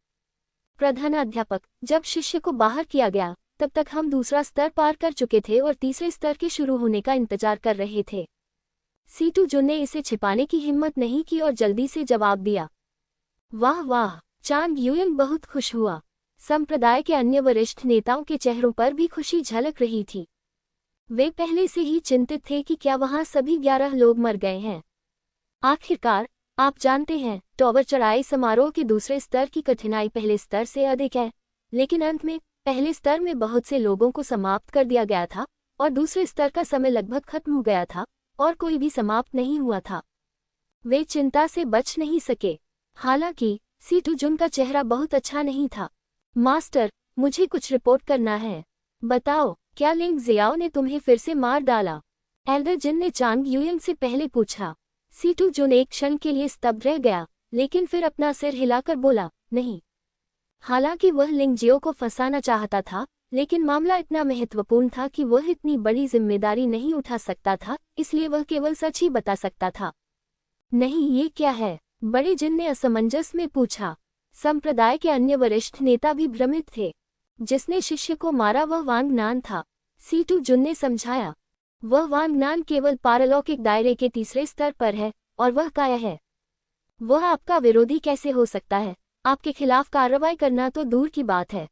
प्रधानाध्यापक, जब शिष्य को बाहर किया गया तब तक हम दूसरा स्तर पार कर चुके थे और तीसरे स्तर के शुरू होने का इंतजार कर रहे थे। सीटू जुन ने इसे छिपाने की हिम्मत नहीं की और जल्दी से जवाब दिया। वाह वाह, चांग यूयंग बहुत खुश हुआ। संप्रदाय के अन्य वरिष्ठ नेताओं के चेहरों पर भी खुशी झलक रही थी। वे पहले से ही चिंतित थे कि क्या वहां सभी 11 लोग मर गए हैं। आखिरकार, आप जानते हैं, टॉवर चढ़ाई समारोह के दूसरे स्तर की कठिनाई पहले स्तर से अधिक है, लेकिन अंत में पहले स्तर में बहुत से लोगों को समाप्त कर दिया गया था और दूसरे स्तर का समय लगभग खत्म हो गया था और कोई भी समाप्त नहीं हुआ था। वे चिंता से बच नहीं सके। हालांकि सीटू जुन का चेहरा बहुत अच्छा नहीं था। मास्टर, मुझे कुछ रिपोर्ट करना है। बताओ, क्या लिंग जियाओ ने तुम्हें फिर से मार डाला? एल्डर जिन ने चांग यूयंग से पहले पूछा। सीटू जुन एक क्षण के लिए स्तब्ध रह गया, लेकिन फिर अपना सिर हिलाकर बोला, नहीं। हालांकि वह लिंगजियो को फंसाना चाहता था, लेकिन मामला इतना महत्वपूर्ण था कि वह इतनी बड़ी जिम्मेदारी नहीं उठा सकता था, इसलिए वह केवल सच ही बता सकता था। नहीं, ये क्या है? बड़े जिन ने असमंजस में पूछा। संप्रदाय के अन्य वरिष्ठ नेता भी भ्रमित थे। जिसने शिष्य को मारा वह वांगनान था, सीटू जुन ने समझाया। वह वांगनान केवल पारलौकिक दायरे के तीसरे स्तर पर है और वह काया है। वह आपका विरोधी कैसे हो सकता है? आपके खिलाफ कार्रवाई करना तो दूर की बात है।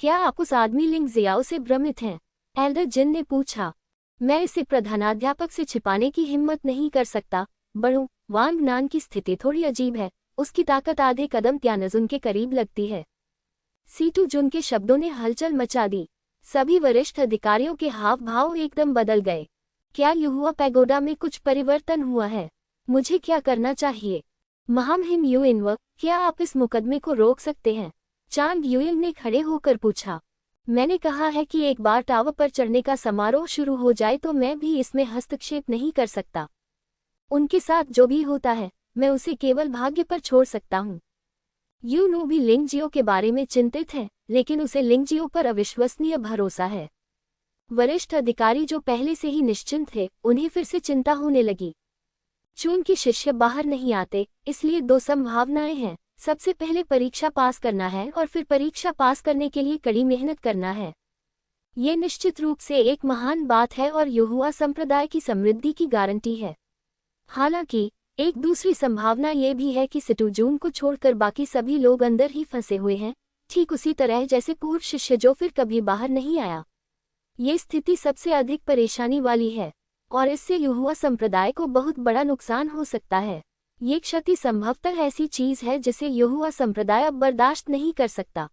क्या आप उस आदमी लिंग जियाओ से भ्रमित हैं? एल्डर जिन ने पूछा। मैं इसे प्रधानाध्यापक से छिपाने की हिम्मत नहीं कर सकता। बड़ों, वांगनान की स्थिति थोड़ी अजीब है। उसकी ताकत आधे कदम त्यानजुन के करीब लगती है। सीटू जुन के शब्दों ने हलचल मचा दी। सभी वरिष्ठ अधिकारियों के हाव भाव एकदम बदल गए। क्या युहुआ पैगोडा में कुछ परिवर्तन हुआ है? मुझे क्या करना चाहिए? महामहिम युइनव, क्या आप इस मुकदमे को रोक सकते हैं? चांग यूयंग ने खड़े होकर पूछा। मैंने कहा है कि एक बार टावर पर चढ़ने का समारोह शुरू हो जाए तो मैं भी इसमें हस्तक्षेप नहीं कर सकता। उनके साथ जो भी होता है, मैं उसे केवल भाग्य पर छोड़ सकता हूँ। यूनू भी लिंगजियो के बारे में चिंतित है, लेकिन उसे लिंगजियो पर अविश्वसनीय भरोसा है। वरिष्ठ अधिकारी जो पहले से ही निश्चिंत थे, उन्हें फिर से चिंता होने लगी। चूंकि शिष्य बाहर नहीं आते, इसलिए 2 संभावनाएं हैं। सबसे पहले परीक्षा पास करना है और फिर परीक्षा पास करने के लिए कड़ी मेहनत करना है। ये निश्चित रूप से एक महान बात है और युहुआ संप्रदाय की समृद्धि की गारंटी है। हालांकि एक दूसरी संभावना ये भी है कि सीटू जुन को छोड़कर बाकी सभी लोग अंदर ही फंसे हुए हैं, ठीक उसी तरह जैसे पूर्व शिष्य जो फिर कभी बाहर नहीं आया। ये स्थिति सबसे अधिक परेशानी वाली है और इससे युहुआ संप्रदाय को बहुत बड़ा नुकसान हो सकता है। ये क्षति संभवतः ऐसी चीज है जिसे युहुआ संप्रदाय अब बर्दाश्त नहीं कर सकता।